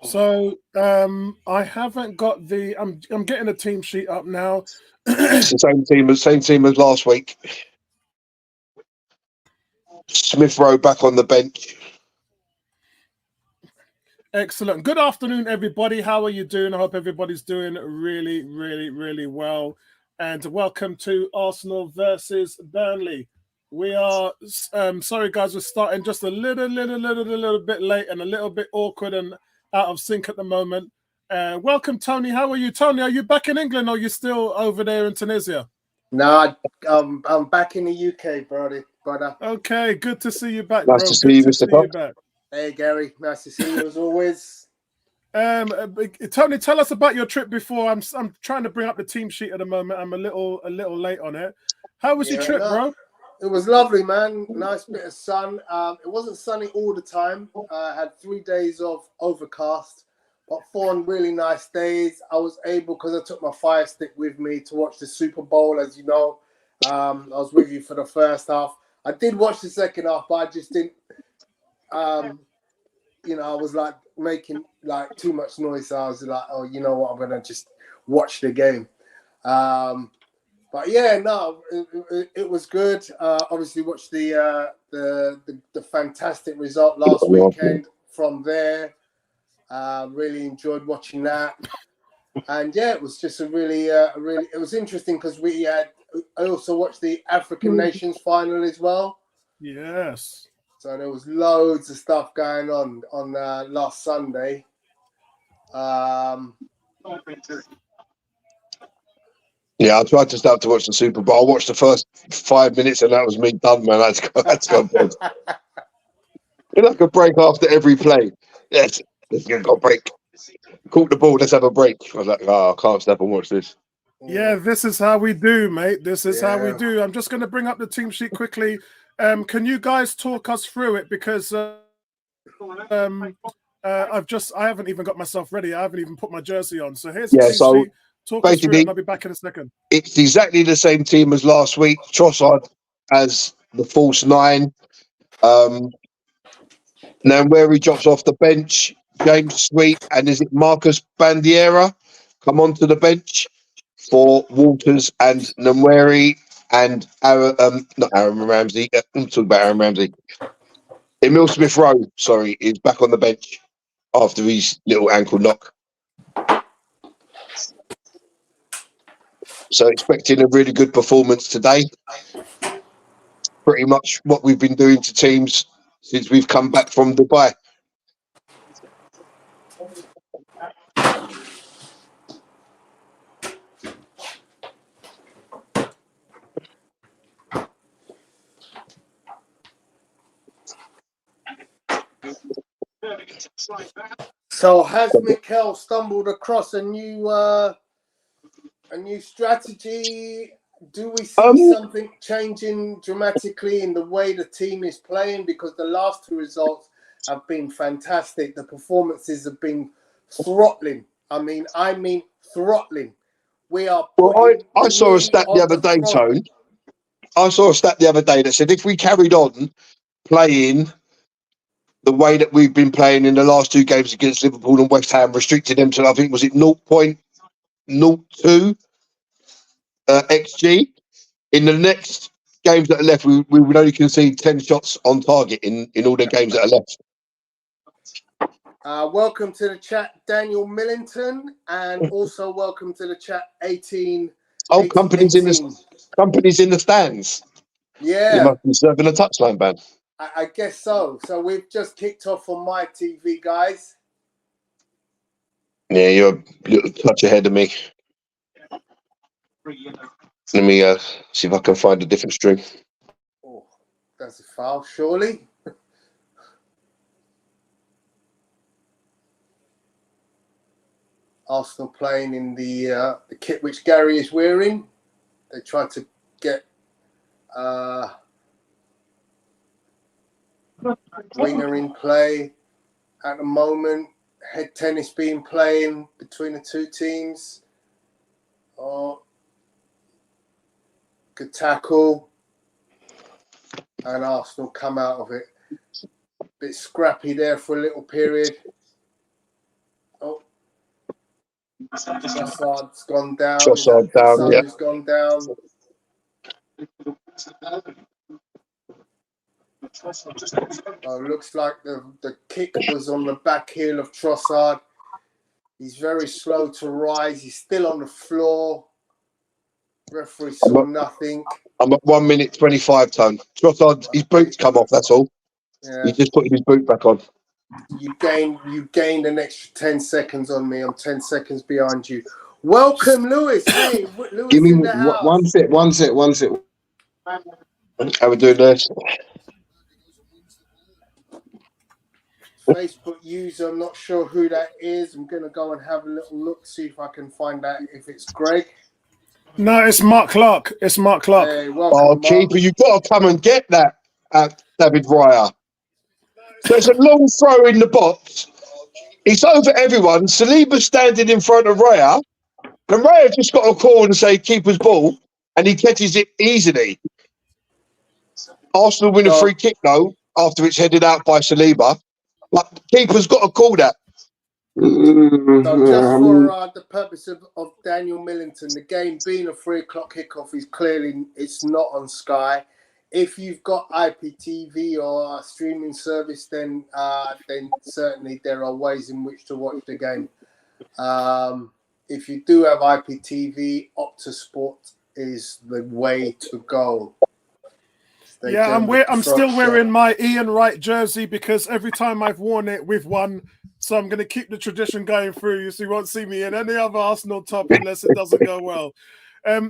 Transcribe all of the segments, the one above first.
So I haven't got the. I'm getting the team sheet up now. It's the same team as last week. Smith Rowe back on the bench. Excellent. Good afternoon, everybody. How are you doing? I hope everybody's doing really, really, really well. And welcome to Arsenal versus Burnley. We are sorry, guys. We're starting just a little bit late and a little bit awkward and out of sync at the moment. Welcome, Tony. How are you, Tony? Are you back in England or are you still over there in Tunisia? No, I'm back in the UK, brother. Okay, good to see you back, Nice bro. to see Good you, to Mr. see you Cox. back. Hey, Gary. Nice to see you as always. Tony, tell us about your trip before. I'm trying to bring up the team sheet at the moment. I'm a little late on it. How was your trip, bro? It was lovely, man. Nice bit of sun. It wasn't sunny all the time. I had 3 days of overcast, but 4 really nice days. I was able, because I took my Fire Stick with me, to watch the Super Bowl. As you know, I was with you for the first half. I did watch the second half, but I just didn't. I was like making like too much noise. So I was like, oh, you know what? I'm gonna just watch the game. But yeah, no, it was good. Obviously, watched the fantastic result last weekend from there. Really enjoyed watching that, and yeah, it was just a really. It was interesting because I also watched the African Nations final as well. Yes. So there was loads of stuff going on last Sunday. Yeah, I tried to start to watch the Super Bowl. I watched the first 5 minutes and that was me done, man. I had to go to bed. It's like a break after every play. Yes, let's get a break. Caught the ball, let's have a break. I was like, I can't stop and watch this. Yeah, this is how we do, mate. This is how we do. I'm just going to bring up the team sheet quickly. Can you guys talk us through it? Because I haven't even got myself ready. I haven't even put my jersey on. So here's the team sheet. Talk us through it and I'll be back in a second. It's exactly the same team as last week. Trossard as the false 9. Now where he drops off the bench, James Sweet, and is it Marcus Bandiera come onto the bench for Walters and Namweri and not Aaron Ramsey. I'm talking about Aaron Ramsey. Emile Smith Rowe, sorry, is back on the bench after his little ankle knock. So expecting a really good performance today. Pretty much what we've been doing to teams since we've come back from Dubai. So has Mikel stumbled across a new strategy? Do we see something changing dramatically in the way the team is playing? Because the last 2 results have been fantastic. The performances have been throttling. I mean throttling. We are. Well, I saw a stat the other day, Tone. I saw a stat the other day that said if we carried on playing the way that we've been playing in the last 2 games against Liverpool and West Ham, restricted them to, I think, was it 0.02 XG? In the next games that are left, we would only concede 10 shots on target in all the games that are left. Welcome to the chat, Daniel Millington, and also welcome to the chat, 18. Oh, companies in the stands. Yeah, you must be serving a touchline ban. I guess so. So we've just kicked off on my TV, guys. Yeah, you're a little touch ahead of me. Let me see if I can find a different string. Oh, that's a foul, surely. Arsenal playing in the kit which Gary is wearing. They tried to get winger in play at the moment. Head tennis being playing between the 2 teams. Oh, good tackle. And Arsenal come out of it. Bit scrappy there for a little period. Trossard's gone down. Trossard down, yeah. Salah's gone down. Oh, looks like the kick was on the back heel of Trossard. He's very slow to rise. He's still on the floor. Referee saw nothing. I'm at 1 minute 25, Tone. Trossard, his boots come off, that's all. Yeah. He's just putting his boot back on. You gained an extra 10 seconds on me. I'm 10 seconds behind you. Welcome, Lewis. Hey, Lewis. Give me in the house. one sec. How we doing this? Facebook user, I'm not sure who that is. I'm going to go and have a little look, see if I can find out if it's Greg. No, it's Mark Clark. It's Mark Clark. Hey, welcome, Oh, Mark. keeper, you've got to come and get that, David Raya. So it's a long throw in the box. It's over everyone. Saliba's standing in front of Raya. And Raya just got a call and say, keeper's ball. And he catches it easily. Arsenal win a free kick, though, after it's headed out by Saliba. But keeper's got to call that. So just for the purpose of Daniel Millington, the game being a 3 o'clock kickoff is clearly, it's not on Sky. If you've got IPTV or a streaming service, then certainly there are ways in which to watch the game. If you do have IPTV, Opta Sport is the way to go. Yeah, I'm still wearing my Ian Wright jersey because every time I've worn it, we've won. So I'm going to keep the tradition going through. So you won't see me in any other Arsenal top unless it doesn't go well.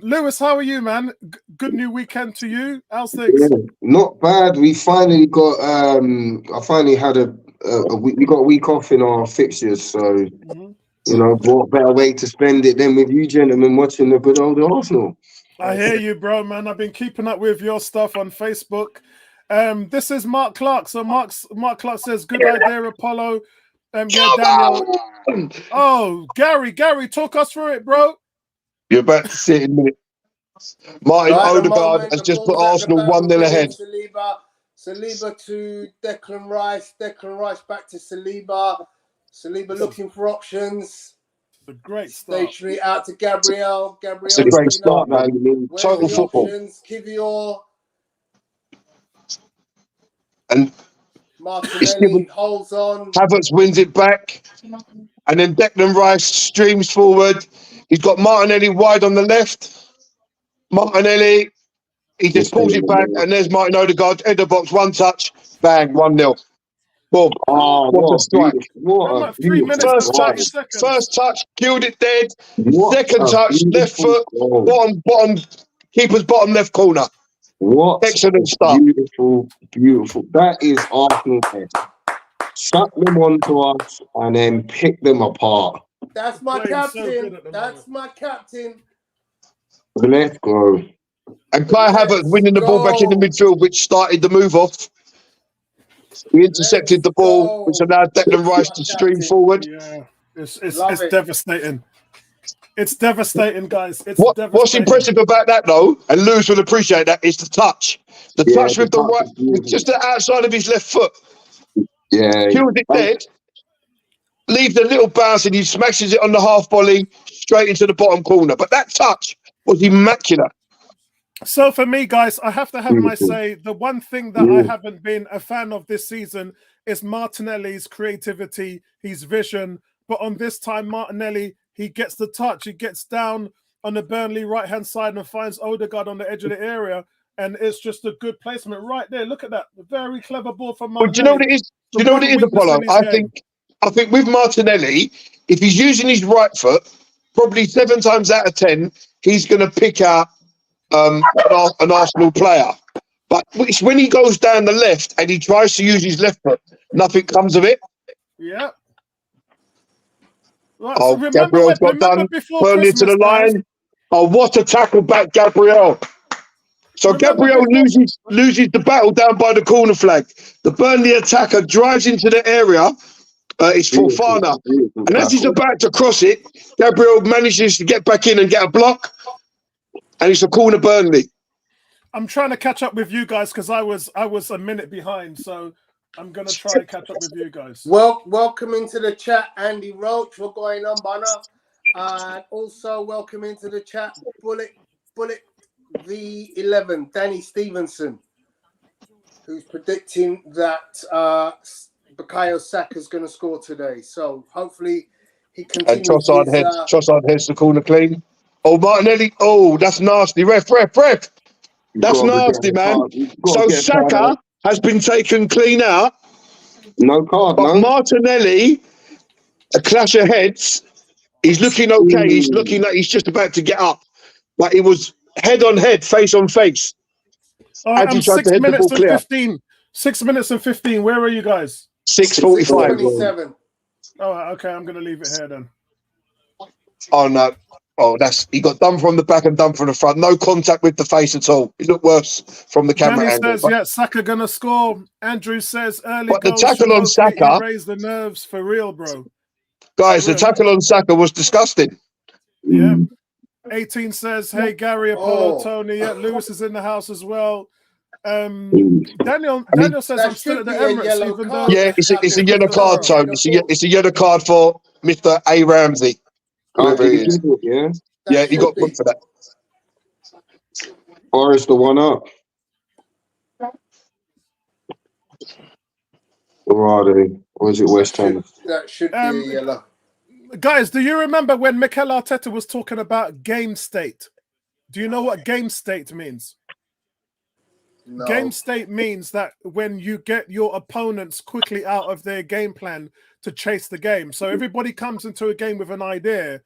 Lewis, how are you, man? Good new weekend to you. How's things? Yeah, not bad. We finally got. I finally had a week. We got a week off in our fixtures, so you know, what better way to spend it than with you gentlemen watching the good old Arsenal. I hear you, bro, man. I've been keeping up with your stuff on Facebook. This is Mark Clark. So Mark Clark says, "Good idea, Apollo." Yeah, Daniel. Oh, Gary, talk us through it, bro. You're about to see it in a minute. Martin Odegaard has just put Arsenal 1-0 ahead. Saliba to Declan Rice. Declan Rice back to Saliba. Saliba looking for options. A great start. Stationary out to Gabriel. Gabriel. It's a great start, man. Total football. Kivior. And Martinelli holds on. Havertz wins it back. And then Declan Rice streams forward. He's got Martinelli wide on the left. Martinelli, he just pulls it back. And there's Martin Odegaard. End the box, one touch. Bang, 1-0. Boom. Oh, what a strike. What a 3 minutes First touch, first touch, killed it dead. Second touch, left foot, bottom, keeper's bottom left corner. What excellent start. Beautiful. That is Arsenal. Shut them onto us and then pick them apart. That's my captain. That's my captain. Let's go. And Kai Havertz winning the ball back in the midfield, which started the move off. We intercepted the ball, which allowed Declan Rice to stream forward. Yeah, it's devastating. It's devastating, guys. What's impressive about that, though, and Lewis will appreciate that, is the touch. The touch with the right, just the outside of his left foot. Yeah. Kills it dead, leaves a little bounce, and he smashes it on the half volley straight into the bottom corner. But that touch was immaculate. So for me, guys, I have to have my say. The one thing that I haven't been a fan of this season is Martinelli's creativity, his vision. But on this time, Martinelli, he gets the touch. He gets down on the Burnley right-hand side and finds Odegaard on the edge of the area. And it's just a good placement right there. Look at that. A very clever ball from Martinelli. But do you know what it is? Do you know what it is, Apollo? I think with Martinelli, if he's using his right foot, probably 7 times out of 10, he's going to pick out an Arsenal player. But it's when he goes down the left and he tries to use his left foot, nothing comes of it. Yeah. Right, oh, so Gabriel's got done. Burnley to the line. Guys. Oh, what a tackle back, Gabriel. So Gabriel loses the battle down by the corner flag. The Burnley attacker drives into the area. It's Fofana. And as he's about to cross it, Gabriel manages to get back in and get a block. And it's a corner Burnley. I'm trying to catch up with you guys because I was a minute behind. So I'm going to try and catch up with you guys. Well, welcome into the chat, Andy Roach. What's going on, Banner? And also welcome into the chat, Bullet V11, Danny Stevenson, who's predicting that Bukayo Saka's going to score today. So hopefully he continues. And Trossard heads the corner clean. Oh, Martinelli. Oh, that's nasty. Ref. That's nasty, man. So Saka has been taken clean out. No card, but no. Martinelli, a clash of heads. He's looking okay. He's looking like he's just about to get up. But it was head on head, face on face. All right, 6 minutes and 15. 6 minutes and 15. Where are you guys? 6:45. 6:27. Oh, okay. I'm going to leave it here then. Oh, no. Oh, he got done from the back and done from the front. No contact with the face at all. It looked worse from the camera Danny angle. says, yeah, Saka going to score. Andrew says, early but the goals tackle on Saka raised the nerves for real, bro. Guys, the tackle on Saka was disgusting. Yeah. 18 says, hey, Gary, Apollo, Tony. Yeah, Lewis is in the house as well. Daniel says, I'm still at the Emirates. Even though it's a yellow card, Tony. It's a yellow card for Mr. A. Ramsey. Whoever he is. Yeah, he got booked for that. Forest the one up. Or are they? Or is it West Ham? That should be a yellow. Guys, do you remember when Mikel Arteta was talking about game state? Do you know what game state means? No. Game state means that when you get your opponents quickly out of their game plan to chase the game. So everybody comes into a game with an idea.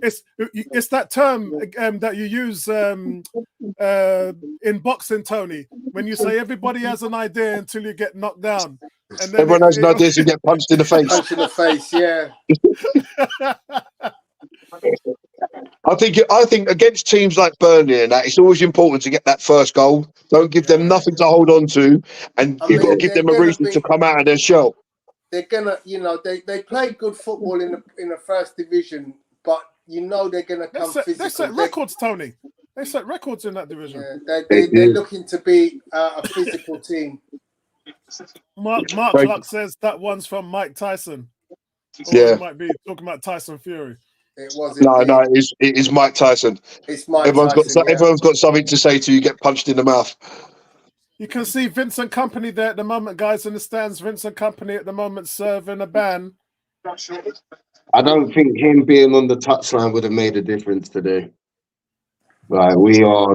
It's that term that you use in boxing, Tony, when you say everybody has an idea until you get knocked down. And then everyone has an idea to get punched in the face. Punch in the face, yeah. I think against teams like Burnley and that, it's always important to get that first goal. Don't give them nothing to hold on to, and you've got to give them a reason to come out of their shell. They're gonna, they play good football in the first division, but they're gonna come physical. They set records, Tony. They set records in that division. Yeah, they're looking to be a physical team. Mark Clark says that one's from Mike Tyson. Or it might be talking about Tyson Fury. It was. No, it is Mike Tyson. It's Mike Tyson. Tyson. Everyone's got something to say to you. Get punched in the mouth. You can see Vincent Kompany there at the moment, guys, in the stands. Vincent Kompany at the moment serving a ban. I don't think him being on the touchline would have made a difference today. Right, we are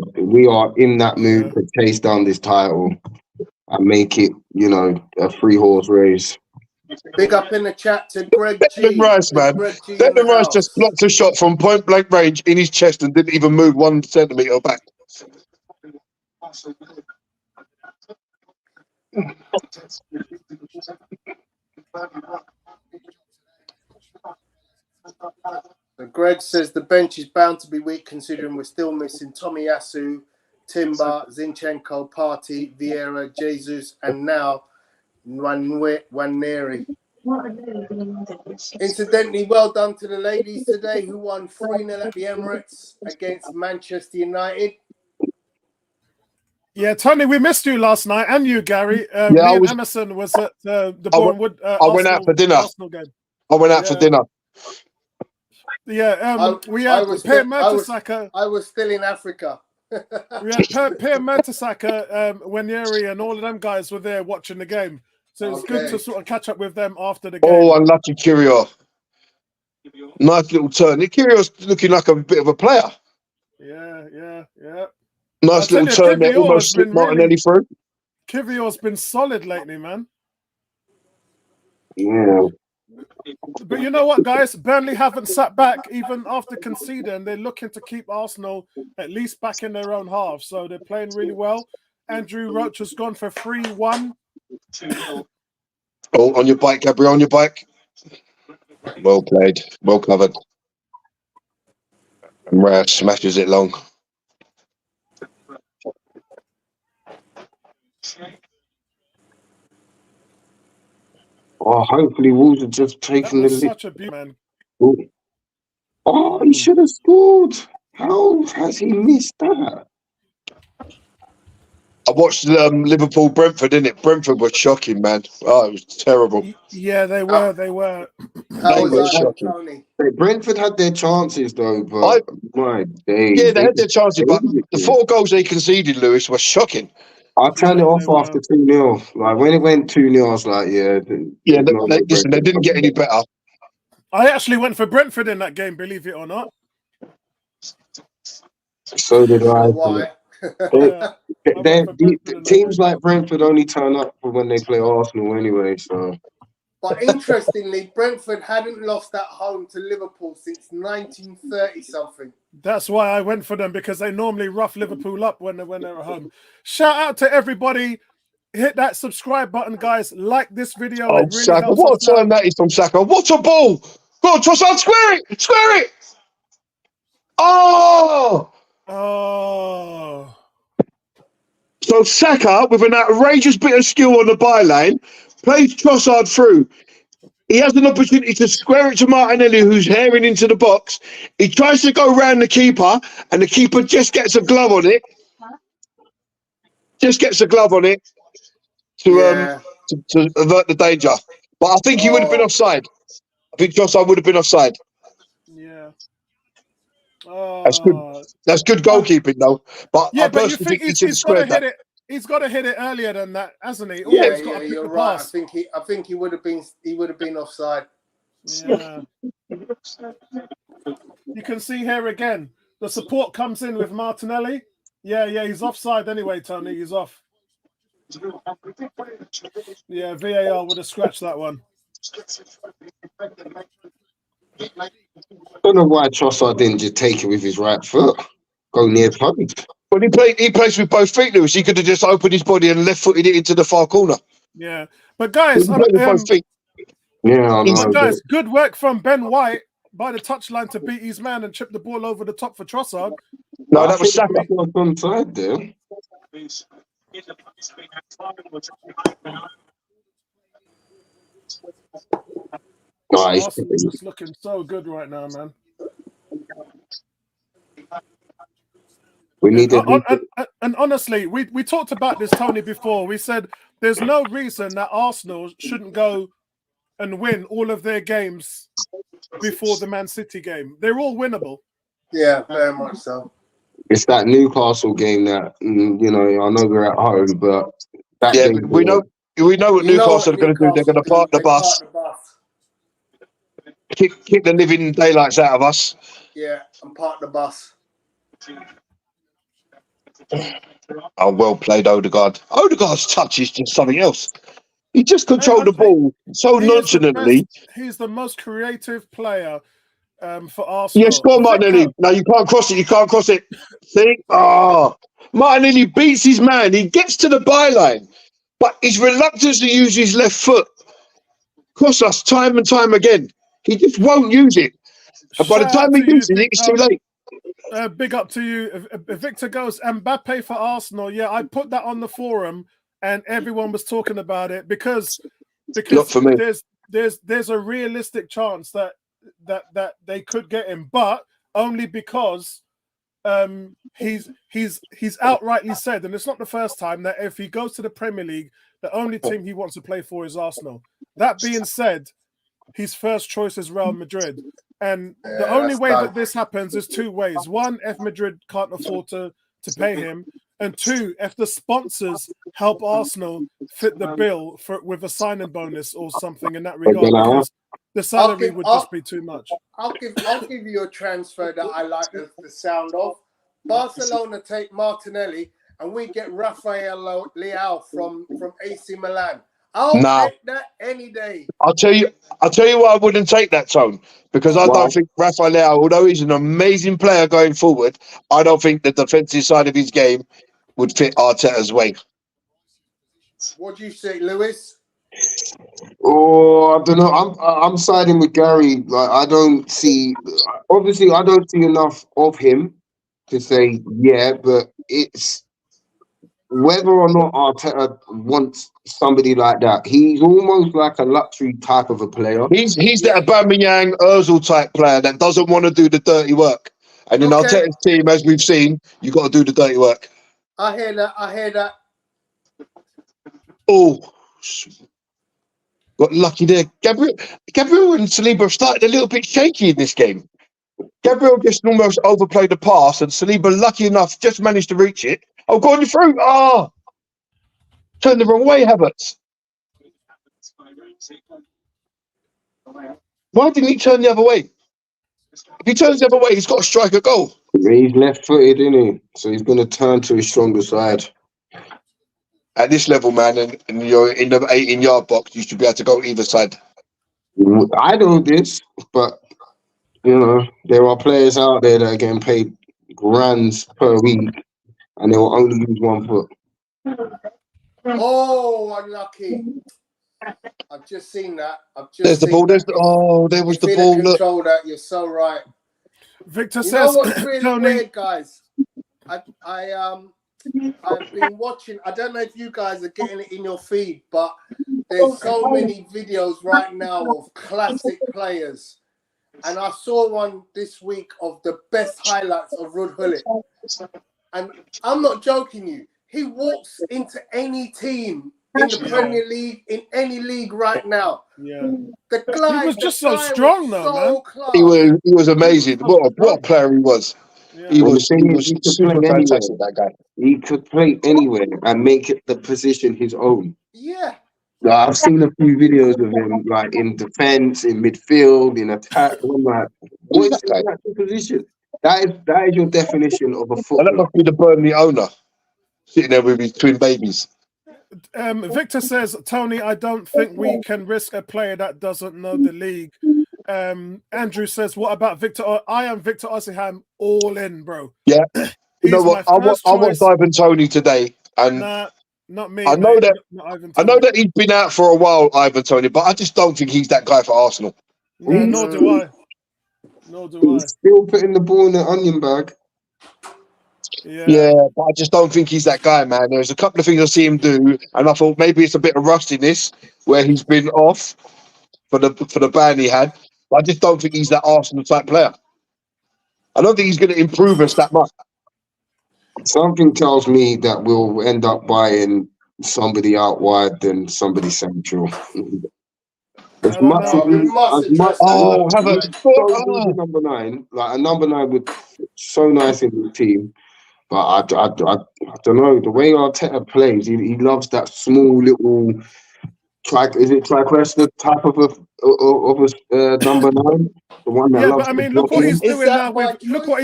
in that mood to chase down this title and make it, a 3-horse race. Big up in the chat to Greg G. Declan Rice, man. Declan Rice just blocked a shot from point blank range in his chest and didn't even move 1 centimetre back. Greg says the bench is bound to be weak considering we're still missing Tomiyasu, Timber, Zinchenko, Partey, Vieira, Jesus, and now Nwaneri. Incidentally, well done to the ladies today who won 3-0 at the Emirates against Manchester United. Yeah, Tony, we missed you last night, and you, Gary. Me and Emerson was at the Bournemouth. I went out for dinner. I went out for dinner. Yeah, we had Pierre Mertesacker. I was still in Africa. We had Pierre Mertesacker, Nwaneri, and all of them guys were there watching the game. So it's good to sort of catch up with them after the game. Oh, unlucky Kyrgios. Nice little turn. Kyrgios looking like a bit of a player. Yeah. Nice little turn there, almost slipped Martinelli through. Kyrgios been solid lately, man. Yeah. But you know what, guys? Burnley haven't sat back even after conceding. They're looking to keep Arsenal at least back in their own half. So they're playing really well. Andrew Roach has gone for 3-1. Oh, on your bike, Gabriel, on your bike. Well played. Well covered. And Raya smashes it long. Oh, hopefully Wolves have just taken the lead. Such a beauty, man. Oh, he should have scored. How has he missed that? I watched Liverpool Brentford, innit? Brentford was shocking, man. Oh, it was terrible. Yeah, they were. They were. How They was were that, shocking. Tony? Brentford had their chances though, but my days. Yeah, they had their chances, but the 4 goals they conceded, Lewis, were shocking. I turned it Yeah, off they after 2-0. Like when it went 2-0, I was like, yeah. Yeah, there's no way listen, they Brentford didn't get any better. I actually went for Brentford in that game, believe it or not. So did I. Why? Yeah, I went for Brentford in that Teams game. like Brentford only turn up for when they play Arsenal anyway. So, But interestingly, Brentford hadn't lost at home to Liverpool since 1930 something. That's why I went for them, because they normally rough Liverpool up when they're at home. Shout out to everybody. Hit that subscribe button, guys. Like this video. Oh, It really Saka. helps What us a turn out. that is from Saka. What a ball. Go on, Trossard, square it. Square it. Oh! Oh. So Saka, with an outrageous bit of skill on the byline, plays Trossard through. He has an opportunity to square it to Martinelli, who's herring into the box. He tries to go round the keeper, and the keeper just gets a glove on it. Just gets a glove on it to avert the danger. But I think he would have been offside. I think Trossard would have been offside. Yeah. That's good. That's good goalkeeping, though. But Yeah, I but you personally think think he he's should have got to squared that. hit it. He's got to hit it earlier than that, hasn't he? Yeah, He's got to pick you're the right. pass. I think he would have been offside. Yeah. You can see here again. The support comes in with Martinelli. Yeah, he's offside anyway, Tony. He's off. Yeah, VAR would have scratched that one. I don't know why Trossard didn't just take it with his right foot. Go near post. When he plays with both feet, Lewis, he could have just opened his body and left-footed it into the far corner. Yeah. But guys, He played with both feet. Yeah, I know. but guys, good work from Ben White by the touchline to beat his man and chip the ball over the top for Trossard. No, that was Saka. On side there. Nice. Arsenal is looking so good right now, man. We need and honestly, we talked about this, Tony, before. We said there's no reason that Arsenal shouldn't go and win all of their games before the Man City game. They're all winnable. Yeah, very much so. It's that Newcastle game that I know we're at home, but that game, we know what Newcastle are going to do. They're going to park the bus, kick the living daylights out of us. Yeah, and park the bus. Oh, well played, Odegaard. Odegaard's touch is just something else. He just controlled the ball so nonchalantly. He's the most creative player for Arsenal. Yes, go on, Martinelli. No, you can't cross it. You can't cross it. See? Oh, Martinelli beats his man. He gets to the byline, but his reluctance to use his left foot costs us time and time again. He just won't use it. And by the time he uses it, it's too late. Big up to you. Victor goes, Mbappe for Arsenal. Yeah, I put that on the forum and everyone was talking about it because Not for me. there's a realistic chance that they could get him, but only because he's outrightly said, and it's not the first time, that if he goes to the Premier League, the only team he wants to play for is Arsenal. That being said, his first choice is Real Madrid. And the only way that this happens is two ways. One, if Madrid can't afford to pay him. And two, if the sponsors help Arsenal fit the bill with a signing bonus or something in that regard, because the salary would just be too much. I'll give you a transfer that I like the sound of. Barcelona take Martinelli and we get Rafael Leao from AC Milan. I'll take that any day. I'll tell you why I wouldn't take that, Tone. Because I don't think Rafael Leao, although he's an amazing player going forward, I don't think the defensive side of his game would fit Arteta's way. What do you say, Lewis? Oh, I don't know. I'm siding with Gary. Like, I don't see enough of him to say yeah, but it's whether or not Arteta wants somebody like that. He's almost like a luxury type of a player. He's the Aubameyang, Ozil type player that doesn't want to do the dirty work. And in Arteta's team, as we've seen, you got to do the dirty work. I hear that. Oh, got lucky there. Gabriel and Saliba started a little bit shaky in this game. Gabriel just almost overplayed the pass, and Saliba, lucky enough, just managed to reach it. Oh, going through. Turned the wrong way, Havertz. Why didn't he turn the other way? If he turns the other way, he's got to strike a goal. He's left-footed, isn't he? So he's going to turn to his stronger side. At this level, man, and you're in the 18-yard box, you should be able to go either side. I know this, but you know there are players out there that are getting paid grands per week, and they will only use one foot. Oh, unlucky. I've just seen that. There's the ball. There was the ball. Control that. You're so right. Victor You says, know what's really Tony, weird, guys? I've been watching. I don't know if you guys are getting it in your feed, but there's so many videos right now of classic players, and I saw one this week of the best highlights of Ruud Gullit. And I'm not joking you. He walks into any team in the Premier League, in any league right now. Yeah. The guy, he was just so strong, though, man. He was amazing. What a player he was. Yeah. He was super play fantastic, that guy. He could play anywhere and make it the position his own. Yeah. Like, I've seen a few videos of him, like in defense, in midfield, in attack. I'm like, what is that position? That is your definition of a And footballer. that must be the Burnley owner sitting there with his twin babies. Victor says, Tony, I don't think we can risk a player that doesn't know the league. Andrew says, what about Victor? I am Victor Osimhen, all in, bro. Yeah. You know what? I want Ivan Toney today. And nah, not me. I know mate. that he's been out for a while, Ivan Toney, but I just don't think he's that guy for Arsenal. No, nor do I. He's still putting the ball in the onion bag. Yeah, but I just don't think he's that guy, man. There's a couple of things I see him do, and I thought maybe it's a bit of rustiness where he's been off for the ban he had. But I just don't think he's that Arsenal type player. I don't think he's going to improve us that much. Something tells me that we'll end up buying somebody out wide than somebody central. As much as number 9, like a number 9 would so nice in the team. But I don't know, the way Arteta plays, he loves that small little tricresta type of a number 9. The one that loves. But I mean, look what he's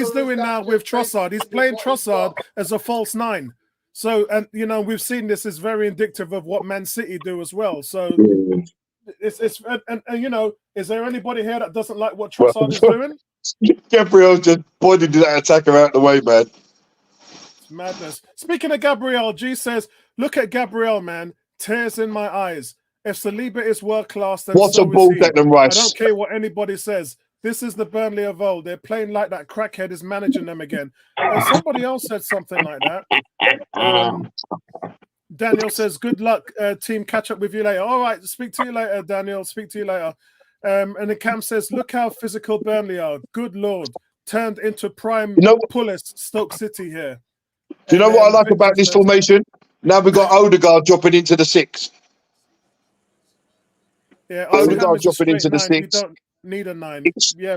doing now with Trossard. He's playing Trossard as a false 9. So, and you know, we've seen this is very indicative of what Man City do as well. So, it's you know, is there anybody here that doesn't like what Trossard is doing? Gabriel just pointed that attacker out the way, man. It's madness. Speaking of Gabriel, G says, look at Gabriel, man. Tears in my eyes. If Saliba is world class, then what's a ball, Declan Rice? I don't care what anybody says. This is the Burnley of old. They're playing like that crackhead is managing them again. Somebody else said something like that. Daniel says, good luck, team. Catch up with you later. All right, speak to you later, Daniel. Speak to you later. And then Cam says, look how physical Burnley are. Good Lord. Turned into prime Pullis Stoke City here. Do you know what I like about this formation? Now we've got Odegaard dropping into the 6. Yeah, Odegaard dropping into the 6. We don't need a 9.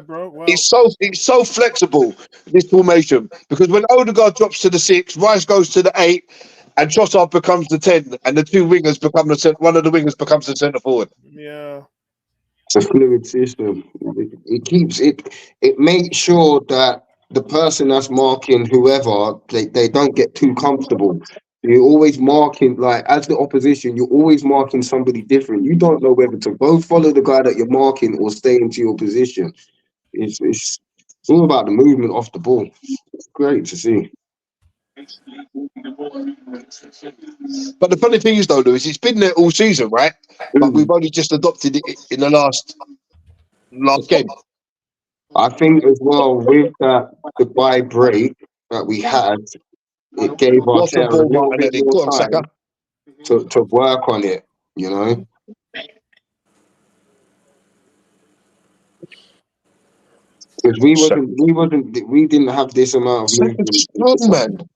Bro. Well, it's so flexible, this formation, because when Odegaard drops to the 6, Rice goes to the 8, and Trossard becomes the 10, and the two wingers become one of the wingers becomes the centre forward. Yeah. It's a fluid system. It keeps it. It makes sure that the person that's marking whoever they don't get too comfortable. You're always marking, like as the opposition, you're always marking somebody different. You don't know whether to go follow the guy that you're marking or stay into your position. It's all about the movement off the ball. It's great to see. But the funny thing is, though, Lewis, it's been there all season, right? But we've only just adopted it in the last game. I think as well with that goodbye break that we had, it gave us a little bit more time to work on it, you know. Because we didn't have this amount of movement. Man.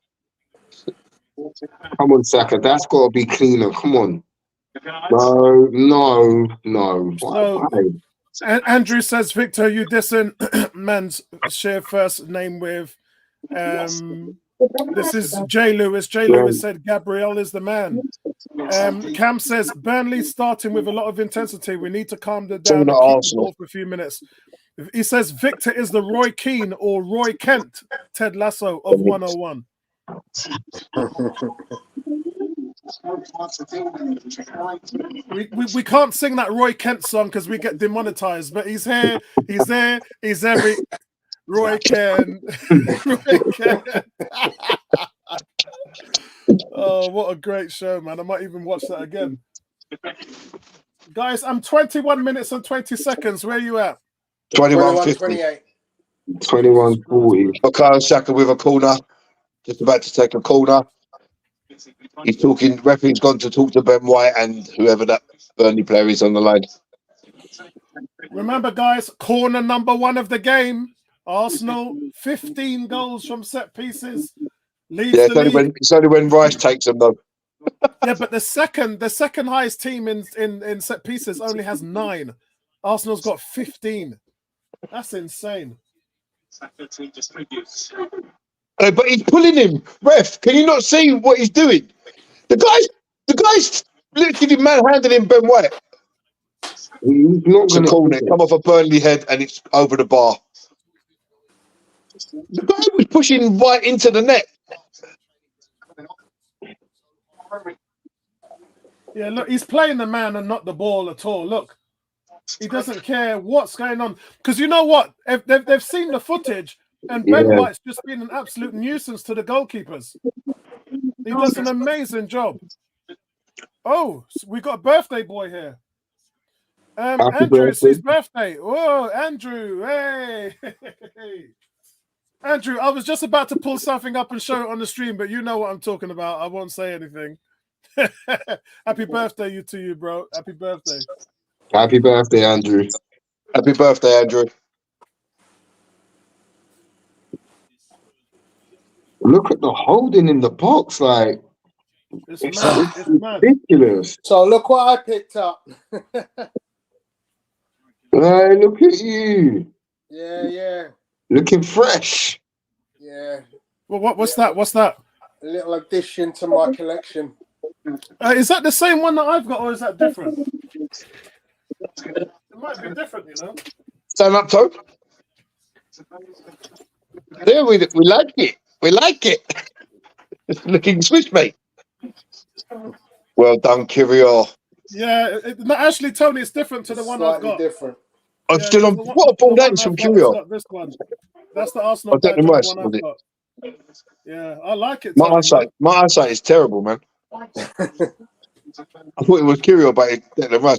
Come on, Saka, that's got to be cleaner. Come on. No. So, Andrew says, Victor, you dissing man's share first name with. This is J. Lewis. J. Lewis said Gabriel is the man. Cam says Burnley starting with a lot of intensity. We need to calm them down and keep the ball for a few minutes. He says Victor is the Roy Keane or Roy Kent, Ted Lasso of 101. We can't sing that Roy Kent song because we get demonetized, but he's here, he's there, he's every Roy Kent. Roy Kent. Oh, what a great show, man. I might even watch that again. Guys, I'm 21 minutes and 20 seconds. Where are you at? 21:28. 21:40. Bukayo Saka with a corner. Just about to take a corner. He's talking, referee's gone to talk to Ben White and whoever that Burnley player is on the line. Remember, guys, corner number 1 of the game. Arsenal, 15 goals from set pieces. Leads the league. It's only when Rice takes them, though. Yeah, but the second highest team in set pieces only has 9. Arsenal's got 15. That's insane. But he's pulling him. Ref, can you not see what he's doing? The guy's literally manhandling Ben White. He's not going to corner. Come off a Burnley head and it's over the bar. The guy was pushing right into the net. Yeah, look, he's playing the man and not the ball at all. Look, he doesn't care what's going on. Because you know what? They've seen the footage, and Ben White's just been an absolute nuisance to the goalkeepers. He does an amazing job. Oh, we got a birthday boy here. Andrew, it's his birthday. Oh, Andrew, hey. Andrew, I was just about to pull something up and show it on the stream, but you know what I'm talking about. I won't say anything. Happy birthday to you, bro. Happy birthday. Happy birthday, Andrew. Happy birthday, Andrew. Look at the holding in the box, like it's mad. It's mad. Ridiculous. So look what I picked up. Hey, look at you. Yeah. Looking fresh. Yeah. Well, what's that? What's that? A little addition to my collection. Is that the same one that I've got, or is that different? It might be different, you know. Stand up, Toe. Yeah, we like it. We like it. It's looking Swiss, mate. Well done, Kirio. Yeah, actually, Tony, it's different to the one I've got. Different. I'm still on. What a ball that is from Kirio. This one. That's the Arsenal. I don't know much, was it? Yeah, I like it. My eyesight is terrible, man. I thought it was Kirio, but I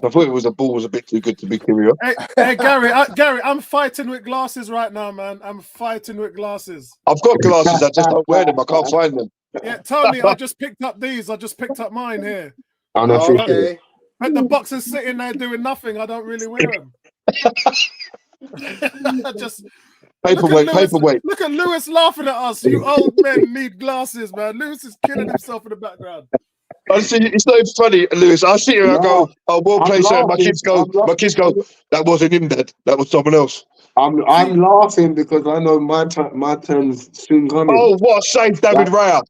thought it was the ball was a bit too good to be Kirio. Hey, Gary, I'm fighting with glasses right now, man. I'm fighting with glasses. I've got glasses, I just don't wear them. I can't find them. Yeah, Tony, I just picked up these. I just picked up mine here. Okay. But the box is sitting there doing nothing. I don't really wear them. Just paperweight. Look at Lewis laughing at us. You old men need glasses, man. Lewis is killing himself in the background. I see, it's not funny, Lewis. I sit here and I go, "Oh, well played, sir." My kids go, "That wasn't him, Dad. That was someone else." I'm laughing because I know my turn's soon coming. Oh, what a save, David Raya!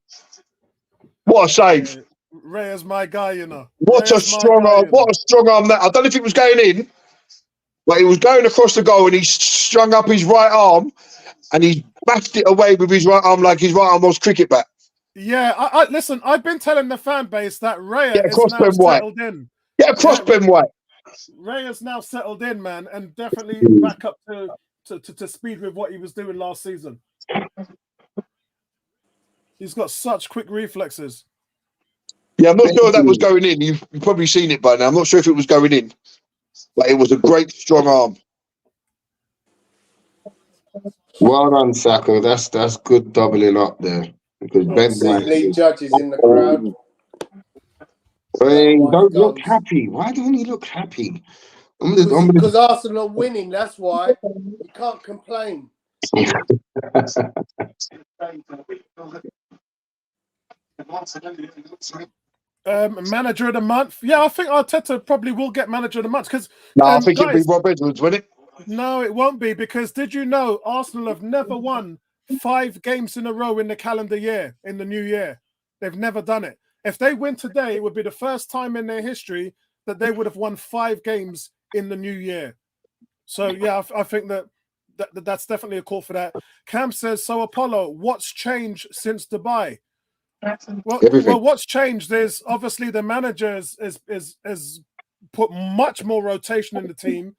What a save! Raya's my guy, you know. What a strong arm! What a strong arm that! I don't know if it was going in, but he was going across the goal and he strung up his right arm and he bashed it away with his right arm like his right arm was cricket bat. Yeah, listen, I've been telling the fan base that Raya is now settled in. Get across Ben White. Raya's now settled in, man, and definitely back up to speed with what he was doing last season. He's got such quick reflexes. Yeah, I'm not sure that was going in. You've probably seen it by now. I'm not sure if it was going in, but it was a great, strong arm. Well done, Saka. That's good doubling up there. Because Ben White judges in the crowd. Hey, don't look happy. Why don't you look happy? Because Arsenal are winning. That's why you can't complain. Manager of the month. Yeah, I think Arteta probably will get manager of the month because. No, I think it'll be Rob Edwards, won't it? No, it won't be, because did you know Arsenal have never won 5 games in a row in the calendar year, in the new year? They've never done it. If they win today, it would be the first time in their history that they would have won 5 games in the new year. So, yeah, I think that's definitely a call for that. Cam says, so Apollo, what's changed since Dubai? Well, what's changed is obviously the manager has put much more rotation in the team.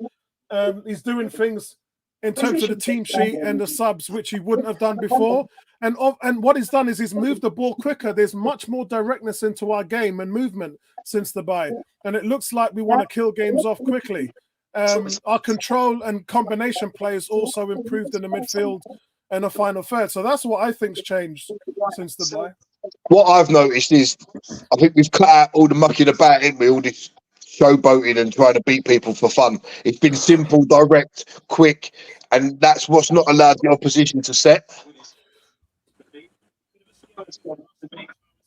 He's doing things in terms of the team sheet and the subs, which he wouldn't have done before. And what he's done is he's moved the ball quicker. There's much more directness into our game and movement since the bye. And it looks like we want to kill games off quickly. Our control and combination plays also improved in the midfield and the final third. So that's what I think's changed since the bye. What I've noticed is I think we've cut out all the mucking about, haven't we? All this showboating and trying to beat people for fun. It's been simple, direct, quick, and that's what's not allowed the opposition to set.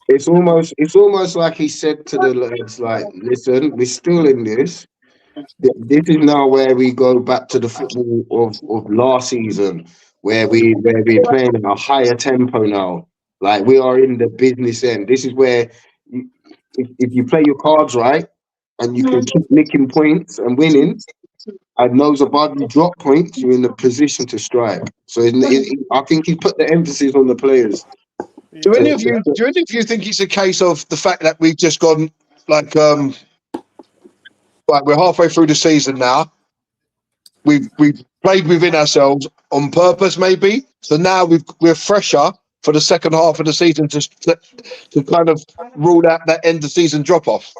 It's almost like he said to the lads, like, listen, we're still in this. This is now where we go back to the football of last season, where we're playing at a higher tempo now. Like, we are in the business end. This is where if you play your cards right and you can keep nicking points and winning, and those above you drop points, you're in a position to strike. So I think he put the emphasis on the players. Do any of you think it's a case of the fact that we've just gone like we're halfway through the season now? We've played within ourselves on purpose, maybe. So now we're fresher for the second half of the season to kind of rule out that end of season drop off.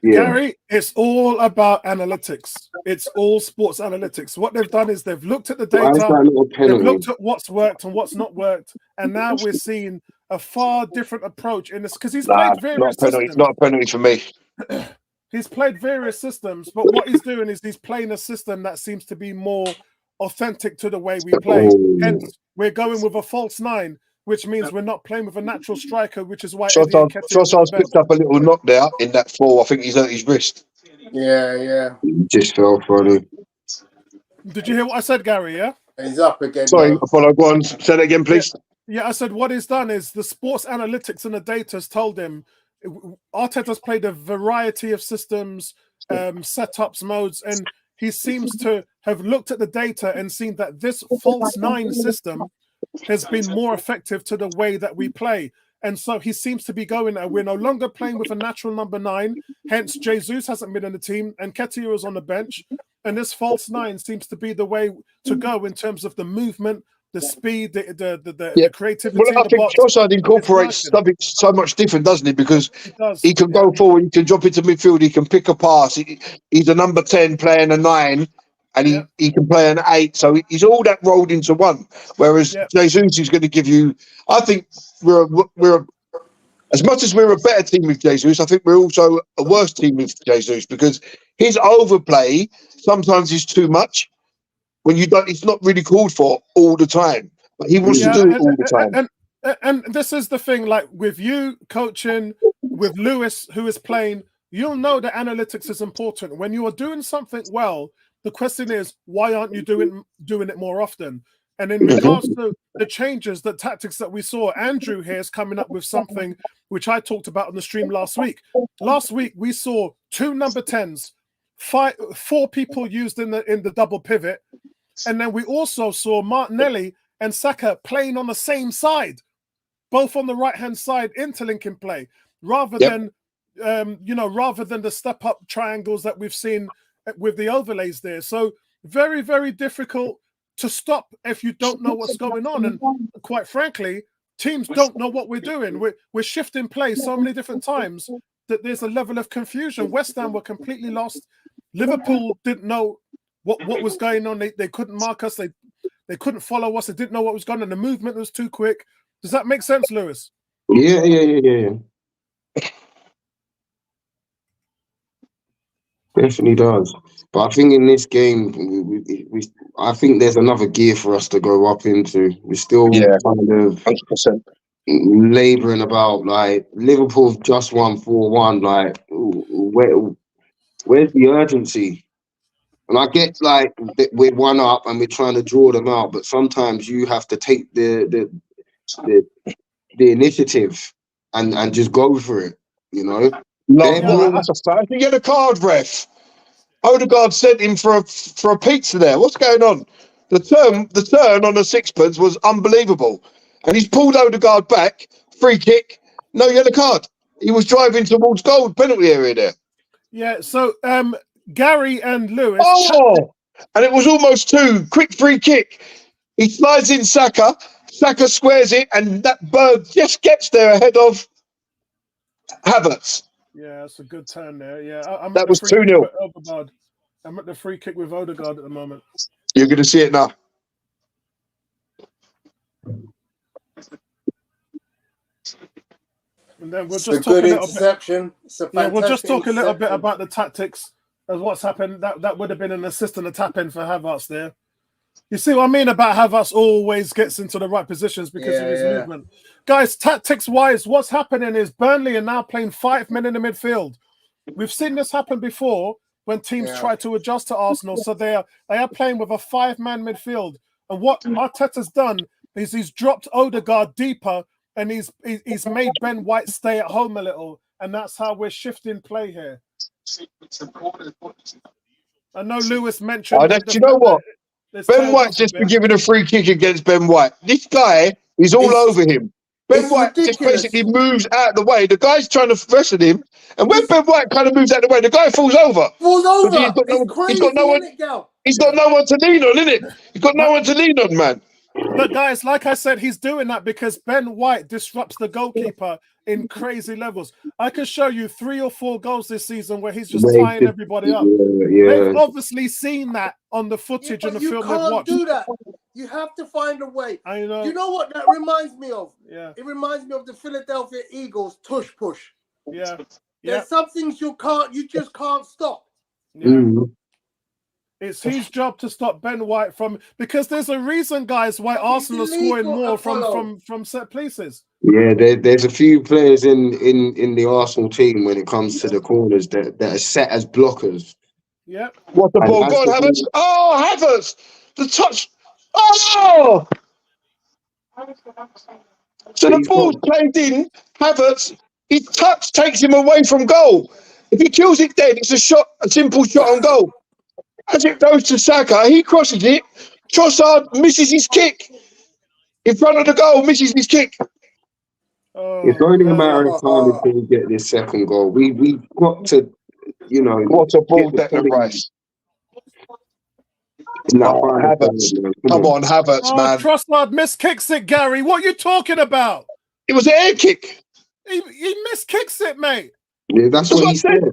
Yeah. Gary, it's all about analytics. It's all sports analytics. What they've done is they've looked at the data, they've looked at what's worked and what's not worked, and now we're seeing a far different approach in this because he's played various systems. It's not a penalty for me. He's played various systems, but what he's doing is he's playing a system that seems to be more authentic to the way we play. Hence, we're going with a false 9, which means we're not playing with a natural striker, which is why Trossard's picked up a little knock there in that fall. I think he's hurt his wrist. Yeah. He just fell funny. Did you hear what I said, Gary? Yeah? He's up again. Sorry, Apollo, go on. Say that again, please. Yeah, I said what he's done is the sports analytics and the data has told him Arteta's played a variety of systems, setups, modes, and he seems to have looked at the data and seen that this false 9 system has been more effective to the way that we play. And so he seems to be going there. We're no longer playing with a natural number 9. Hence, Jesus hasn't been in the team and Nketiah is on the bench. And this false 9 seems to be the way to go in terms of the movement, the speed, the creativity. Well, I think Trossard incorporates something so much different, doesn't he? Because he can go forward, he can drop into midfield, he can pick a pass. He's a number 10 playing a 9. And he can play an 8, so he's all that rolled into one. Whereas Jesus is going to give you. I think we're as much as we're a better team with Jesus, I think we're also a worse team with Jesus because his overplay sometimes is too much. When you don't, it's not really called for all the time. But he wants to do it all the time. And this is the thing, like with you coaching, with Lewis who is playing, you'll know that analytics is important. When you are doing something well, the question is, why aren't you doing it more often? And in regards to the changes, the tactics that we saw, Andrew here is coming up with something which I talked about on the stream last week. Last week, we saw 2 number 10s, 4 people used in the double pivot. And then we also saw Martinelli and Saka playing on the same side, both on the right-hand side, interlinking play, rather than the step-up triangles that we've seen with the overlays there. So very, very difficult to stop if you don't know what's going on. And quite frankly, teams don't know what we're doing. We're shifting play so many different times that there's a level of confusion. West Ham were completely lost. Liverpool didn't know what was going on. They couldn't mark us. They couldn't follow us. They didn't know what was going on. The movement was too quick. Does that make sense, Lewis? Yeah. Definitely does. But I think in this game, I think there's another gear for us to go up into. We're still kind of 100%. labouring about. Like Liverpool have just won 4-1. Like, where's the urgency? And I get like we're 1 up and we're trying to draw them out, but sometimes you have to take the initiative and just go for it. You know. That's a foul. You get a card, ref. Odegaard sent him for a pizza there. What's going on? The turn on the sixpence was unbelievable. And he's pulled Odegaard back, free kick, no yellow card. He was driving towards goal, penalty area there. Yeah, so Gary and Lewis. Oh, and it was almost 2. Quick free kick. He slides in Saka. Saka squares it, and that bird just gets there ahead of Havertz. Yeah, that's a good turn there. Yeah, that was 2-0. I'm at the free kick with Odegaard at the moment. You're going to see it now. And then we'll just talk a little interception. bit. Yeah, we'll just talk a little bit about the tactics of what's happened. That would have been an assist and a tap in for Havertz there. You see what I mean about Havertz always gets into the right positions because of his movement. Guys, tactics-wise, what's happening is Burnley are now playing 5 men in the midfield. We've seen this happen before when teams try to adjust to Arsenal. So they are playing with a 5-man midfield. And what Arteta's done is he's dropped Odegaard deeper and he's made Ben White stay at home a little. And that's how we're shifting play here. I know Lewis mentioned... do you know what? Ben White's just been given a free kick against Ben White. This guy is all over him. Ben White just basically moves out of the way. The guy's trying to wrestle him. And when Ben White kind of moves out of the way, the guy falls over. He's got no one to lean on, innit? He's got no one to lean on, man. But guys, like I said, he's doing that because Ben White disrupts the goalkeeper in crazy levels. I can show you 3 or 4 goals this season where he's just tying everybody up. They've obviously seen that on the footage and the film they've watched. You can't do that. You have to find a way. I know. You know what that reminds me of? Yeah. It reminds me of the Philadelphia Eagles tush push. Yeah. There's some things you just can't stop. Yeah. It's his job to stop Ben White because there's a reason, guys, why Arsenal are scoring more from set pieces. Yeah, there's a few players in the Arsenal team when it comes to the corners that are set as blockers. Yeah. What the ball? Go on, Havertz. Oh, Havertz! The touch. Oh! So the ball's played in. Havertz, his touch takes him away from goal. If he kills it dead, it's a simple shot on goal. As it goes to Saka, he crosses it. Trossard misses his kick. In front of the goal, misses his kick. It's only a matter of time until we get this second goal. We've got to, What a ball, Declan Rice. Havertz. Come on, Havertz, man. Trossard miskicks it, Gary. What are you talking about? It was an air kick. He miskicks it, mate. Yeah, that's what he said.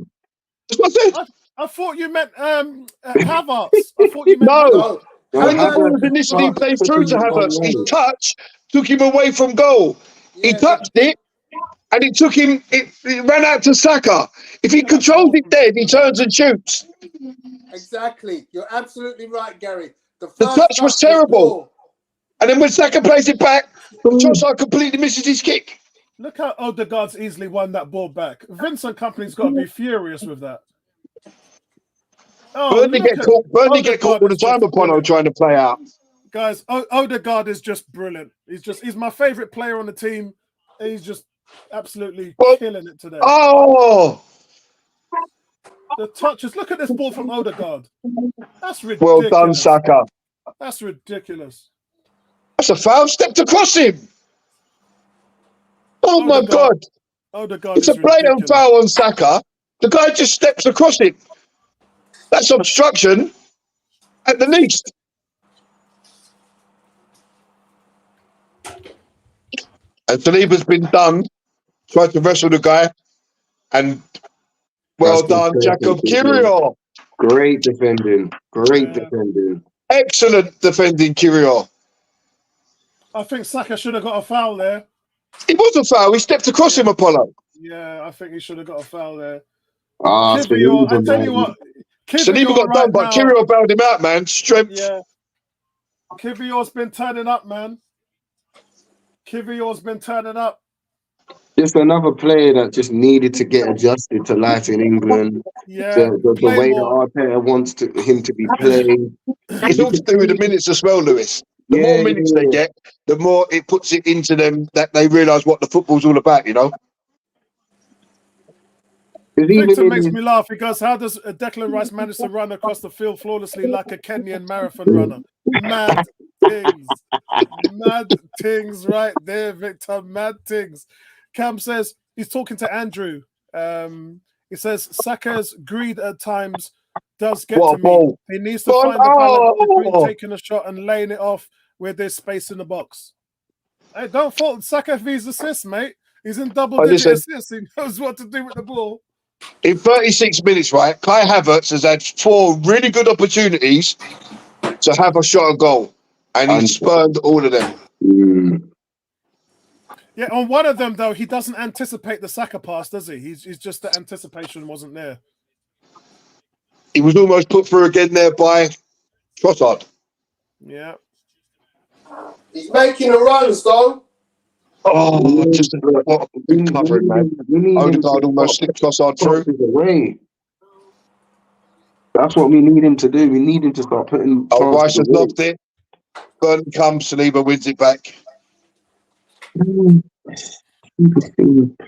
That's what I said. I thought you meant Havertz. I thought you meant no. When the ball was initially played through to Havertz, his touch took him away from goal. He touched it, and it took him. It ran out to Saka. If he controls it dead, he turns and shoots. Exactly. You're absolutely right, Gary. The touch was terrible. And then when Saka plays it back, Trossard completely misses his kick. Look how Odegaard's easily won that ball back. Vincent Kompany's got to be furious with that. Oh, Burnley get caught all the time upon trying to play out. Guys, Odegaard is just brilliant. He's my favourite player on the team. He's just absolutely killing it today. Oh! The touches. Look at this ball from Odegaard. That's ridiculous. Well done, Saka. That's ridiculous. That's a foul. Stepped across him. Oh, my God. Odegaard it's a blatant foul on Saka. The guy just steps across it. That's obstruction at the least. And Saliba's been done. Tried to wrestle the guy. And well done, Jacob Kiwior. Great defending. Defending. Excellent defending, Kiwior. I think Saka should have got a foul there. It was a foul. He stepped across him, Apollo. Yeah, I think he should have got a foul there. Kiwior, I tell you what. Saliba got done, but Kiwior bailed him out, man. Strength. Yeah. Kiwior's been turning up, man. Kivior's been turning up. Just another player that just needed to get adjusted to life in England. Yeah, The way that Arteta wants him to be played. It's all to do with the minutes as well, Lewis. The more minutes they get, the more it puts it into them that they realise what the football's all about, you know? Victor makes me laugh. He goes, how does Declan Rice manage to run across the field flawlessly like a Kenyan marathon runner? Mad things. Mad things right there, Victor. Mad things. Cam says, he's talking to Andrew. He says, Saka's greed at times does get to me. He needs to find the balance between taking a shot and laying it off where there's space in the box. Hey, don't fault Saka for his assists, mate. He's in double-digit assists. He knows what to do with the ball. In 36 minutes, right, Kai Havertz has had 4 really good opportunities to have a shot at goal, and he spurned all of them. Yeah, on one of them, though, he doesn't anticipate the Saka pass, does he? He's just the anticipation wasn't there. He was almost put through again there by Trossard. Yeah. He's making a run, Stone. Oh, just what a good covering, man. Odegaard almost slipped Trossard through. That's what we need him to do. We need him to start putting... Rice has lost it. Burnley comes, Saliba wins it back.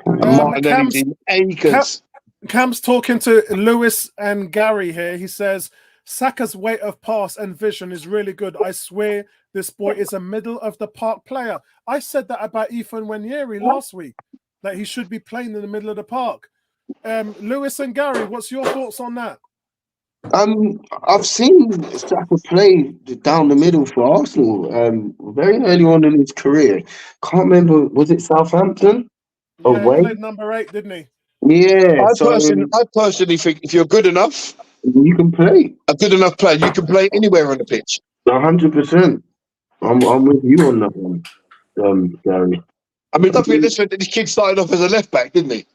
Martinelli's in acres. Cam's talking to Lewis and Gary here. He says, Saka's weight of pass and vision is really good. I swear this boy is a middle-of-the-park player. I said that about Ethan Nwaneri last week, that he should be playing in the middle of the park. Lewis and Gary, what's your thoughts on that? I've seen Saka play down the middle for Arsenal very early on in his career. Can't remember, was it Southampton? Yeah, he played number 8, didn't he? Yeah. I personally think if you're good enough, you can play. A good enough player, you can play anywhere on the pitch. 100%. I'm with you on that one, Gary. I mean, don't forget this kid started off as a left back, didn't he?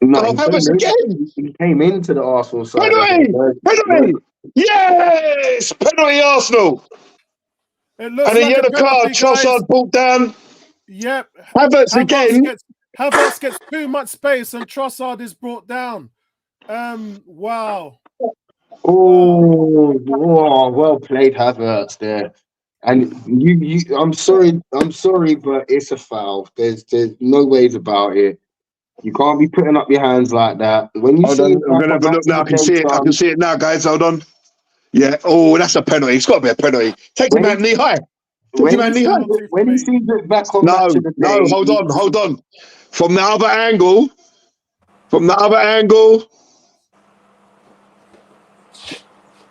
No, again. He came into the Arsenal side. Penalty! Yes! Penalty Arsenal! And a yellow card, Trossard brought down. Yep. Havertz again. Havertz gets too much space and Trossard is brought down. Wow. Oh, well played, Havertz there. And I'm sorry, but it's a foul. There's no ways about it. You can't be putting up your hands like that. When you I'm gonna have a look now. I can see it. I can see it now, guys. Hold on. Yeah. Oh, that's a penalty. It's got to be a penalty. Take him out knee high. When he sees it back on. No. Hold on. From the other angle.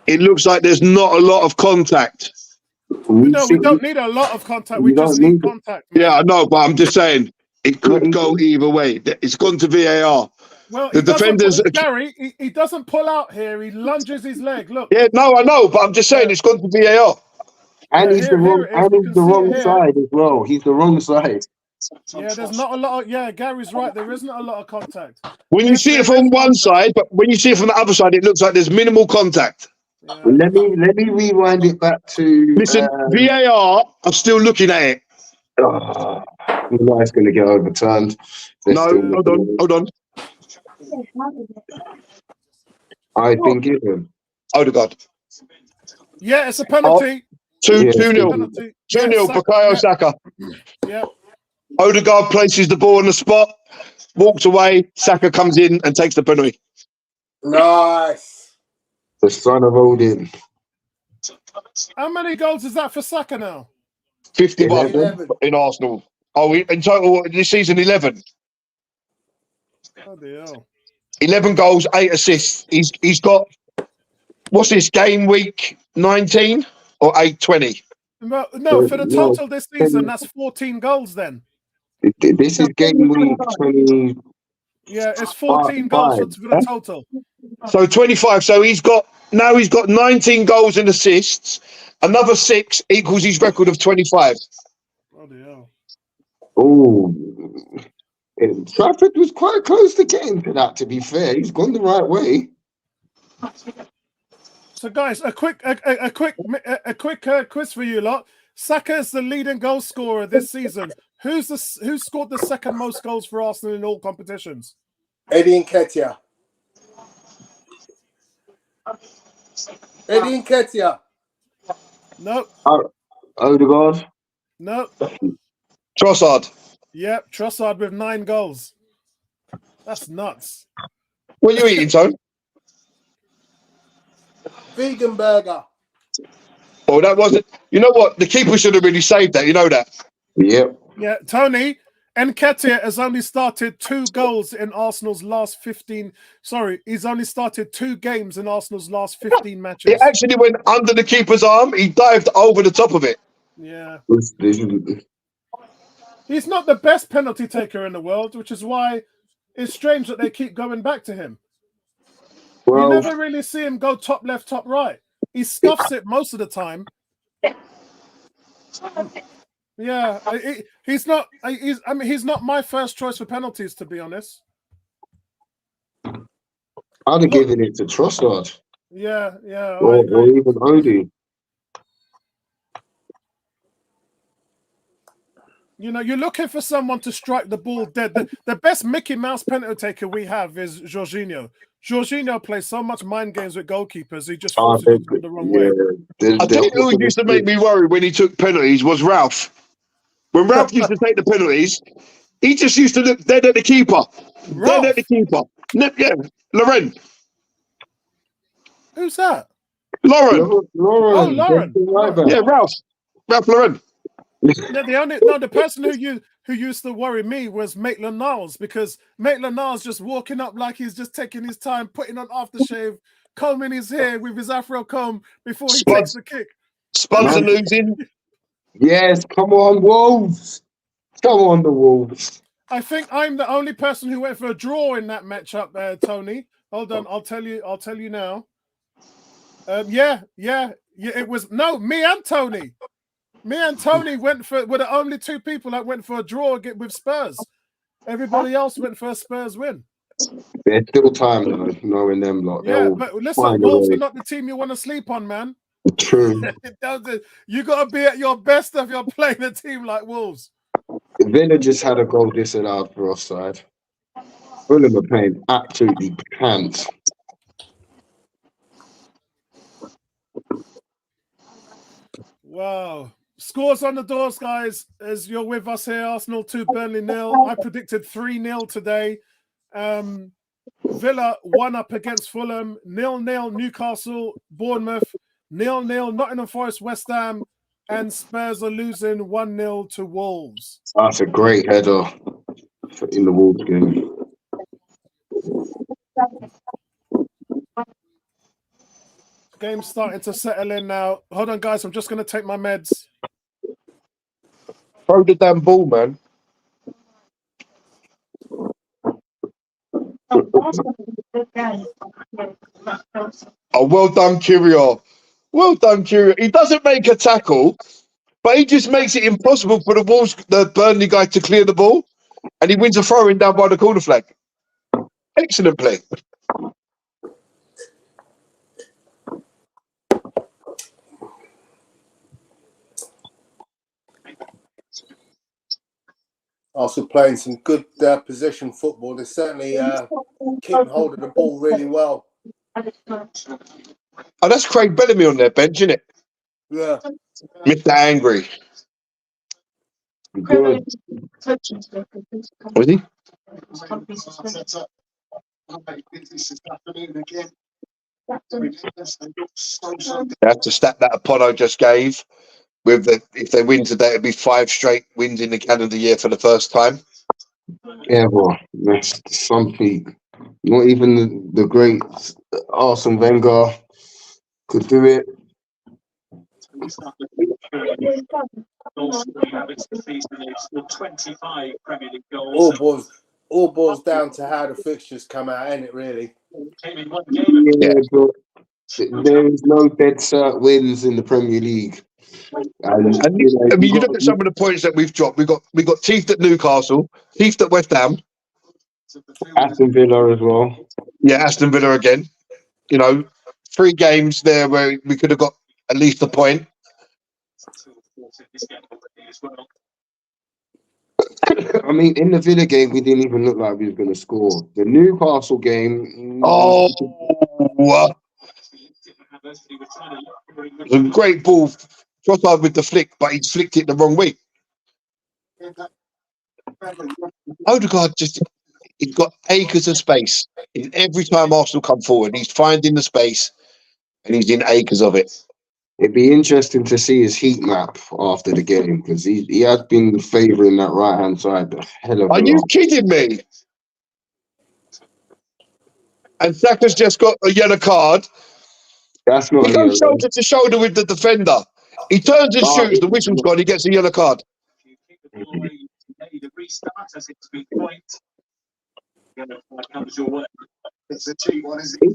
It looks like there's not a lot of contact. We don't need a lot of contact. We just need contact. Man. Yeah, I know, but I'm just saying it could go either way. It's gone to VAR. Well, the defenders, Gary, he doesn't pull out here. He lunges his leg. Look. Yeah, no, I know, but I'm just saying it's gone to VAR. And he's the wrong side as well. He's the wrong side. Yeah, there's not a lot of. Gary's right. There isn't a lot of contact. When you see it from one side, but when you see it from the other side, it looks like there's minimal contact. Yeah. Let me rewind it back to. Listen, VAR. I'm still looking at it. It's going to get overturned. Hold on. I've been given. Odegaard. Yeah, it's a penalty. 2-0. 2-0. Bukayo Saka. Yeah. Odegaard places the ball on the spot, walks away. Saka comes in and takes the penalty. Nice. The son of Odin. How many goals is that for Saka now? 51 in Arsenal. In total this season 11. Oh dear. 11 goals, 8 assists. He's got what's this game week 19 or 8-20? No, for the total this season, that's 14 goals then. This is game week 20. Yeah, it's 14 goals for the total. So 25. So he's got 19 goals and assists. Another 6 equals his record of 25. Oh dear. Oh, Trafford was quite close to getting to that. To be fair, he's gone the right way. So, guys, a quick quiz for you lot. Saka is the leading goal scorer this season. Who scored the second most goals for Arsenal in all competitions? Eddie Nketiah. Eddie Nketiah. No. Odegaard. No. Trossard. Yep, Trossard with 9 goals. That's nuts. What are you eating, Tone? Vegan burger. Oh, that wasn't. You know what? The keeper should have really saved that. You know that. Yep. Yeah, Tony, Nketiah has only started 2 goals in Arsenal's last 15. Sorry, he's only started 2 games in Arsenal's last 15 matches. It actually went under the keeper's arm. He dived over the top of it. Yeah. He's not the best penalty taker in the world, which is why it's strange that they keep going back to him. Well, You never really see him go top left, top right. He scuffs it most of the time. Yeah, he's not. He's not my first choice for penalties, to be honest. I'd have given it to Trossard. Yeah, I Or agree. even Odie. You know, you're looking for someone to strike the ball dead. The best Mickey Mouse penalty taker we have is Jorginho. Jorginho plays so much mind games with goalkeepers, he just forces them the wrong way. I tell you who used to make me worry when he took penalties was Ralph. When Ralph used to take the penalties, he just used to look dead at the keeper. Ralph? Dead at the keeper. Yeah, Lauren. Who's that? Lauren. Oh, Lauren. Yeah, Ralph. Ralph Lauren. The person who used to worry me was Maitland-Niles, because Maitland-Niles just walking up like he's just taking his time, putting on aftershave, combing his hair with his afro comb before he takes the kick. Spuds are losing. Yes, come on, Wolves. Come on, the Wolves. I think I'm the only person who went for a draw in that matchup there, Tony. Hold on, I'll tell you now. It was me and Tony. Me and Tony were the only 2 people that went for a draw with Spurs. Everybody else went for a Spurs win. There's still time though, knowing them lot. Yeah, but listen, Wolves are not the team you want to sleep on, man. True. You got to be at your best if you're playing a team like Wolves. Villa just had a goal disallowed for offside. Fulham are playing absolutely pants. Wow. Scores on the doors, guys, as you're with us here. Arsenal 2, Burnley 0. I predicted 3-0 today. Villa 1 up against Fulham. 0-0 Newcastle, Bournemouth. 0-0 Nottingham Forest, West Ham. And Spurs are losing 1-0 to Wolves. That's a great header in the Wolves game. Game's starting to settle in now. Hold on, guys. I'm just going to take my meds. Throw the damn ball, man. Oh, well done, Curio. Well done, Curio. He doesn't make a tackle, but he just makes it impossible for the Burnley guy to clear the ball, and he wins a throw-in down by the corner flag. Excellent play. Also playing some good possession football. They certainly keep hold of the ball really well. Oh, that's Craig Bellamy on their bench, isn't it? Yeah. Mr. Angry. Good. Was he? That's the stat that Apollo just gave. If they win today, it'd be 5 straight wins in the calendar year for the first time. Yeah, well, that's something. Not even the great Arsene Wenger could do it. All boils down to how the fixtures come out, ain't it? Really. Yeah, but there is no dead cert wins in the Premier League. And you look at some of the points that we've dropped. We got teeth at Newcastle, teeth at West Ham, Aston Villa as well. Yeah, Aston Villa again. 3 games there where we could have got at least a point. I mean, in the Villa game, we didn't even look like we was going to score. The Newcastle game, Oh, it was a great ball. Trossard with the flick, but he flicked it the wrong way. Odegaard he's got acres of space. Every time Arsenal come forward, he's finding the space and he's in acres of it. it'd be interesting to see his heat map after the game because he has been favouring that right hand side a hell of a Are you lot. kidding me? And Saka's just got a yellow card. That's not He a goes yellow. shoulder to shoulder with the defender. He turns and shoots. The whistle's gone. He gets a yellow card. He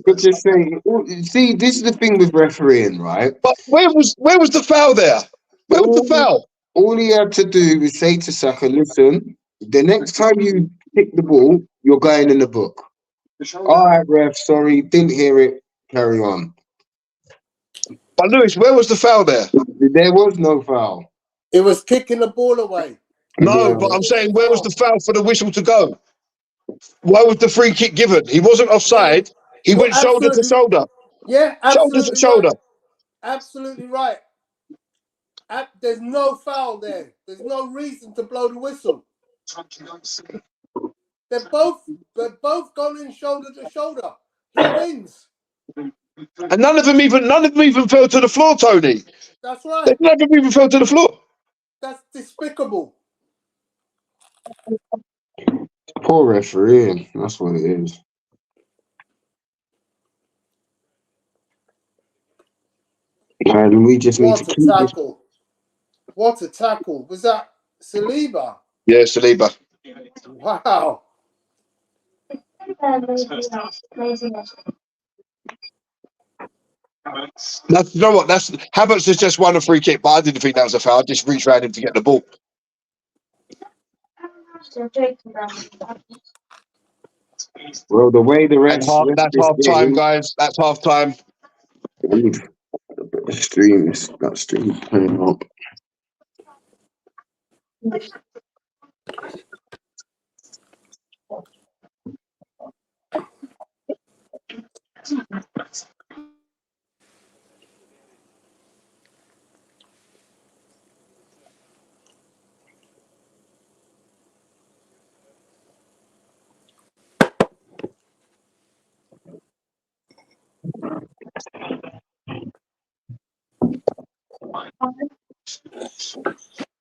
could just say, see, this is the thing with refereeing, right? But where was the foul there? Where was the foul? All he had to do was say to Saka, listen, the next time you pick the ball, you're going in the book. All right, ref, sorry, didn't hear it. Carry on. But Lewis, where was the foul there? There was no foul. It was kicking the ball away. No, Yeah. but I'm saying, where was the foul for the whistle to go? Why was the free kick given? He wasn't offside. He went shoulder to shoulder. Yeah, Shoulder to absolutely shoulder. right. Absolutely right. There's no foul there. There's no reason to blow the whistle. They're both going shoulder to shoulder. He wins. And none of them even fell to the floor, Tony. That's right. None of them even fell to the floor. That's despicable. Poor refereeing. That's what it is. And we just need to keep this. What a tackle. Was that Saliba? Yeah, Saliba. Wow. You know what? Havertz has just won a free kick, but I didn't think that was a foul. I just reached around him to get the ball. Well, the way the refs... That's half time, guys. That's half time. That stream playing up.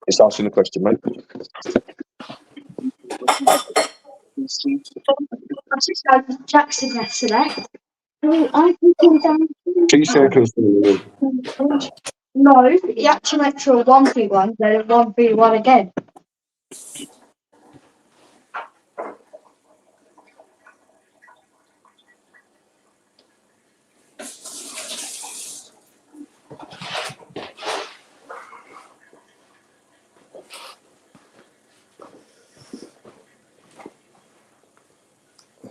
It's asking the question, mate. Jackson yesterday. I think he down 2 seconds. No, he actually went through a 1v1, then a 1v1 again.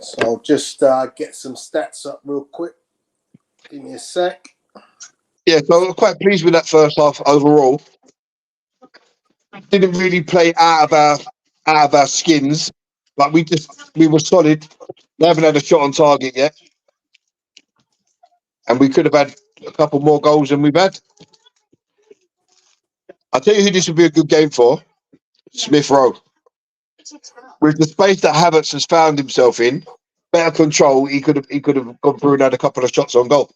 So I'll just get some stats up real quick. Give me a sec. Yeah, so I'm quite pleased with that first half overall. Didn't really play out of our skins, but we were solid. We haven't had a shot on target yet, and we could have had a couple more goals than we've had. I tell you who this would be a good game for: Smith Rowe. With the space that Havertz has found himself in, better control, he could have gone through and had a couple of shots on goal.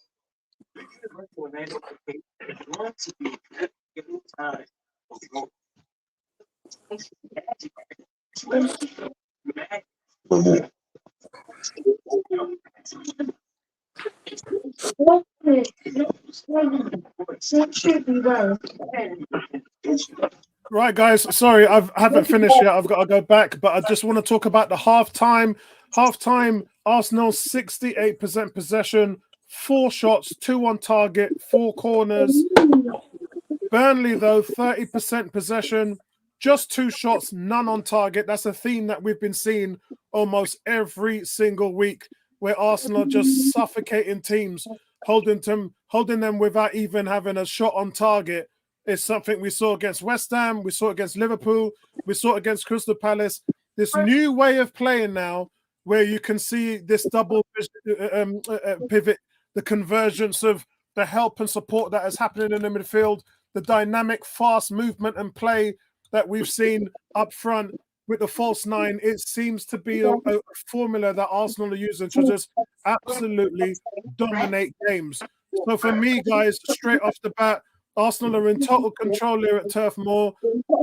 Right, guys. Sorry, I haven't finished yet. I've got to go back, but I just want to talk about the halftime. Halftime, Arsenal 68% possession, 4 shots, 2 on target, 4 corners. Burnley, though, 30% possession, just 2 shots, none on target. That's a theme that we've been seeing almost every single week, where Arsenal are just suffocating teams, holding them without even having a shot on target. It's something we saw against West Ham, we saw against Liverpool, we saw against Crystal Palace. This new way of playing now, where you can see this double pivot, the convergence of the help and support that is happening in the midfield, the dynamic, fast movement and play that we've seen up front with the false nine. It seems to be a formula that Arsenal are using to just absolutely dominate games. So for me, guys, straight off the bat, Arsenal are in total control here at Turf Moor.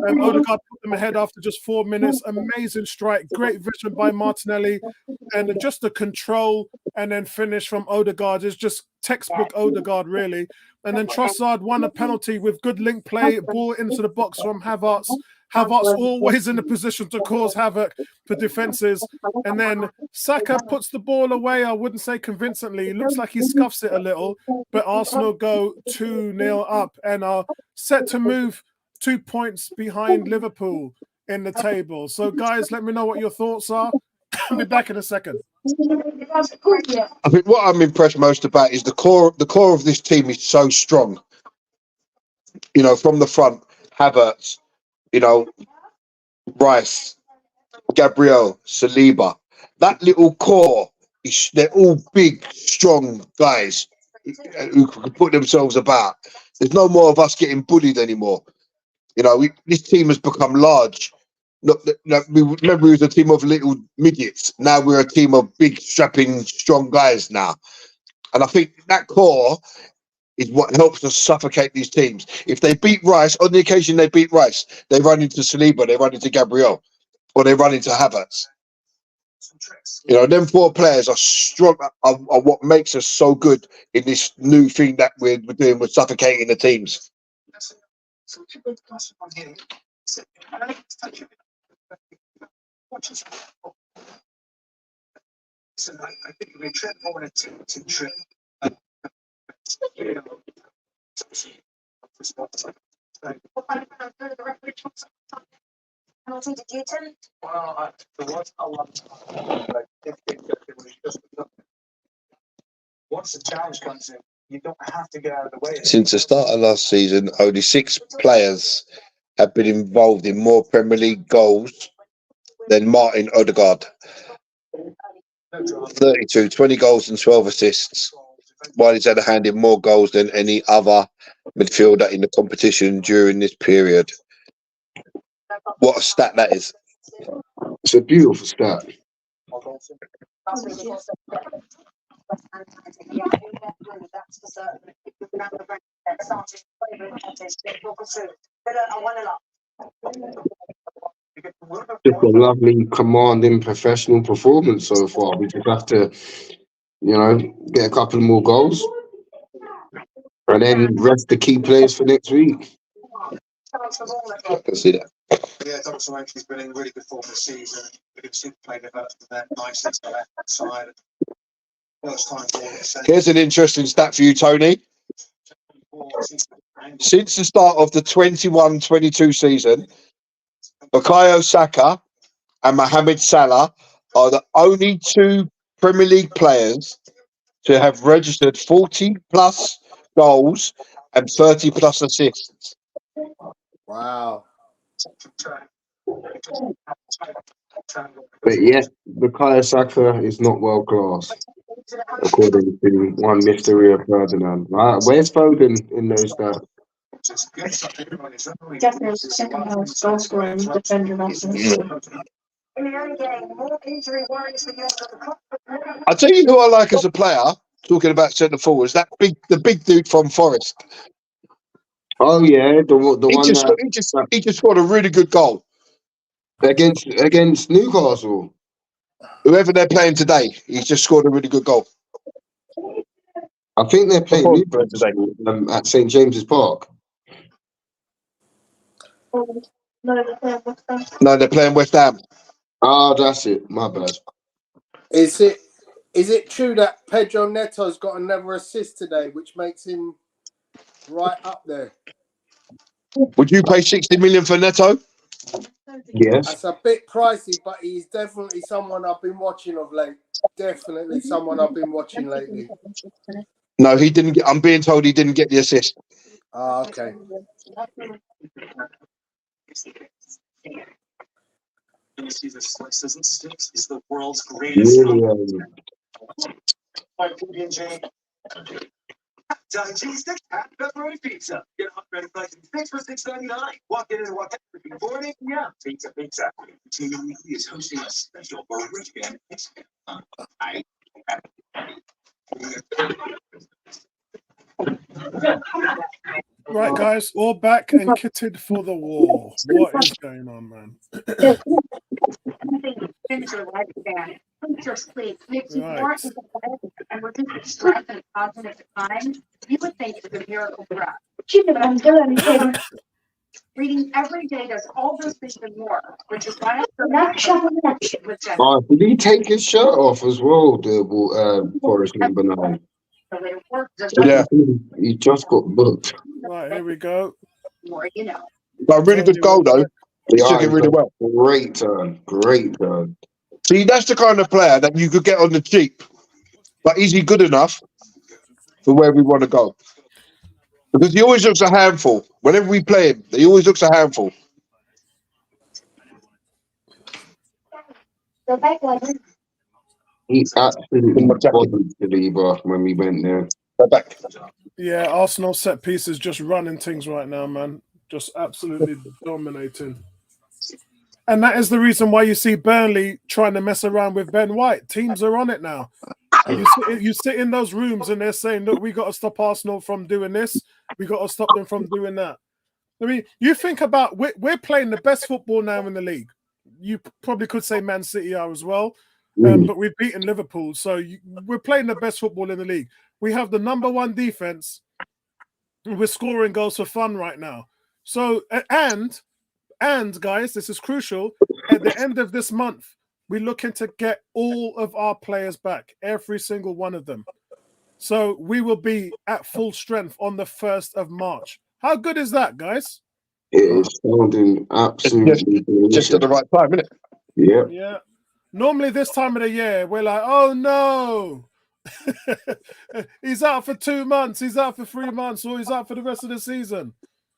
Odegaard put them ahead after just 4 minutes. Amazing strike, great vision by Martinelli, and just the control and then finish from Odegaard is just textbook Odegaard, really. And then Trossard won a penalty with good link play, ball into the box from Havertz. Havertz always in a position to cause havoc for defenses. And then Saka puts the ball away, I wouldn't say convincingly. It looks like he scuffs it a little, but Arsenal go 2-0 up and are set to move 2 points behind Liverpool in the table. So, guys, let me know what your thoughts are. I'll be back in a second. I think what I'm impressed most about is the core of this team is so strong. You know, from the front, Havertz, you know, Rice, Gabriel, Saliba. That little core, they're all big, strong guys who can put themselves about. There's no more of us getting bullied anymore. You know, this team has become large. We remember we was a team of little midgets. Now we're a team of big, strapping, strong guys now. And I think that core is what helps us suffocate these teams. If they beat Rice, on the occasion they beat Rice, they run into Saliba, they run into Gabriel, or they run into Havertz. You know, them 4 players are strong, are what makes us so good in this new thing that we're doing with suffocating the teams. Once the challenge comes in, you don't have to get out of the way. Since the start of last season, only 6 players have been involved in more Premier League goals than Martin Odegaard. 32, 20 goals and 12 assists, while he's had a hand in more goals than any other midfielder in the competition during this period. What a stat that is. It's a beautiful stat. Just a lovely, commanding, professional performance so far. We just have to, you know, get a couple more goals and then rest the key players for next week. I can see that. Yeah, Dr. Wake's been in really good form this season. We can see the play develop from there nicely to the left side. First time ball. Here's an interesting stat for you, Tony. Since the start of the 21-22 season, Bukayo Saka and Mohamed Salah are the only 2 Premier League players to have registered 40+ goals and 30+ assists. Wow. But yet, Bukayo Saka is not world class, according to one Mr. Rio Ferdinand. Where's Foden in those stats? Definitely second most goal scoring defender of I'll tell you who I like as a player, talking about centre forwards, the big dude from Forest. Oh yeah, the one He just scored a really good goal. Against Newcastle. Whoever they're playing today, he's just scored a really good goal. I think they're playing Newcastle at St James's Park. No, they're playing West Ham. Oh, that's it. My bad. Is it true that Pedro Neto's got another assist today, which makes him right up there? Would you pay 60 million for Neto? Yes. That's a bit pricey, but he's definitely someone I've been watching of late. Definitely someone I've been watching lately. No, he didn't get. I'm being told he didn't get the assist. Okay. Is the world's greatest. Really, Digestive pepperoni pizza. Get hot ready pricing 6 for $6.99. Walk in and walk out with your morning. Yeah, pizza. Team Weekly is hosting a special rich band. Right, guys, all back and kitted for the war. What is going on, man? Finish your lifespan. Finish your sleep. Makes you Right. more empathetic and reduces stress and cognitive decline. You would think it's a miracle drug. I'm doing reading every day does all those things and more, which is why oh, did he take his shirt off as well, the Forest number 9? Yeah. He just got booked. Right, here we go. More, you know. But a really good goal, though. He took it really well. Great turn. See, that's the kind of player that you could get on the cheap. But is he good enough for where we want to go? Because he always looks a handful. Whenever we play him, he always looks a handful. He absolutely bodied Saliba when we went there. Back. Yeah, Arsenal set pieces just running things right now, man. Just absolutely dominating. And that is the reason why you see Burnley trying to mess around with Ben White. Teams are on it now. You sit in those rooms and they're saying, look, we got to stop Arsenal from doing this. We got to stop them from doing that. I mean, you think about, we're playing the best football now in the league. You probably could say Man City are as well, but we've beaten Liverpool. So we're playing the best football in the league. We have the #1 defense. We're scoring goals for fun right now. So, and guys, this is crucial. At the end of this month, we're looking to get all of our players back, every single one of them. So we will be at full strength on the 1st of March. How good is that, guys? It is sounding absolutely just at the right time, isn't it? Yeah. Yeah. Normally this time of the year, we're like, oh no. He's out for 2 months, he's out for 3 months, or he's out for the rest of the season.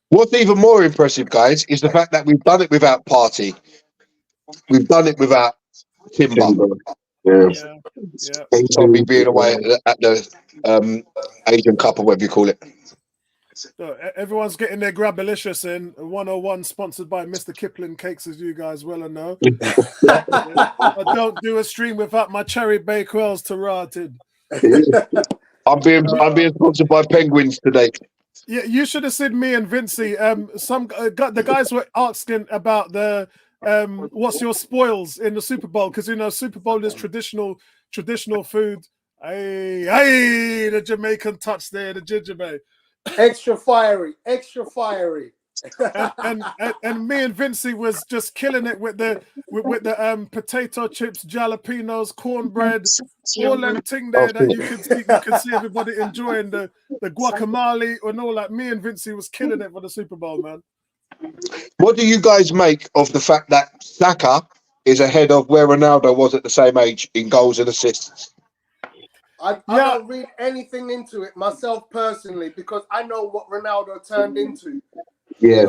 What's even more impressive, guys, is the fact that we've done it without Partey. We've done it without Timber. Yeah. Tommy being away at the Asian Cup or whatever you call it. So everyone's getting their Grabilicious in. 101 sponsored by Mr. Kipling Cakes, as you guys well know. I don't do a stream without my cherry bakewells to rotted. I'm being sponsored by Penguins today. Yeah, you should have seen me and Vincey. The guys were asking about the what's your spoils in the Super Bowl, because Super Bowl is traditional food. Hey, the Jamaican touch there, the gingerbread. Extra fiery. and me and Vincey was just killing it with the potato chips, jalapenos, cornbread, all them thing there that you could see everybody enjoying the guacamole and all that. Me and Vincey was killing it for the Super Bowl, man. What do you guys make of the fact that Saka is ahead of where Ronaldo was at the same age in goals and assists? I don't read anything into it myself personally, because I know what Ronaldo turned into. Yeah.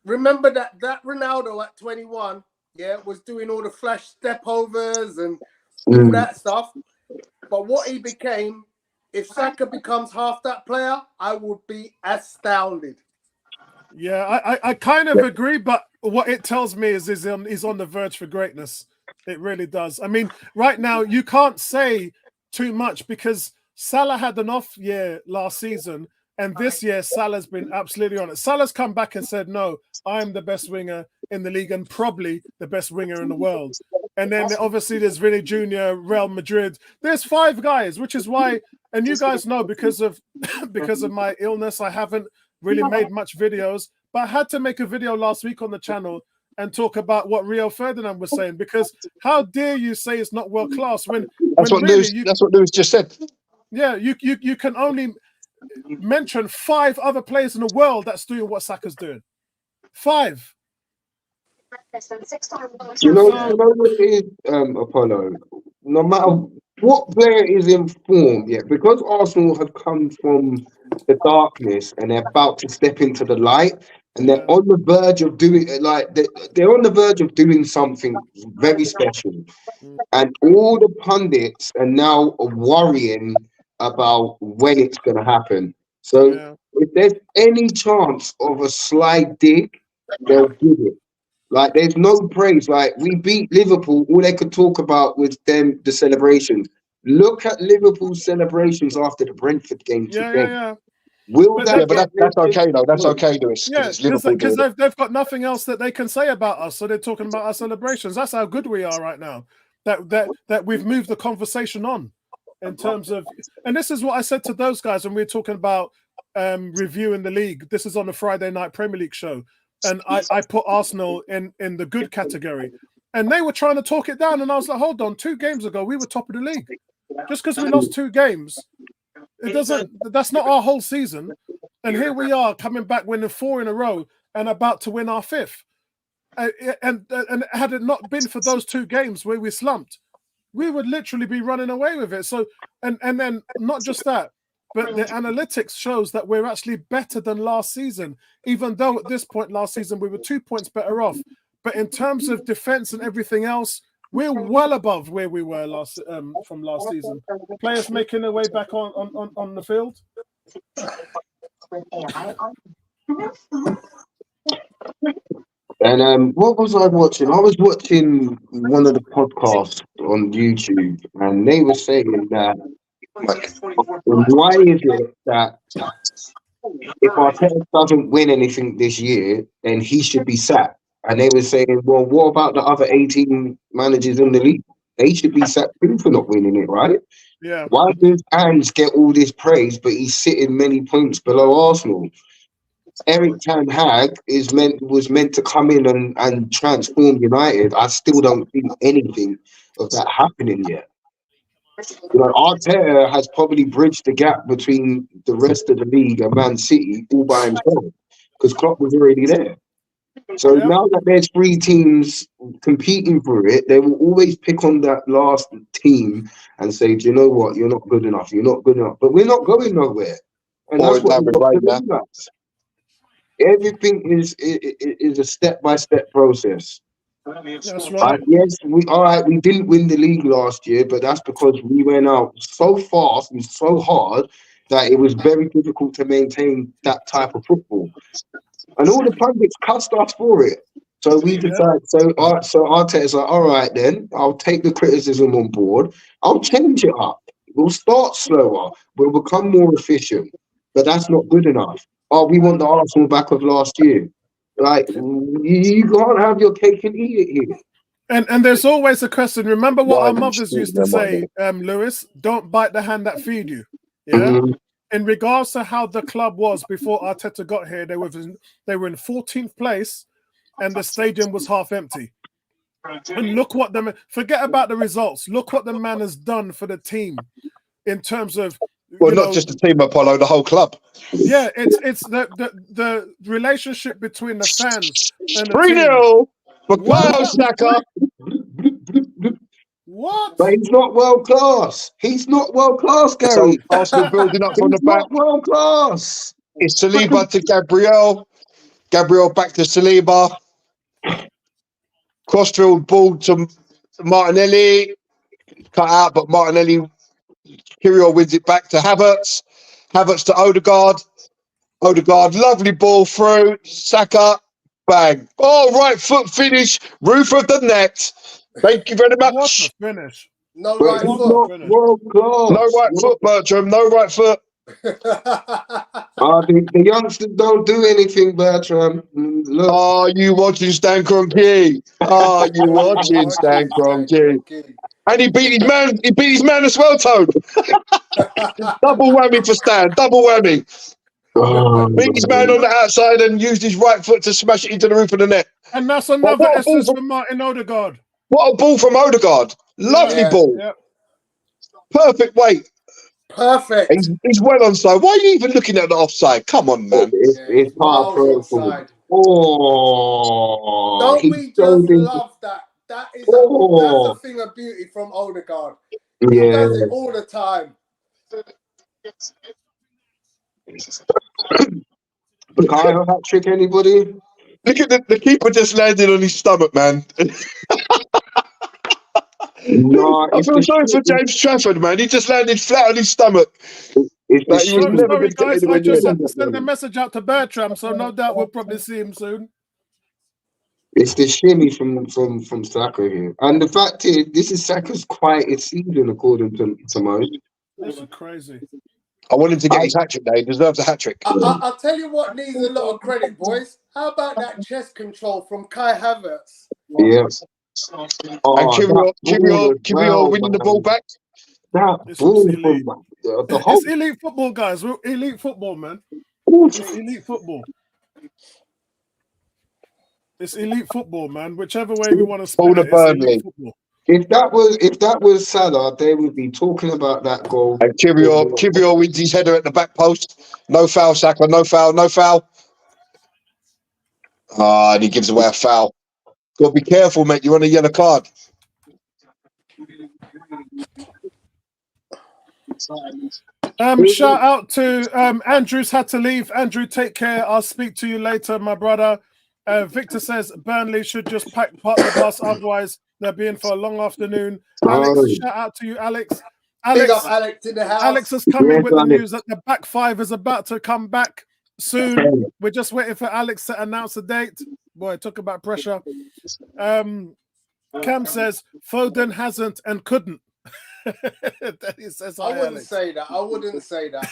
Remember that Ronaldo at 21, was doing all the flash step overs and all that stuff. But what he became, if Saka becomes half that player, I would be astounded. Yeah, I kind of agree, but what it tells me is he's on the verge for greatness. It really does. I mean, right now you can't say too much because Salah had an off year last season, and this year Salah's been absolutely on it. Salah's come back and said, no, I'm the best winger in the league and probably the best winger in the world. And then obviously there's Vinny Jr., Real Madrid. There's 5 guys, which is why, and you guys know because of my illness, I haven't really made much videos, but I had to make a video last week on the channel and talk about what Rio Ferdinand was saying, because how dare you say it's not world class when that's what Lewis just said. Yeah, you can only mention 5 other players in the world that's doing what Saka's doing. 5. You know what it is, Apollo? No matter what player is in form yet? Because Arsenal have come from the darkness and they're about to step into the light, and they're on the verge of doing they're on the verge of doing something very special. And all the pundits are now worrying about when it's going to happen. So Yeah. if there's any chance of a slight dig, they'll give it. Like there's no praise. Like we beat Liverpool, all they could talk about was the celebrations. Look at Liverpool's celebrations after the Brentford game Yeah, yeah, today. yeah. Will But that Yeah, but get that's them okay though. That's no. okay, Lewis, because yeah, it's Liverpool because doing it. they've got nothing else that they can say about us, so they're talking about our celebrations. That's how good we are right now. That we've moved the conversation on in terms of, and this is what I said to those guys when we were talking about reviewing the league. This is on the Friday night Premier League show, and I put Arsenal in the good category, and they were trying to talk it down, and I was like, hold on, 2 games ago we were top of the league. Just because we lost 2 games, it doesn't. That's not our whole season. And here we are coming back, winning 4 in a row, and about to win our 5th. And had it not been for those 2 games where we slumped, we would literally be running away with it. So, and then not just that, but the analytics shows that we're actually better than last season, even though at this point last season we were 2 points better off. But in terms of defense and everything else, we're well above where we were from last season. Players making their way back on the field. And what was I watching? I was watching one of the podcasts on YouTube, and they were saying that why is it that if Arteta doesn't win anything this year, then he should be sacked? And they were saying, well, what about the other 18 managers in the league? They should be sacked too for not winning it, right? Yeah. Why does Ange get all this praise, but he's sitting many points below Arsenal? Eric Ten Hag was meant to come in and transform United. I still don't see anything of that happening yet. You know, Arteta has probably bridged the gap between the rest of the league and Man City all by himself because Klopp was already there. So now that there's 3 teams competing for it, they will always pick on that last team and say, do you know what? You're not good enough. You're not good enough. But we're not going nowhere. And that's what we've got to realize. Everything is a step-by-step process. That's right. Yes, we didn't win the league last year, but that's because we went out so fast and so hard that it was very difficult to maintain that type of football. And all the pundits cussed us for it. So we decided, so Arteta's like, all right then, I'll take the criticism on board. I'll change it up. We'll start slower. We'll become more efficient. But that's not good enough. Oh, we want the Arsenal back of last year. Like, you can't have your cake and eat it here. And there's always a question. Remember what our mothers used to say, Lewis? Don't bite the hand that feed you. Yeah. Mm-hmm. In regards to how the club was before Arteta got here, they were in 14th place, and the stadium was half empty. And look what forget about the results. Look what the man has done for the team in terms of. Well, not just the team, Apollo, the whole club. Yeah, it's the relationship between the fans and the 3-0 for Bukayo Saka. What? But he's not world class. He's not world class, Gary. So Arsenal building up from the back. He's not world class. It's Saliba to Gabriel. Gabriel back to Saliba. Crossfield ball to Martinelli. Cut out, but Martinelli. Kirill wins it back to Havertz. Havertz to Odegaard. Odegaard, lovely ball through. Saka, bang. Oh, right foot finish. Roof of the net. Thank you very much. What a finish. No But right he's foot. not world class. No right foot, Bertram. No right foot. The youngsters don't do anything, Bertram. Look. Are you watching Stan Kroenke? Are you watching Stan Kroenke? And he beat his man. He beat his man as well, Toad. Double whammy for Stan. Double whammy. Beat his man on the outside and used his right foot to smash it into the roof of the net. And that's another essence from Martin Odegaard. What a ball from Odegaard. Lovely ball. Yeah. Perfect weight. Perfect. He's well on side. Why are you even looking at the offside? Come on, man. It's part of Don't we just love that? That's a thing of beauty from Odegaard. He Yeah. does it all the time. Bukayo hat trick, anybody? Look at the keeper just landed on his stomach, man. No, I it's feel the sorry for shimmy. James Trafford, man. He just landed flat on his stomach. It's the Like he was shimmy. never going Sorry, to get guys. I anywhere near just that. had to send a message out to Bertram, so no doubt we'll probably see him soon. It's the shimmy from Saka here. And the fact is, this is Saka's quietest season, according to Mo. This is crazy. I want him to get his hat trick. Now he deserves a hat trick. I'll tell you what needs a lot of credit, boys. How about that chest control from Kai Havertz? Yeah. And Oh, that ball as Kiwior well, winning the man. ball back. That This ball was elite. from the whole. It's elite football, guys. We're elite football, man. It's elite football. It's elite football, man. Whichever way we want to spin Ball to it, it's Burnley. elite football. If that was Salah, they would be talking about that goal. And Kiwior wins his header at the back post. No foul, Saka. No foul. No foul. Ah, and he gives away a foul. Got to be careful, mate. You're on a yellow card. Shout out to Andrew's had to leave. Andrew, take care. I'll speak to you later, my brother. Victor says Burnley should just park the bus, otherwise they'll be in for a long afternoon. Alex, shout out to you, Alex. Big up Alex in the house. Alex has come in with the Alex. news that the back five is about to come back soon. We're just waiting for Alex to announce a date. Boy, talk about pressure. Cam says Foden hasn't and couldn't. He says, I wouldn't say that. I wouldn't say that.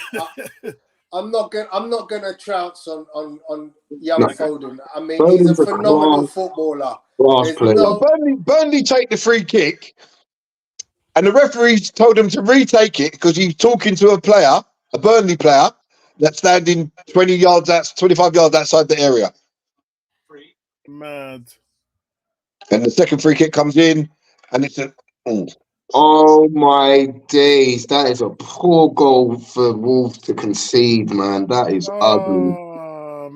I'm not gonna trounce on young Foden. I mean, he's a Foden's a phenomenal class footballer. There's player. no Burnley take the free kick, and the referee told him to retake it because he's talking to a Burnley player that's standing 25 yards outside the area. Mad. And the second free kick comes in, and it's a. Oh my days, that is a poor goal for Wolves to concede, man. That is ugly.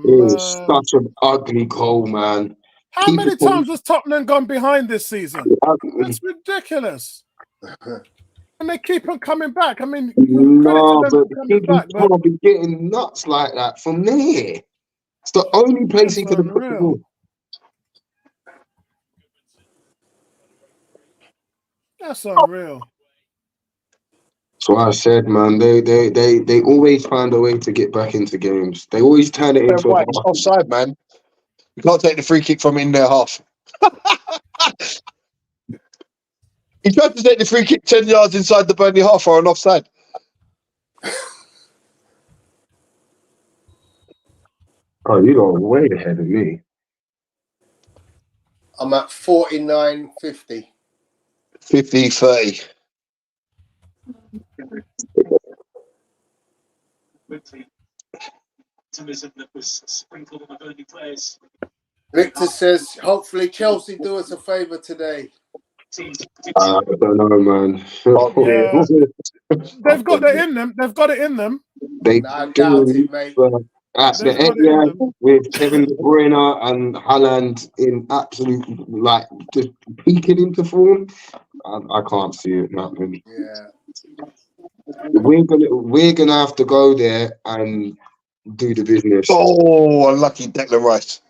It is such an ugly goal, man. How many times has Tottenham gone behind this season? That's ridiculous. And they keep on coming back. I mean, No, credit to them but for the coming kid back. But can't be getting nuts like that from there. It's the only place he could have put the ball. That's unreal. That's what I said, man. They always find a way to get back into games. They always turn it into It's offside, man. You can't take the free kick from in their half. He tried to take the free kick 10 yards inside the Burnley half or an offside. Oh, you are way ahead of me. I'm at 49.50. 50-30. Victor says, hopefully Chelsea do us a favour today. I don't know, man. Yeah. They've got it in them. They've got it in them. They I doubt it, mate. At the end, with Kevin De Bruyne and Haaland in absolute, like, just peaking into form, I can't see it happening. Yeah. We're gonna have to go there and do the business. Oh, unlucky Declan Rice.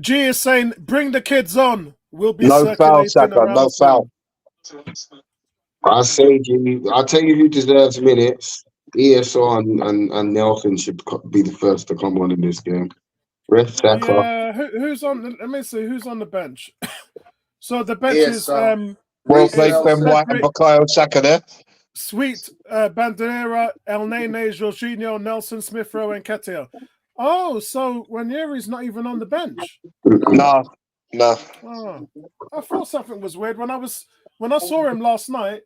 G is saying, bring the kids on. We'll be No foul, circulating Saka. around No foul. I say, G, I'll tell you who deserves minutes. ESR and Nelson should be the first to come on in this game. Ref Saka. Yeah, who's on? Let me see who's on the bench. So the bench is well played, Ben White and Bukayo Saka there. Sweet, Bandera, El Nene, Jorginho, Nelson, Smith Rowe, and Ketia. Oh, so Ranieri's not even on the bench. No. Oh, I thought something was weird when I saw him last night.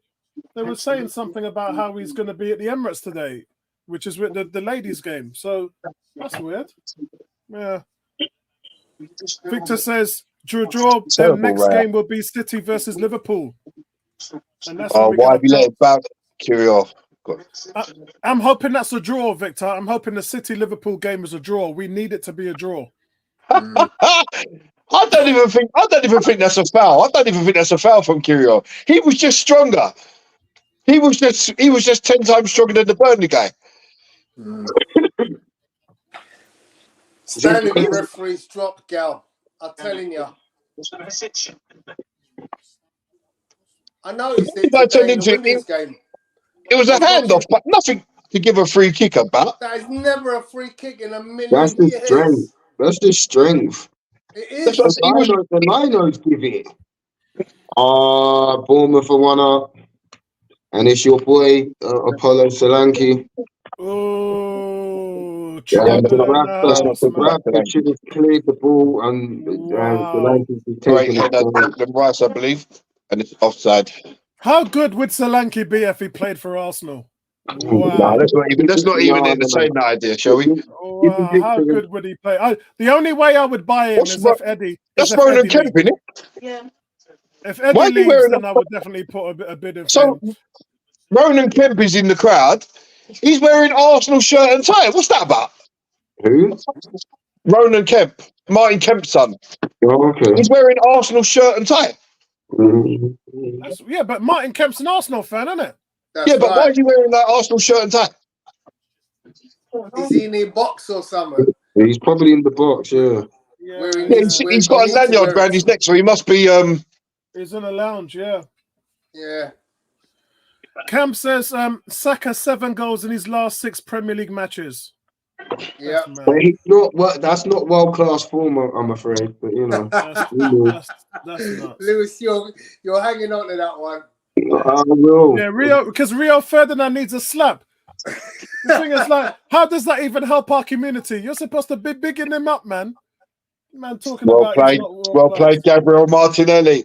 They were saying something about how he's going to be at the Emirates today, which is with the ladies' game. So that's weird. Yeah. Victor says, draw. The next game will be City versus Liverpool. And that's why have you let it bounce? Kiwior. I'm hoping that's a draw, Victor. I'm hoping the City-Liverpool game is a draw. We need it to be a draw. I don't even think that's a foul. I don't even think that's a foul from Kyrgios. He was just stronger. He was just 10 times stronger than the Burnley guy. Standing the referee's drop, Gal. I'm telling you. I noticed it today in the women's game. It was a handoff, but nothing to give a free kick about. That is never a free kick in a million That's the years. strength. That's the strength. It is. The Linos give it. Bournemouth for 1-up. And it's your boy, Apollo Solanke. Oh, Rafa should have cleared the ball and Solanke should take the Rice, I believe, and it's offside. How good would Solanke be if he played for Arsenal? Wow. No, let's not even entertain that idea, shall we? Wow. How good would he play? The only way I would buy him is if Eddie. That's Ronan Kemp, isn't it? Yeah. If Eddie leaves, then I would definitely put a bid in. So Ronan Kemp is in the crowd. He's wearing Arsenal shirt and tie. What's that about? Who? Ronan Kemp, Martin Kemp's son. Oh, okay. He's wearing Arsenal shirt and tie. Yeah, but Martin Kemp's an Arsenal fan, isn't it? That's but why is he wearing that Arsenal shirt and tie? Is he in the box or something? He's probably in the box, yeah. He's got a lanyard around his neck, so he must be. He's in a lounge, yeah. Yeah. Camp says Saka 7 goals in his last 6 Premier League matches. Yeah. That's not world class form, I'm afraid. But you know, that's nuts. Lewis, you're hanging on to that one. I will. Yeah, because Rio Ferdinand needs a slap. The thing is, like, how does that even help our community? You're supposed to be bigging him up, man. Man, talking about well played, Gabriel Martinelli.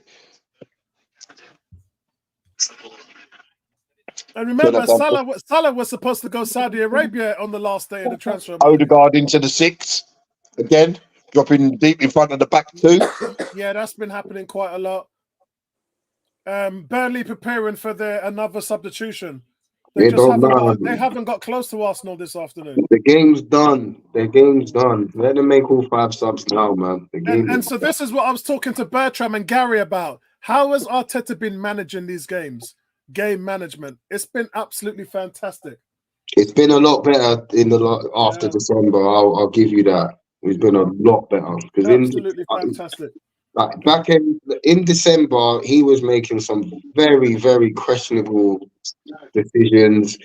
And remember, Salah was supposed to go Saudi Arabia on the last day of the transfer. Odegaard into the 6 again, dropping deep in front of the back 2. Yeah, that's been happening quite a lot. Burnley preparing for another substitution. They haven't got close to Arsenal this afternoon. The game's done. Let them make all 5 subs now, man. And so this is what I was talking to Bertram and Gary about. How has Arteta been managing these games? Game management. It's been absolutely fantastic. It's been a lot better after December. I'll give you that. It's been a lot better Absolutely fantastic. Like back in December, he was making some very, very questionable decisions,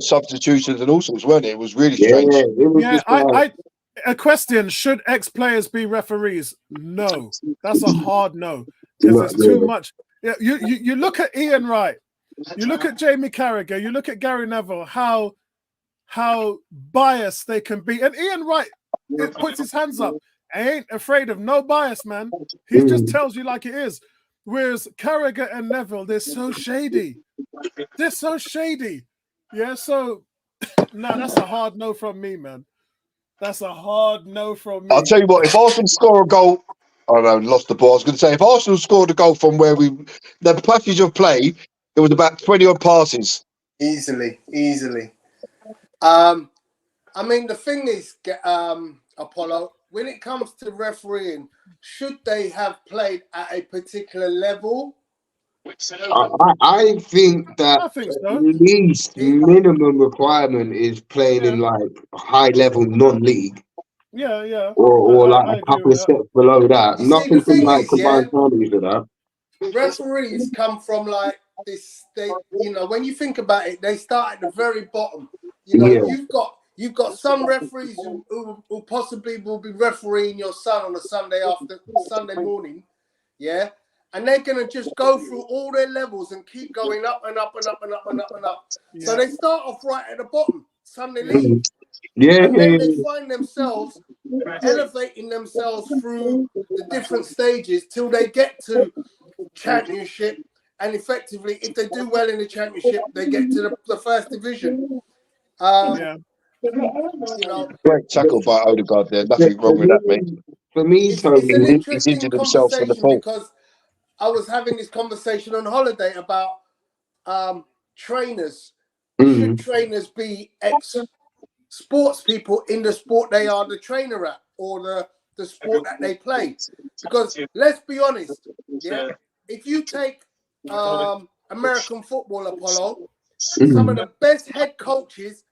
substitutions, and all sorts, weren't it? It was really strange. A question: should ex-players be referees? No, that's a hard no because there's too much. Yeah, you look at Ian Wright, you look at Jamie Carragher, you look at Gary Neville, how biased they can be, and Ian Wright puts his hands up. I ain't afraid of no bias, man. He just tells you like it is. Whereas Carragher and Neville, they're so shady. Yeah, so no, that's a hard no from me, man. That's a hard no from me. I'll tell you what, if Arsenal score a goal, I lost the ball. I was going to say, if Arsenal scored a goal from where the passage of play, it was about 20 odd passes. Easily. I mean, the thing is, Apollo, when it comes to refereeing, should they have played at a particular level? I think that at least minimum requirement is playing in like high level non-league. Yeah. Or like a couple of steps below that. Nothing from like combined families of that. Referees come from like this. When you think about it, they start at the very bottom. You've got some referees who possibly will be refereeing your son on a Sunday morning, yeah, and they're gonna just go through all their levels and keep going up and up and up and up and up and up. Yeah. So they start off right at the bottom, Sunday league, and then they find themselves elevating themselves through the different stages till they get to championship, and effectively, if they do well in the championship, they get to the first division. Great tackle by Odegaard there. Nothing wrong with that, mate. For me, it's an interesting injured himself from the fall because I was having this conversation on holiday about trainers. Should trainers be ex-sports people in the sport they are the trainer at, or the sport that they play. Because let's be honest, yeah, if you take American football, Apollo, some of the best head coaches,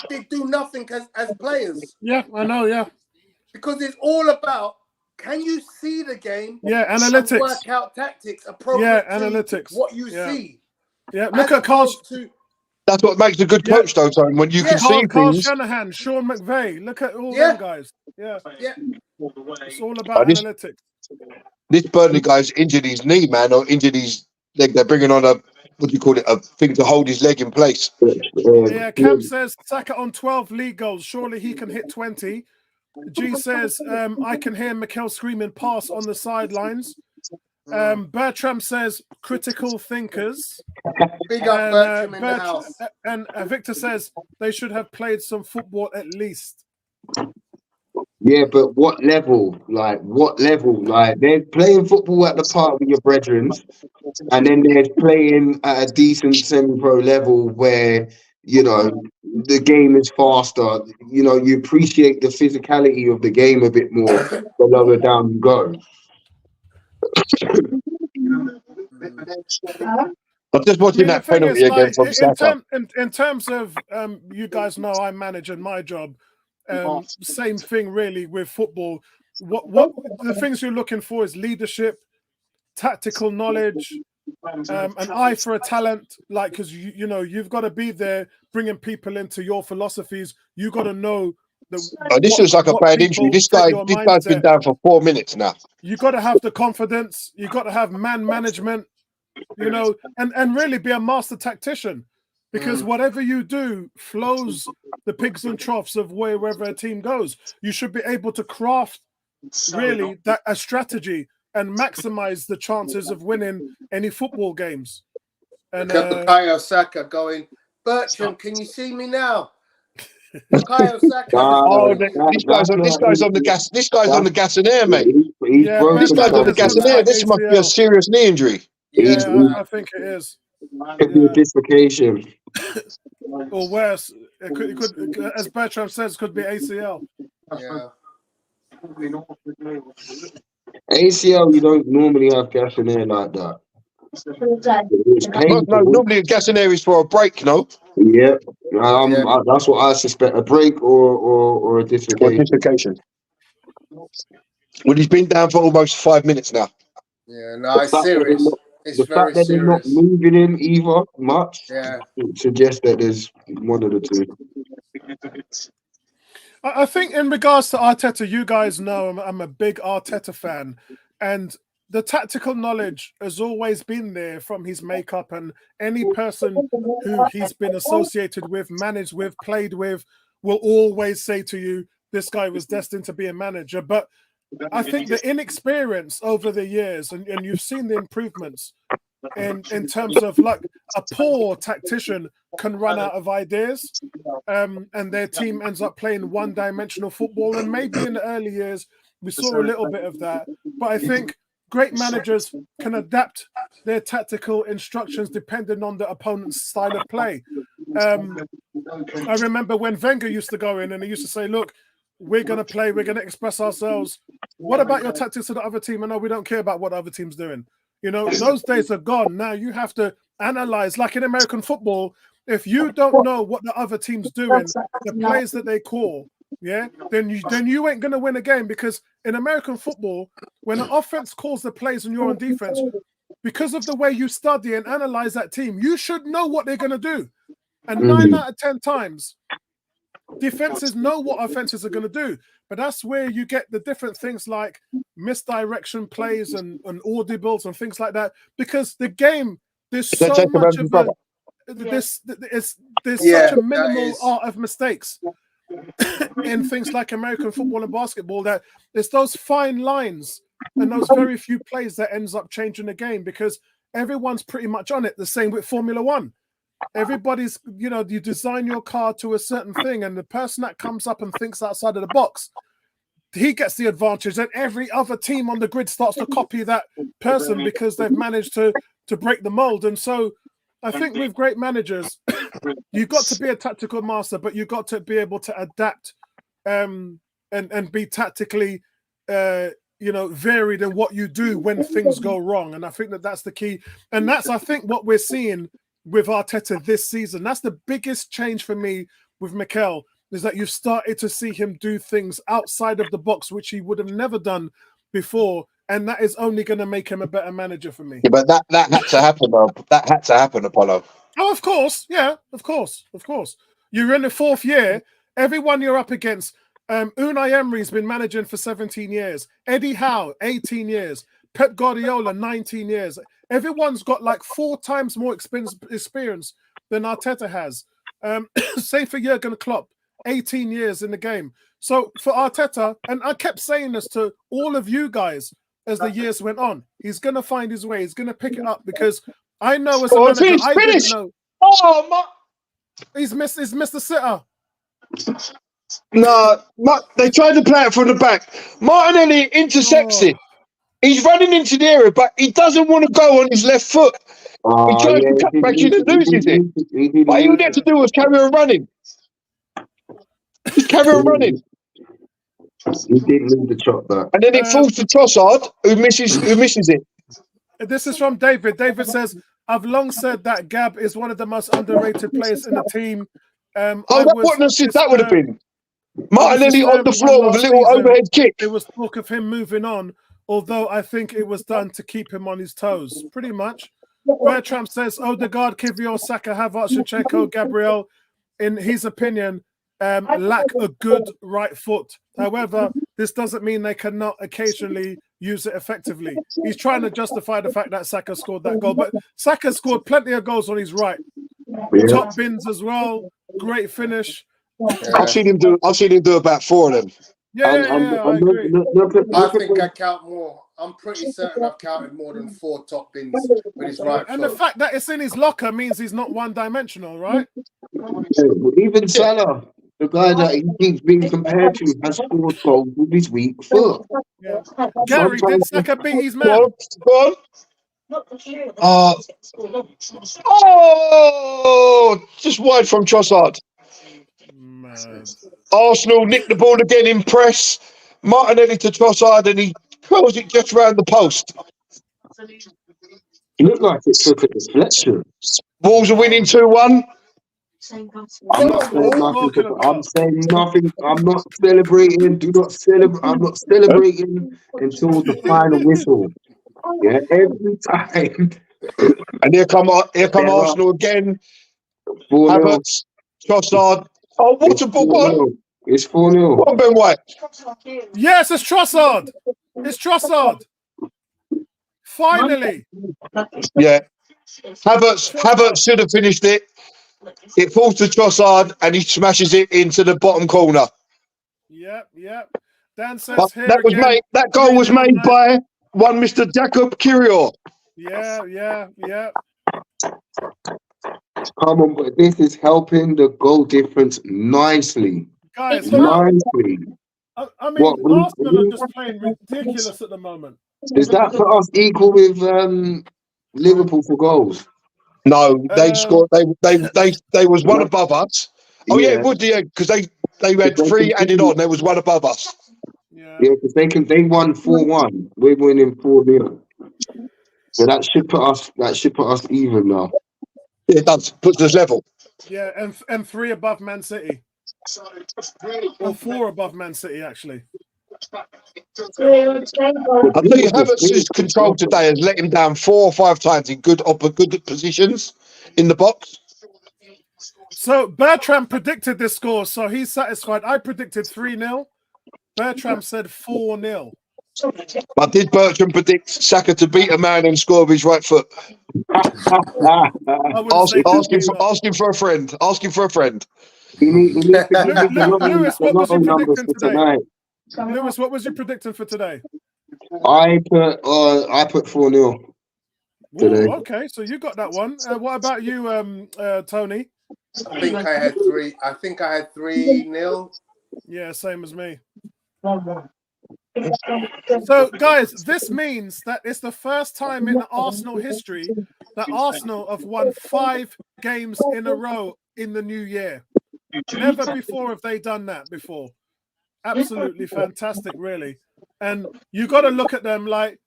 they do nothing as players. Yeah, I know, yeah. Because it's all about, can you see the game? Yeah, analytics. Work out tactics appropriate analytics. To what you see. Yeah, look at Carl. That's what makes a good coach, though, Tony, when you can see Carl things. Shanahan, Sean McVay. Look at all them guys. Yeah. It's all about analytics. This Burnley guy's injured his knee, man, or injured his leg. They're bringing on a, what do you call it, a thing to hold his leg in place. Yeah, Cam says Saka on 12 league goals. Surely he can hit 20. G says, I can hear Mikel screaming pass on the sidelines. Bertram says critical thinkers. Big up Bertram in the house. And Victor says they should have played some football at least. Yeah, but what level? Like, what level? Like, they're playing football at the park with your brethren, and then they're playing at a decent semi-pro level where, you know, the game is faster. You know, you appreciate the physicality of the game a bit more the lower down you go. I'm just watching that penalty again from Saka. In terms of, you guys know I manage in my job. Same thing really with football. What the things you're looking for is leadership, tactical knowledge, an eye for a talent. Like, because you know you've got to be there, bringing people into your philosophies. You got to know. This looks like a bad injury. This guy's been down for 4 minutes now. You got to have the confidence. You got to have man management. You know, and really be a master tactician. Because whatever you do flows the pigs and troughs of wherever a team goes. You should be able to craft really a strategy and maximize the chances of winning any football games. And Bukayo Saka going, Bertram, can you see me now? Bukayo Saka. This guy's on the gas. This guy's on the gas and air, mate. This guy's on the gas and air. This must be a serious knee injury. Yeah, I think it is. Could be a dislocation. Or worse, it could, as Bertram says, could be ACL. Yeah. ACL, you don't normally have gas in there like that. No, normally a gas and air is for a break, no? Yeah, that's what I suspect. A break or a dislocation. Well, he's been down for almost 5 minutes now. Yeah, no, it's serious. It's the very fact that they're not moving him either much suggests that there's one of the two. I think in regards to Arteta, you guys know I'm a big Arteta fan, and the tactical knowledge has always been there from his makeup, and any person who he's been associated with, managed with, played with, will always say to you, this guy was destined to be a manager. But I think the inexperience over the years, and you've seen the improvements in terms of, like, a poor tactician can run out of ideas, and their team ends up playing one-dimensional football. And maybe in the early years we saw a little bit of that, but I think great managers can adapt their tactical instructions depending on the opponent's style of play. I remember when Wenger used to go in and he used to say, look, we're going to play, we're going to express ourselves. What about your tactics of the other team? And no, we don't care about what the other team's doing. You know, those days are gone. Now you have to analyze, like in American football, if you don't know what the other team's doing, the plays that they call, then you ain't going to win a game. Because in American football, when an offense calls the plays and you're on defense, because of the way you study and analyze that team, you should know what they're going to do. And 9 out of 10 times, defenses know what offenses are going to do. But that's where you get the different things like misdirection plays and audibles and things like that. Because the game, there's so much of there's such a minimal art of mistakes in things like American football and basketball, that it's those fine lines and those very few plays that ends up changing the game, because everyone's pretty much on it. The same with Formula One. Everybody's, you know, you design your car to a certain thing, and the person that comes up and thinks outside of the box, he gets the advantage, and every other team on the grid starts to copy that person because they've managed to break the mold. And so I think with great managers, you've got to be a tactical master, but you've got to be able to adapt and be tactically varied in what you do when things go wrong. And I think that's the key. And that's, I think, what we're seeing with Arteta this season. That's the biggest change for me with Mikel, is that you've started to see him do things outside of the box, which he would have never done before. And that is only going to make him a better manager for me. Yeah, but that had to happen, though. That had to happen, Apollo. Oh, of course. Yeah, of course. You're in the 4th year. Everyone you're up against, Unai Emery's been managing for 17 years. Eddie Howe, 18 years. Pep Guardiola, 19 years. Everyone's got like 4 times more experience than Arteta has. Same for Jurgen Klopp, 18 years in the game. So for Arteta, and I kept saying this to all of you guys as the years went on, he's going to find his way. He's going to pick it up, because I know as a manager, I didn't know. Oh, He's missed the sitter. No, they tried to play it from the back. Martinelli intercepts it. He's running into the area, but he doesn't want to go on his left foot. He tries to cut back in and loses it. But all he had to do was carry on running. Just carry on running. He did lose the chop, though. And then it falls to Trossard, who misses it. This is from David. David says, I've long said that Gab is one of the most underrated players in the team. What an assist that would have been. Martinelli on the floor with a little overhead kick. There was talk of him moving on, although I think it was done to keep him on his toes, pretty much. Bertram says, Odegaard, Kivior, Saka, Havertz, Zinchenko, Gabriel, in his opinion, lack a good right foot. However, this doesn't mean they cannot occasionally use it effectively. He's trying to justify the fact that Saka scored that goal, but Saka scored plenty of goals on his right. Top bins as well. Great finish. I've seen him do about 4 of them. I agree. I think I count more. I'm pretty certain I've counted more than 4 top bins with his right And foot. the fact that it's in his locker means he's not one-dimensional, right? Even Salah, the guy that he keeps being compared to, has scored goals with his weak foot. Yeah. Gary, did Saka beat his man? Go on. Just wide from Trossard. Man. Arsenal nicked the ball again in press. Martinelli to Trossard, and he curls it just round the post. It looked like it took a deflection. Wolves are winning 2-1. I'm not saying nothing. I'm saying nothing. I'm not celebrating. Do not celebrate. I'm not celebrating until the final whistle. Yeah, every time. And here come Arsenal again. 4-0. Havertz, Trossard. Oh, what a ball! It's 4-0. What Ben White? Yes, it's Trossard. It's Trossard. Finally. Yeah. Havertz should have finished it. It falls to Trossard and he smashes it into the bottom corner. Yep. Dan says But here that goal was made by one Mr. Jakob Kiwior. Yeah. Come on, but this is helping the goal difference nicely. Guys, nicely. I mean, Arsenal are just playing ridiculous at the moment. Is that for us equal with Liverpool for goals? No, they scored. They was one above us. Oh yeah, it would, because they had 3 added on. There was one above us. Yeah, because they won 4-1. We're winning 4-0. So that should put us even now. It does. Puts us level. Yeah, and 3 above Man City. Or 4 above Man City, actually. I think Havertz's control today has let him down 4 or 5 times in good positions in the box. So Bertram predicted this score, so he's satisfied. I predicted 3-0. Bertram said 4-0. But did Bertram predict Saka to beat a man and score with his right foot? Ask him for a friend. Ask him for a friend. Lewis, what was you predicting today? Lewis, what was you predicting for today? I put 4-0 today. Okay, so you got that one. What about you, Tony? I think I had 3. I think I had 3-0. Yeah, same as me. So, guys, this means that it's the first time in Arsenal history that Arsenal have won 5 games in a row in the new year. Never before have they done that before. Absolutely fantastic, really. And you got to look at them like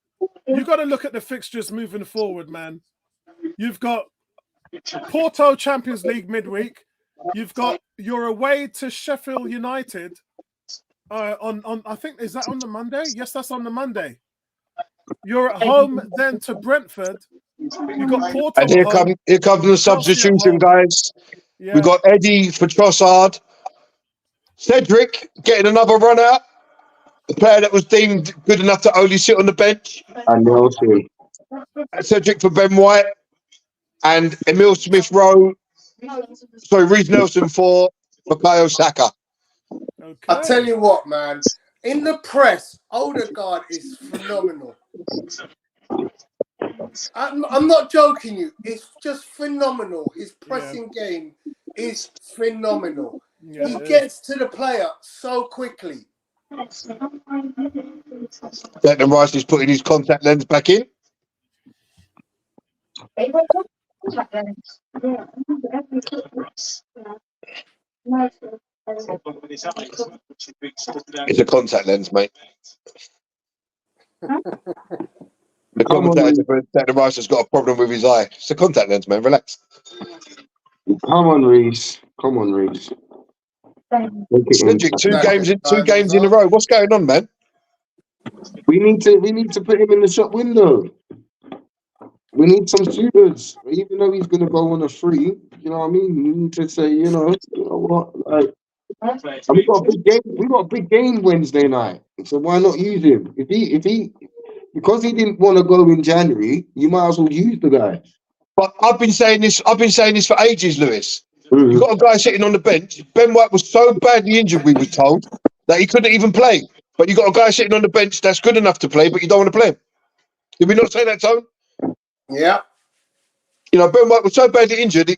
you got to look at the fixtures moving forward, man. You've got Porto Champions League midweek. You've got your away to Sheffield United on I think is that on the Monday? Yes, that's on the Monday. You're at home then to Brentford. You got Porto. And here comes the substitution, guys. Yeah. We got Eddie for Trossard. Cedric getting another run out. The player that was deemed good enough to only sit on the bench. And Nelson. Cedric for Ben White. And Emile Smith Rowe. Sorry, Reece Nelson for Bukayo Saka. Okay. I tell you what, man. In the press, Odegaard is phenomenal. I'm not joking you. It's just phenomenal. His pressing game is phenomenal. Yeah, he gets to the player so quickly. Declan Rice is putting his contact lens back in. It's a contact lens, mate. The commentator for Declan Rice has got a problem with his eye. It's a contact lens, man. Relax. Come on, Reece. Come on, Reece. Cedric, two games in a row. What's going on, man? We need to put him in the shop window. We need some shooters. Even though he's gonna go on a free, you know what I mean? We need to say, you know what? Like, and we got a big game Wednesday night. So why not use him? If he because he didn't want to go in January, you might as well use the guy. But I've been saying this for ages, Lewis. You've got a guy sitting on the bench. Ben White was so badly injured, we were told, that he couldn't even play. But you got a guy sitting on the bench that's good enough to play, but you don't want to play him. Did we not say that, Tone? Yeah. You know, Ben White was so badly injured,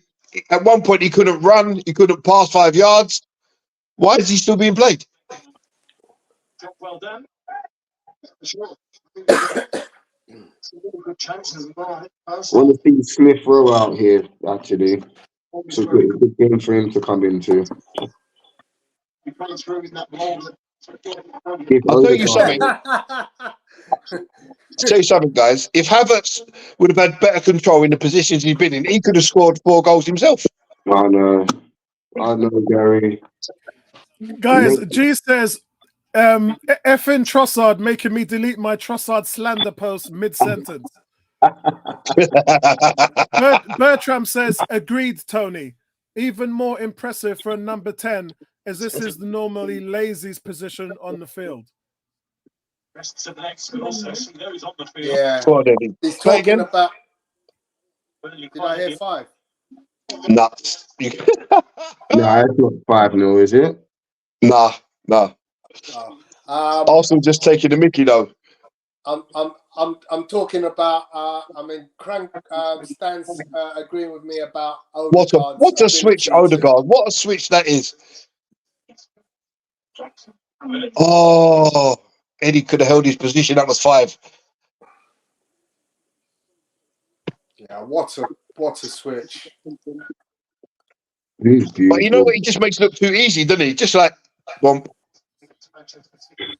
at one point he couldn't run, he couldn't pass 5 yards. Why is he still being played? Well done. Sure. Good chances as well. I want to see Smith Rowe out here, actually. It's a good game for him to come into. I'll tell you something. Tell you something, guys. If Havertz would have had better control in the positions he's been in, he could have scored 4 goals himself. I know, Gary. Guys, G says, effing Trossard making me delete my Trossard slander post mid-sentence. Bertram says, agreed, Tony. Even more impressive for a number 10, as this is the normally lazy's position on the field. Yeah. He's Play talking again? about. Did I hear 5? Nuts. Nah, it's not 5-0, is it? Nah. Oh. Arsenal just taking the mickey, though. I'm talking about. Crank Stan's agreeing with me about Odegaard's What a switch, Odegaard! What a switch that is. Oh, Eddie could have held his position. That was 5. Yeah, what a switch. But you know what? He just makes it look too easy, doesn't he? Just like, well,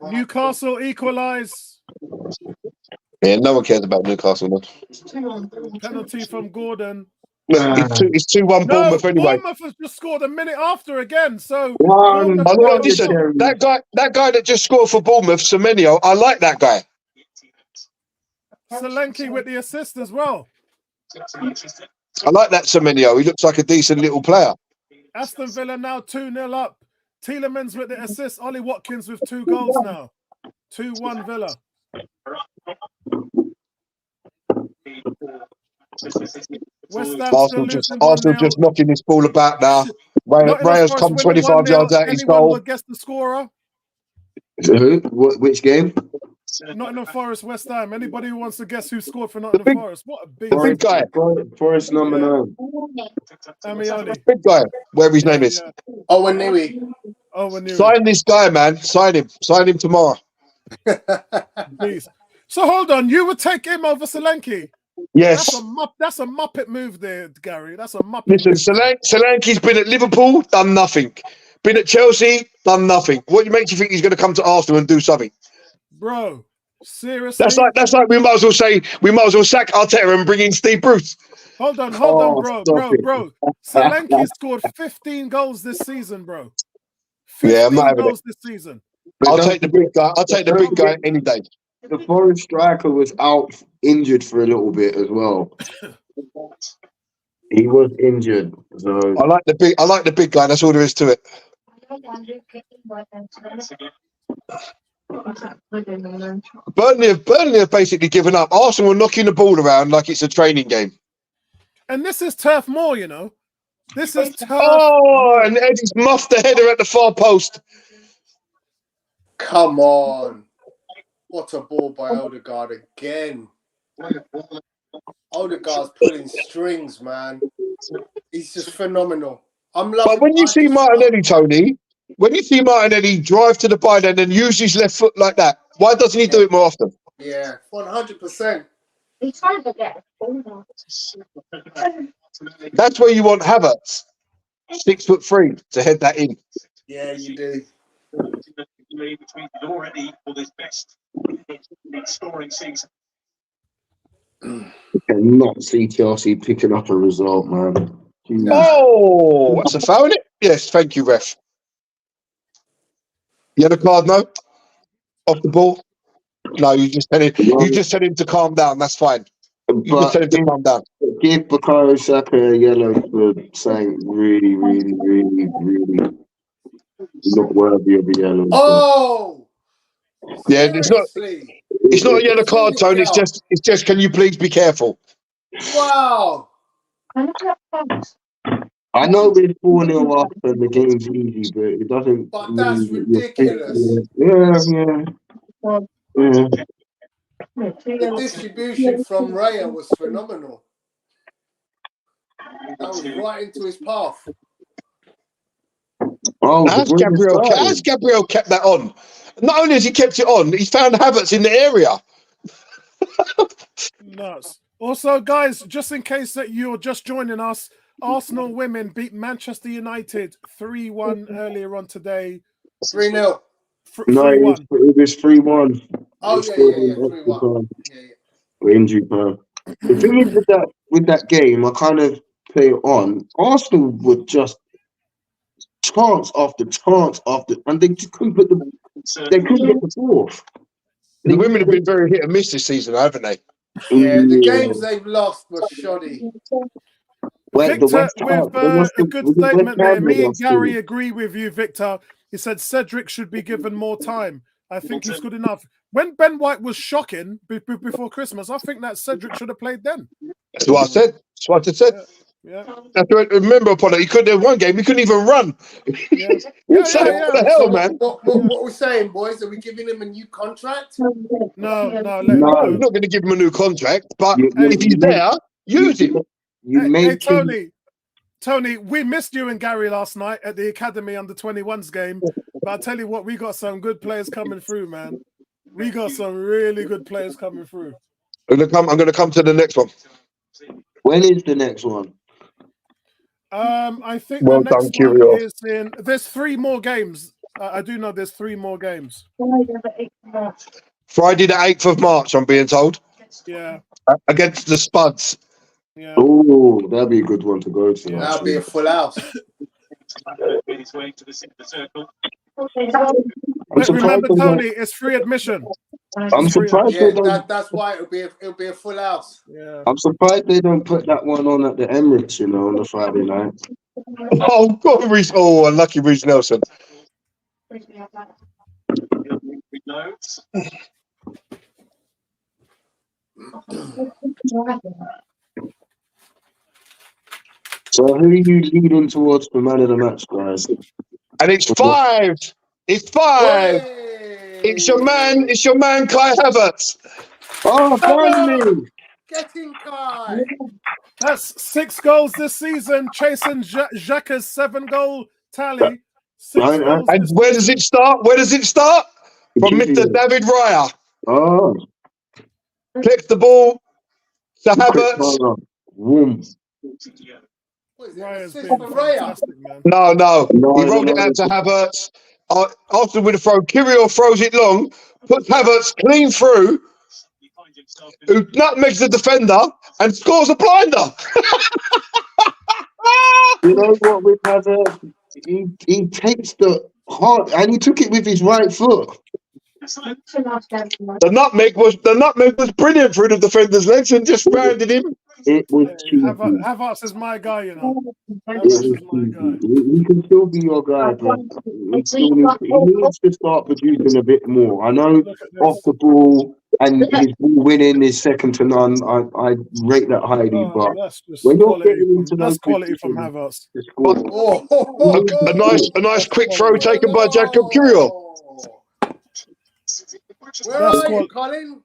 Newcastle equalise. Yeah, no one cares about Newcastle, man. Penalty from Gordon. It's 2-1 Bournemouth anyway. Bournemouth has just scored a minute after again. So listen, that guy that just scored for Bournemouth, Semenyo, I like that guy. Solanke with the assist as well. I like that Semenyo. He looks like a decent little player. Aston Villa now 2-0 up. Tielemans with the assist. Ollie Watkins with 2 goals now. 2-1 Villa. Arsenal just knocking this ball about now. Raya's come 25 yards out his goal. Would guess the scorer? Who? Which game? Nottingham Forest, West Ham. Anybody who wants to guess who scored for Nottingham Forest? What a big guy. Forest number 9. Amioli. Big guy, whatever his name is. Owen Newey. Sign this guy, man. Sign him. Sign him tomorrow. Please. So hold on. You would take him over Solanke? Yes. That's a Muppet move there, Gary. That's a Muppet Listen, move. Solanke's been at Liverpool, done nothing. Been at Chelsea, done nothing. What makes you think he's going to come to Arsenal and do something? Bro, seriously? That's like we might as well sack Arteta and bring in Steve Bruce. Hold on, bro. Stop it. Solanke scored 15 goals this season, bro. Yeah, I'm not 15 having goals this season. I'll take the big guy. I'll take the big guy any day. The Forest striker was out injured for a little bit as well. He was injured, so I like the big guy. That's all there is to it. Burnley have basically given up. Arsenal are knocking the ball around like it's a training game. And this is Turf Moor, you know. This is Turf. Oh, and Eddie's muffed the header at the far post. Come on. What a ball by Odegaard again. Odegaard's pulling strings, man. He's just phenomenal. I'm loving. But when you see Martinelli, Tony, when you see Martinelli drive to the byline and use his left foot like that, why doesn't he do it more often? Yeah, 100%. That's where you want Havertz, 6'3", to head that in. Yeah, you do. Already for this best scoring season. cannot see Chelsea picking up a result, man. No. Oh, what's a foul in it? Yes, thank you, ref. Yellow card, no? Off the ball? No, you just tell him to calm down. That's fine. You just tell him to calm down. Give Bukayo Saka a yellow for saying really not worthy of a yellow. Oh! Yeah, it's not a yellow card, Tony. It's just can you please be careful? Wow! I know we're 4-0 up and the game's easy, but it doesn't. But that's ridiculous. Yeah. The distribution from Raya was phenomenal. That was right into his path. Oh, How's Gabriel kept that on? Not only has he kept it on, he's found Havertz in the area. Nuts. Also, guys, just in case that you're just joining us, Arsenal women beat Manchester United 3-1 earlier on today. 3-0. No, it was 3-1. Oh, yeah, 3-1. Yeah. Injury time. The thing is with that game, I kind of play it on. Arsenal were just chance after chance after, and they just couldn't get the fourth. The women have been very hit and miss this season, haven't they? Yeah, the games they've lost were shoddy. Victor, with a good statement there. Me and Gary agree with you, Victor. He said Cedric should be given more time. I think he's good enough. When Ben White was shocking before Christmas, I think that Cedric should have played then. That's what I said. That's what I said. Yeah. Remember upon it, he couldn't have one game. He couldn't even run. Yeah. What the hell, man? What we're saying, boys? Are we giving him a new contract? No. We're not going to give him a new contract. But if he's there, use him. Hey, Tony, we missed you and Gary last night at the Academy under-21s game. But I'll tell you what, we got some good players coming through, man. We got some really good players coming through. I'm going to come to the next one. When is the next one? I think the next one is in. There's 3 more games. I do know there's 3 more games. Friday the 8th of March, I'm being told. Yeah. Against the Spuds. Yeah. Oh, that'd be a good one to go to. Yeah. That'd be a full house. Remember, Tony, it's free admission. I'm surprised they don't. That's why it'll be a full house. Yeah. I'm surprised they don't put that one on at the Emirates, on the Friday night. Oh God, Reece! Oh, unlucky Reece Nelson. So who are you leading towards for man of the match, guys? And it's 5. It's 5. Hey! It's your man, Kai Havertz. Oh, finally! Getting Kai. That's 6 goals this season, chasing Xhaka's 7-goal tally. 6 goals. And where does it start? From Mr. David Raya. Oh. Clicks the ball to Havertz. Boom. What is it? Raya's Assist been for Raya. fantastic, man. No. No, He rolled it no. out to Havertz. Arsenal with a throw. Kirill throws it long, puts Havertz clean through, who nutmegs the defender and scores a blinder. You know what? With Hazard, he takes the hard, and he took it with his right foot. The nutmeg was brilliant through the defender's legs and just rounded him. It was Hey, cheeky. Havertz is my guy, you know. It Havertz was is my cheeky. guy. He can still be your guy, but he needs to start producing a bit more. I know Look at off this. the ball and his ball winning is second to none. I rate that highly, Oh, but that's just when you're quality. getting into That's those quality from positions Havertz. to score, Oh, A nice quick throw taken by Jacob Kirill. Where That's are you, qual- Colin?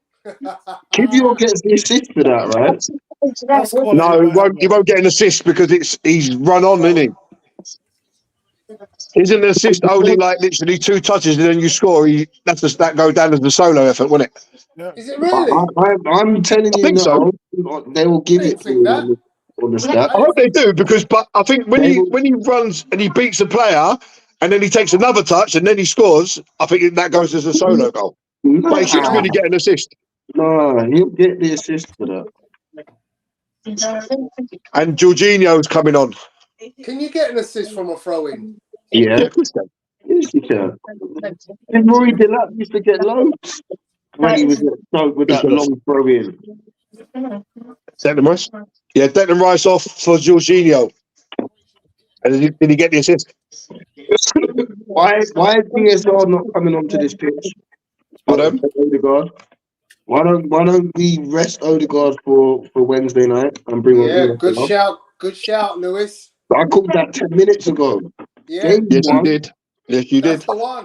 Kivio gets the assist for that, right? That's quality. No, he by won't Havertz. get an assist because he's run on, isn't he? Isn't an assist only like literally 2 touches and then you score? That go down as a solo effort, wouldn't it? Yeah. Is it really? I'm telling I you think so. now, they will give I it didn't to think him that. on the stat. I hope they do but I think when he runs and he beats a player and then he takes another touch and then he scores, I think that goes as a solo goal. But he should really get an assist. No, he'll get the assist for that. And Jorginho's coming on. Can you get an assist from a throw-in? Yeah, of course they can. yes, he can. And Rory Delap used to get loads when he was at Stoke with that long throw in. Declan Rice? Yeah, Declan Rice off for Jorginho. And did he get the assist? Why is DSR not coming onto this pitch? Pardon? Odegaard. Why don't we rest Odegaard for Wednesday night and bring on Yeah, good DSR? shout. Good shout, Lewis. I called that 10 minutes ago. Yeah, Game Yes, you one. did. Yes, you that's did. the one.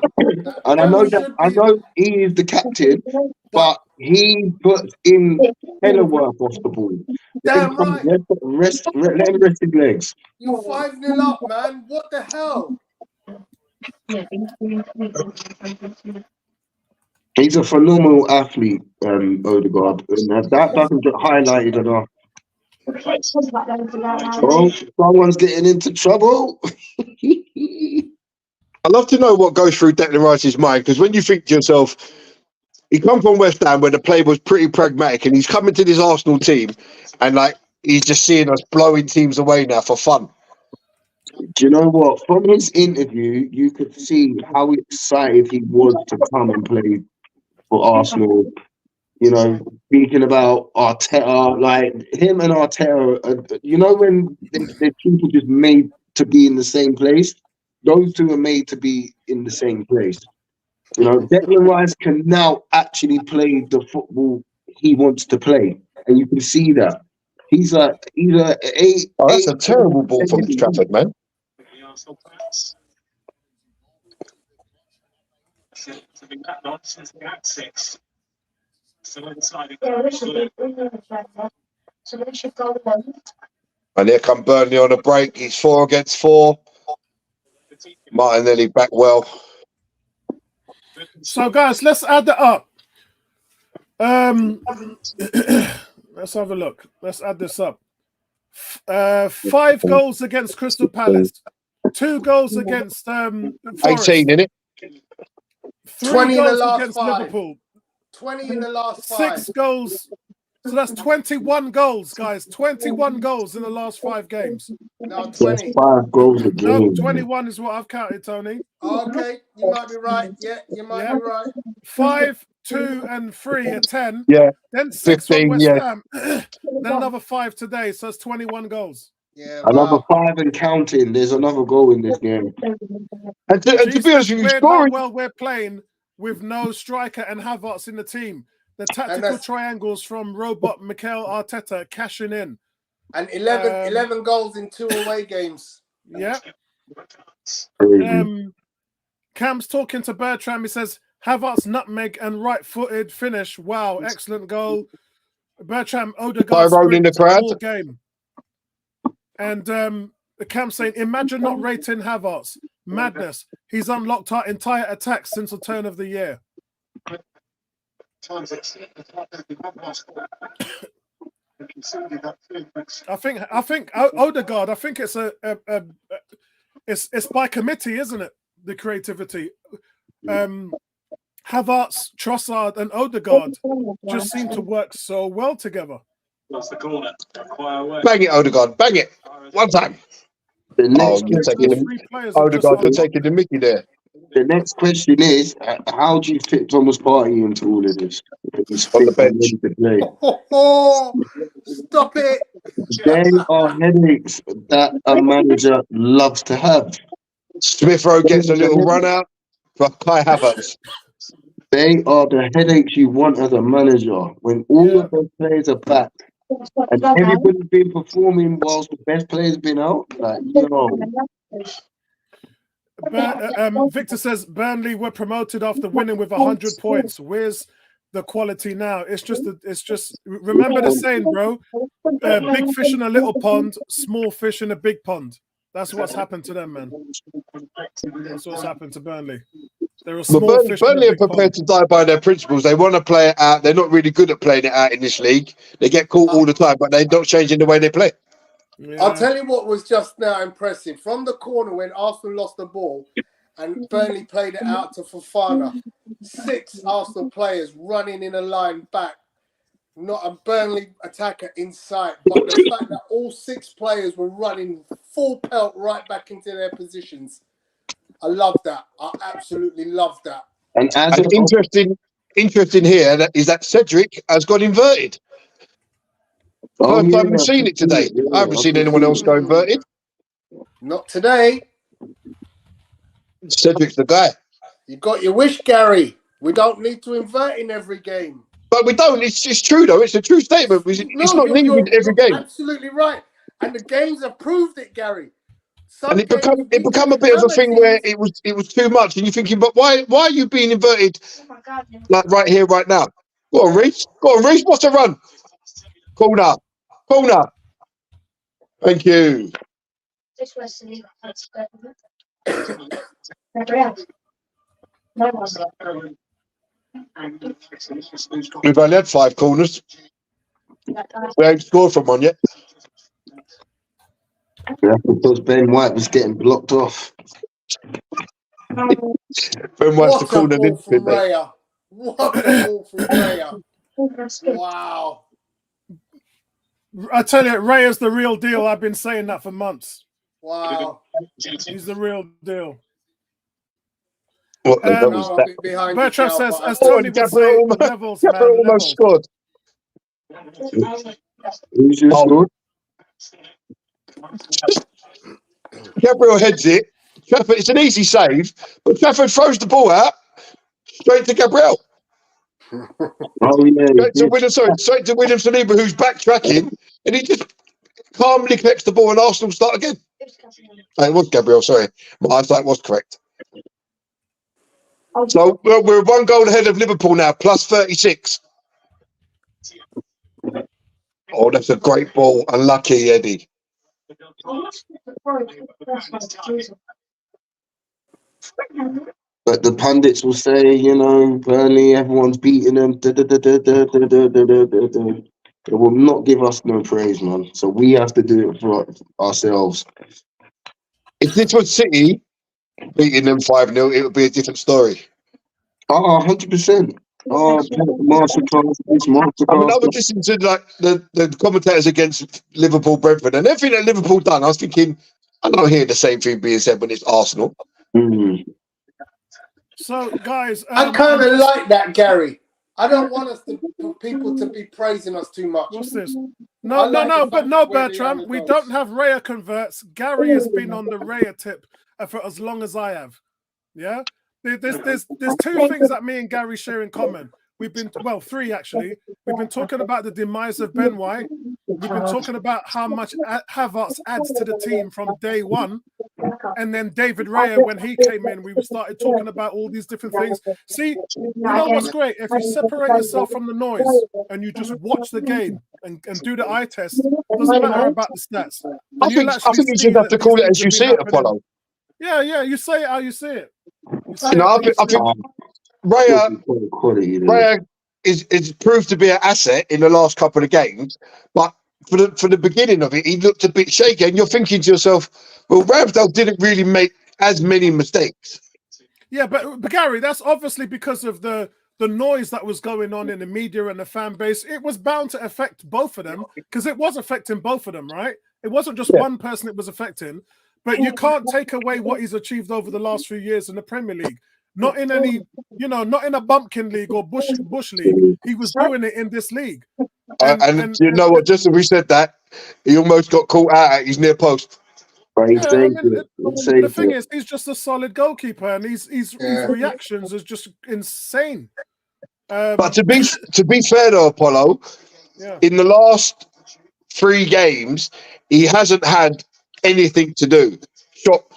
And I know he is the captain, but he puts in hella work off the ball. Damn right. Let him rest his legs. You 5-0 up, man. What the hell? He's a phenomenal athlete, Odegaard, and that doesn't get highlighted enough. Oh, someone's getting into trouble. I'd love to know what goes through Declan Rice's mind, because when you think to yourself, he come from West Ham where the play was pretty pragmatic, and he's coming to this Arsenal team, and like he's just seeing us blowing teams away now for fun. Do you know what? From his interview, you could see how excited he was to come and play for Arsenal. You know, speaking about Arteta, like him and Arteta, you know, when they're people just made to be in the same place, those two are made to be in the same place. You know, Declan Rice can now actually play the football he wants to play, and you can see that. He's a That's a terrible ball from Trafford, man. And here come Burnley on a break. He's 4 against 4. Martinelli back well. So, guys, let's add that up. Let's have a look. Let's add this up. 5 goals against Crystal Palace. 2 goals against Forest. 18, innit? 3 20 in the goals last against 5. Liverpool. 20 in the last 5. 6 goals. So that's 21 goals, guys. 21 goals in the last 5 games. No, That's 20. 5 goals a No, game. 21 is what I've counted, Tony. Okay, you might be right. Yeah, you might be right. 5, 2, and 3 are 10. Yeah. Then 6 from 15, West yeah. Ham. Then another 5 today. So that's 21 goals. Yeah, Another wow. 5 and counting. There's another goal in this game. And to be honest with you, Weird how scoring. well we're playing with no striker and Havertz in the team. The tactical that's- triangles from robot Mikel Arteta cashing in. And 11 goals in 2 away games. Yeah. Crazy. Cam's talking to Bertram. He says, Havertz nutmeg and right-footed finish. Wow, excellent goal. Bertram, Odegaard Tyrone in the crowd. all game. And Cam saying, imagine not rating Havertz. Madness. He's unlocked our entire attack since the turn of the year. I think Odegaard. I think it's it's by committee, isn't it? The creativity. Havertz, Trossard, and Odegaard just seem to work so well together. That's the corner. Bang it, Odegaard. Bang it. One time. The next, you're taking Odegaard, you're taking the Mickey there. the next question is, how do you fit Thomas Partey into all of this? He's On the fit and bench. ready to play. Stop it. They are headaches that a manager loves to have. Smith Rowe gets a little run out for Kai Havertz. They are the headaches you want as a manager when all of the players are back and everybody's been performing whilst the best players been out. Like, Victor says Burnley were promoted after winning with 100 points. Where's the quality now? It's just remember the saying, bro. Big fish in a little pond, small fish in a big pond. That's what's happened to them, man. That's what's happened to Burnley. Burnley are prepared to die by their principles. They want to play it out. They're not really good at playing it out in this league. They get caught all the time, but they're not changing the way they play. Yeah. I'll tell you what was just now impressive. From the corner when Arsenal lost the ball and Burnley played it out to Fofana, 6 Arsenal players running in a line back. Not a Burnley attacker in sight, but the fact that all 6 players were running full pelt right back into their positions. I love that. I absolutely love that. And interesting here is that Cedric has got inverted. First time we've seen it today. I haven't seen anyone else go inverted. Not today. Cedric's the guy. You got your wish, Gary. We don't need to invert in every game. But we don't. It's true, though. It's a true statement. It's not needed every game. Absolutely right. And the games have proved it, Gary. And it become a bit of a thing where it was too much, and you're thinking, but why are you being inverted like right here, right now? Go on, Reece. What's a run? Corner. Thank you. Gabriel. We've only had 5 corners. We ain't scored from one yet. Yeah, because Ben White was getting blocked off. Ben White's the corner. What a ball from Raya. Wow. I tell you, Raya's the real deal. I've been saying that for months. Wow. He's the real deal. Bertrand says, as Tony would say, levels, man, almost scored. Who's your scored? Gabriel heads it. Trafford, it's an easy save, but Trafford throws the ball out straight to Gabriel. Oh yeah, straight to William Saliba, who's backtracking, and he just calmly collects the ball, and Arsenal start again. It was Gabriel. Sorry, my eyesight was correct. So we're 1 goal ahead of Liverpool now, plus 36. Oh, that's a great ball. Unlucky, Eddie. But the pundits will say, Burnley, everyone's beating them. They will not give us no praise, man. So we have to do it for ourselves. If this was City beating them 5-0, it would be a different story. 100%. Masterclass. I mean, I was listening to the commentators against Liverpool, Brentford, and everything that Liverpool done. I was thinking, I'm not hearing the same thing being said when it's Arsenal. Mm-hmm. So, guys, I kind of like that, Gary. I don't want us people to be praising us too much. What's this? No, Bertram. We don't have Raya converts. Gary has been on the Raya tip for as long as I have. Yeah. There's 2 things that me and Gary share in common. We've been 3 actually. We've been talking about the demise of Ben White. We've been talking about how much Havertz adds to the team from day one, and then David Raya, when he came in, we started talking about all these different things. See, you know what's great? If you separate yourself from the noise and you just watch the game and do the eye test, it doesn't matter about the stats. I think you should have to call it as you see it, Apollo. Yeah, you say it how you see it. I think Raya is proved to be an asset in the last couple of games, but for the beginning of it, he looked a bit shaky, and you're thinking to yourself, well, Ramsdale didn't really make as many mistakes. Yeah, but Gary, that's obviously because of the noise that was going on in the media and the fan base. It was bound to affect both of them because it was affecting both of them, right? It wasn't just one person it was affecting. But you can't take away what he's achieved over the last few years in the Premier League. Not in any, not in a bumpkin league or bush league. He was doing it in this league. And you know what? Just as we said that, he almost got caught out at his near post. The thing is, he's just a solid goalkeeper, and his reactions is just insane. But to be fair though, Apollo, in the last 3 games, he hasn't had anything to do.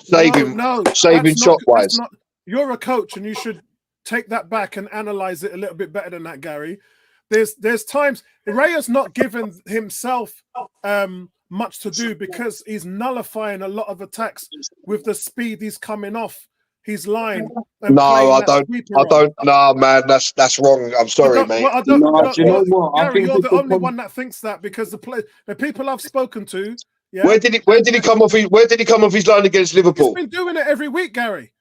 Saving shot wise. You're a coach, and you should take that back and analyze it a little bit better than that, Gary. There's times Raya's not given himself much to do because he's nullifying a lot of attacks with the speed he's coming off his line. No, I don't. No, man, that's wrong. I'm sorry, mate. Do you know what? Gary, you're the only one that thinks that because the people I've spoken to. Yeah, where did he come off? Where did he come off his line against Liverpool? He's been doing it every week, Gary.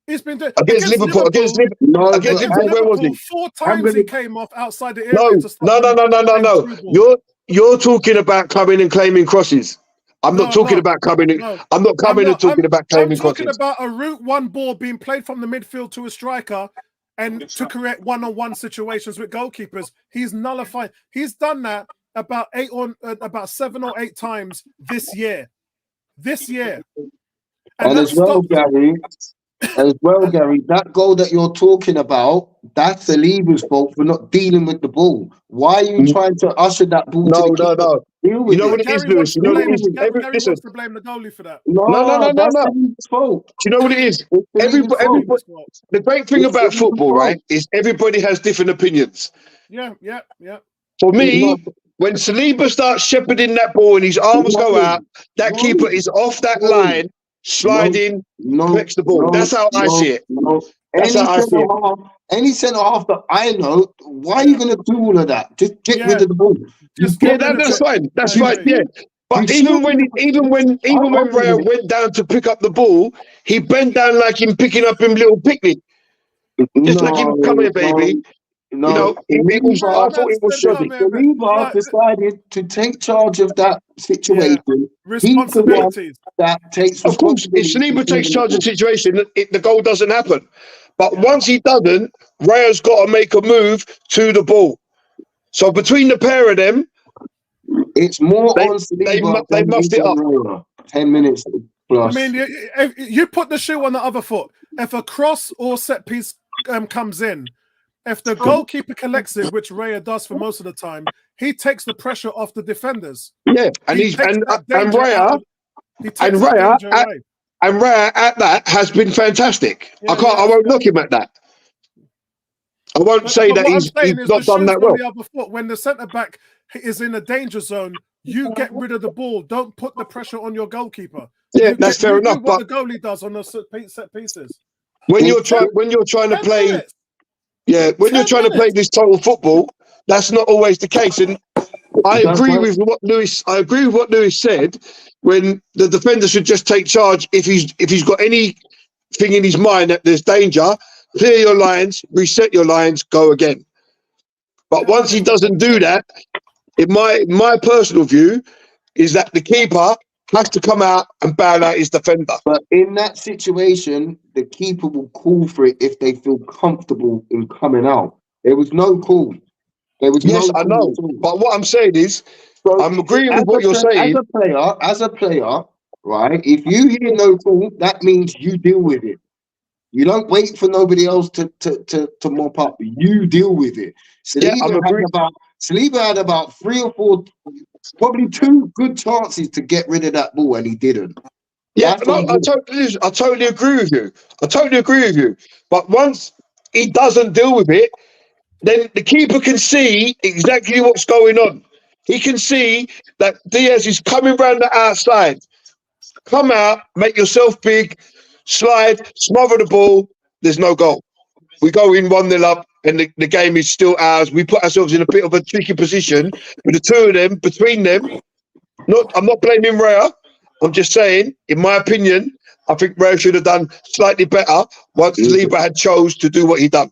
He's been doing against Liverpool. Against Liverpool, where was he? 4 times he came off outside the area. No. You're talking about coming and claiming crosses. I'm not talking about coming in. I'm not coming and talking about claiming crosses. I'm talking about a route one ball being played from the midfield to a striker and to create one-on-one situations with goalkeepers. He's nullified. He's done that about 7 or 8 times this year. And as well, Gary, that goal that you're talking about, that's the Saliba's fault for not dealing with the ball. Why are you trying to usher that ball? No. You know what it is, Lewis? You know what it is? Gary wants to blame the goalie for that. No. That's Saliba's fault. Do you know what it is? Everybody, the great thing about football, right, is everybody has different opinions. Yeah. For me, when Saliba starts shepherding that ball and his arms go out, that keeper is off that line, sliding, collects the ball. That's how I see it. That's how I see it. Any centre half that I know, why are you going to do all of that? Just get rid of the ball. That's fine. That's fine. Yeah. But even when Raya went down to pick up the ball, he bent down like him picking up him little picnic. Just like him, come here, baby. No, I thought it was shoddy. Saliba decided to take charge of that situation. Responsibilities. That takes. Of course, if Saliba takes charge of the situation, the goal doesn't happen. But once he doesn't, Raya's got to make a move to the ball. So between the pair of them, it's more on Saliba. They muffed it up. 10 minutes plus. I mean, you put the shoe on the other foot. If a cross or set piece comes in, if the goalkeeper collects it, which Raya does for most of the time, he takes the pressure off the defenders. Yeah, and Raya at that has been fantastic. I won't knock him at that. I won't say that he's not done that well. The other foot, when the centre back is in a danger zone, you get rid of the ball. Don't put the pressure on your goalkeeper. Yeah, that's fair enough. But the goalie does on the set pieces. When you're trying to play. Yeah, when you're trying to play this total football, that's not always the case. And I agree with what Lewis said. When the defender should just take charge if he's got anything in his mind that there's danger, clear your lines, reset your lines, go again. But once he doesn't do that, in my personal view, is that the keeper has to come out and bail out his defender. But in that situation, the keeper will call for it if they feel comfortable in coming out. There was no call. I know. But what I'm saying is, I'm agreeing with what you're saying. As a player, right? If you hear no call, that means you deal with it. You don't wait for nobody else to mop up. You deal with it. Saliba had about 3 or 4, probably 2 good chances to get rid of that ball, and he didn't. Yeah, I totally agree with you. But once he doesn't deal with it, then the keeper can see exactly what's going on. He can see that Diaz is coming round the outside. Come out, make yourself big, slide, smother the ball. There's no goal. We go in 1-0 up, and the game is still ours. We put ourselves in a bit of a tricky position with the two of them, between them. I'm not blaming Raya. I'm just saying, in my opinion, I think Raya should have done slightly better once Liba had chose to do what he done.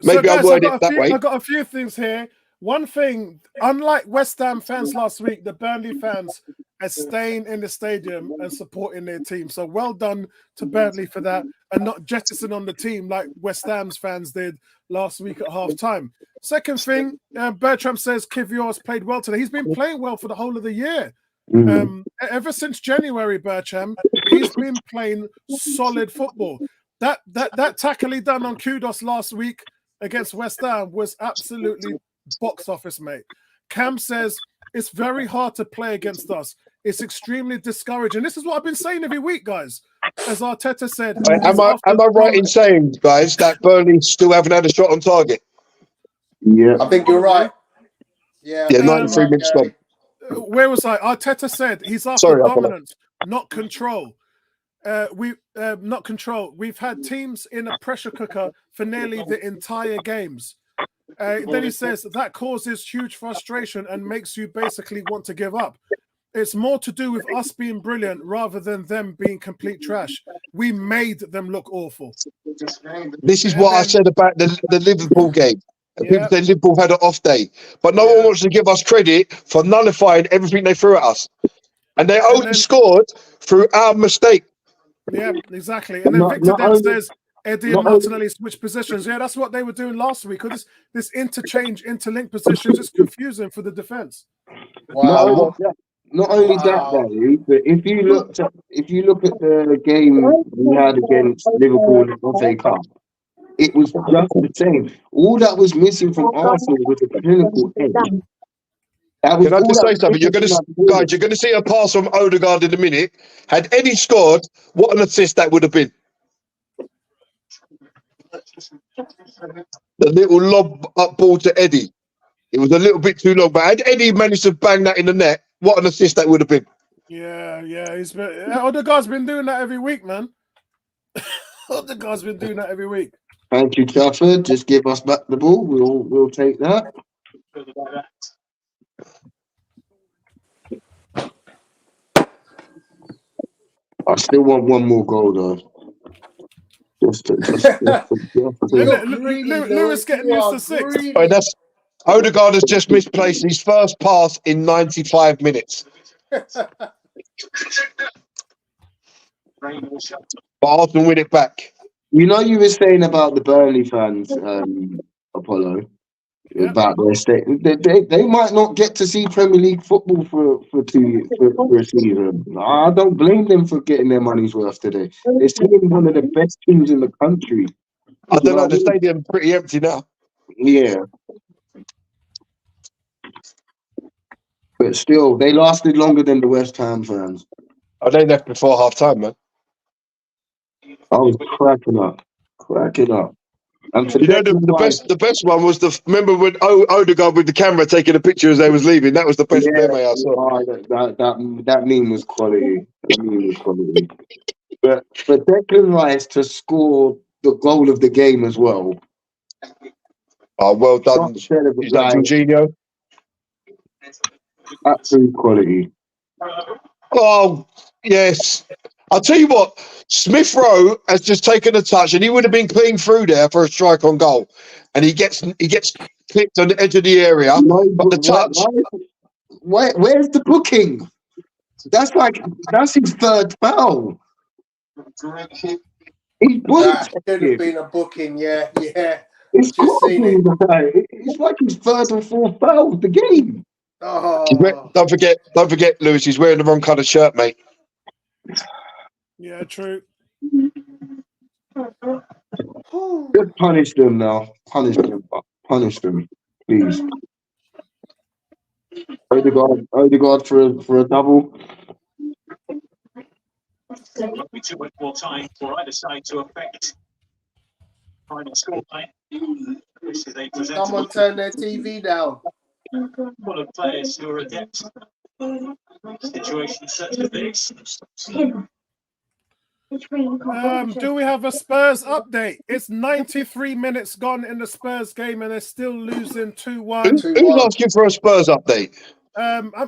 Maybe so guys, I word it that way. I've got a few things here. One thing, unlike West Ham fans last week, the Burnley fans are staying in the stadium and supporting their team. So well done to Burnley for that, and not jettisoning on the team like West Ham's fans did last week at half time. Second thing, Bertram says Kivior's played well today. He's been playing well for the whole of the year. Ever since January, Bertram, he's been playing solid football. That tackle he done on Kudos last week against West Ham was absolutely box office, mate. Cam says it's very hard to play against us. It's extremely discouraging. This is what I've been saying every week, guys. As Arteta said, Am I right in saying, guys, that Burnley still haven't had a shot on target? Yeah, I think you're right. Yeah, 93 minutes gone. Where was I? Arteta said he's after dominance, not control. Not control. We've had teams in a pressure cooker for nearly the entire games. Then he says that causes huge frustration and makes you basically want to give up. It's more to do with us being brilliant rather than them being complete trash. We made them look awful. This is what I said about the Liverpool game. And people say Liverpool had an off day. But no one wants to give us credit for nullifying everything they threw at us. And they only scored through our mistake. Yeah, exactly. And then Victor then says Eddie and Martinelli switch positions. Yeah, that's what they were doing last week. This interlink positions is confusing for the defense. Wow. Not only that, Barry, but if you look at the game we had against Liverpool in the FA Cup, it was just the same. All that was missing from Arsenal was a clinical edge. Can I just say something? You're going to see a pass from Odegaard in a minute. Had Eddie scored, what an assist that would have been. The little lob up ball to Eddie. It was a little bit too long, but had Eddie managed to bang that in the net, what an assist that would have been. Yeah. Odegaard's been doing that every week, man. Odegaard's been doing that every week. Thank you, Trafford. Just give us back the ball. We'll take that. I still want one more goal, though. Lewis getting used to 6. Right, Odegaard has just misplaced his first pass in 95 minutes. But Arsenal win it back. You know, you were saying about the Burnley fans, Apollo, about their state. They might not get to see Premier League football for a season. I don't blame them for getting their money's worth today. They're seeing one of the best teams in the country. I don't know, the stadium's pretty empty now. Yeah. But still, they lasted longer than the West Ham fans. Oh, they left before half time, man. I was cracking up. And for the best one was remember when Odegaard with the camera taking a picture as they was leaving. That was the best meme I saw. That meme was quality. But for Declan Rice to score the goal of the game as well. Oh, well done. Is that Jorginho? Absolute quality. Oh, yes. I'll tell you what, Smith Rowe has just taken a touch and he would have been clean through there for a strike on goal. And he gets clipped on the edge of the area. But the touch. Where's the booking? That's his third foul. That could have been a booking, yeah. It's like his third or fourth foul of the game. Oh. Don't forget, Lewis, he's wearing the wrong kind of shirt, mate. Yeah, true. Just punish them now. Punish them, please. Odegaard for a double. Be too much more time for either side to affect final scoreline. Someone turn their TV down. Full of players who are adept situations such as this. Do we have a Spurs update? It's 93 minutes gone in the Spurs game, and they're still losing 2-1. Who's asking for a Spurs update?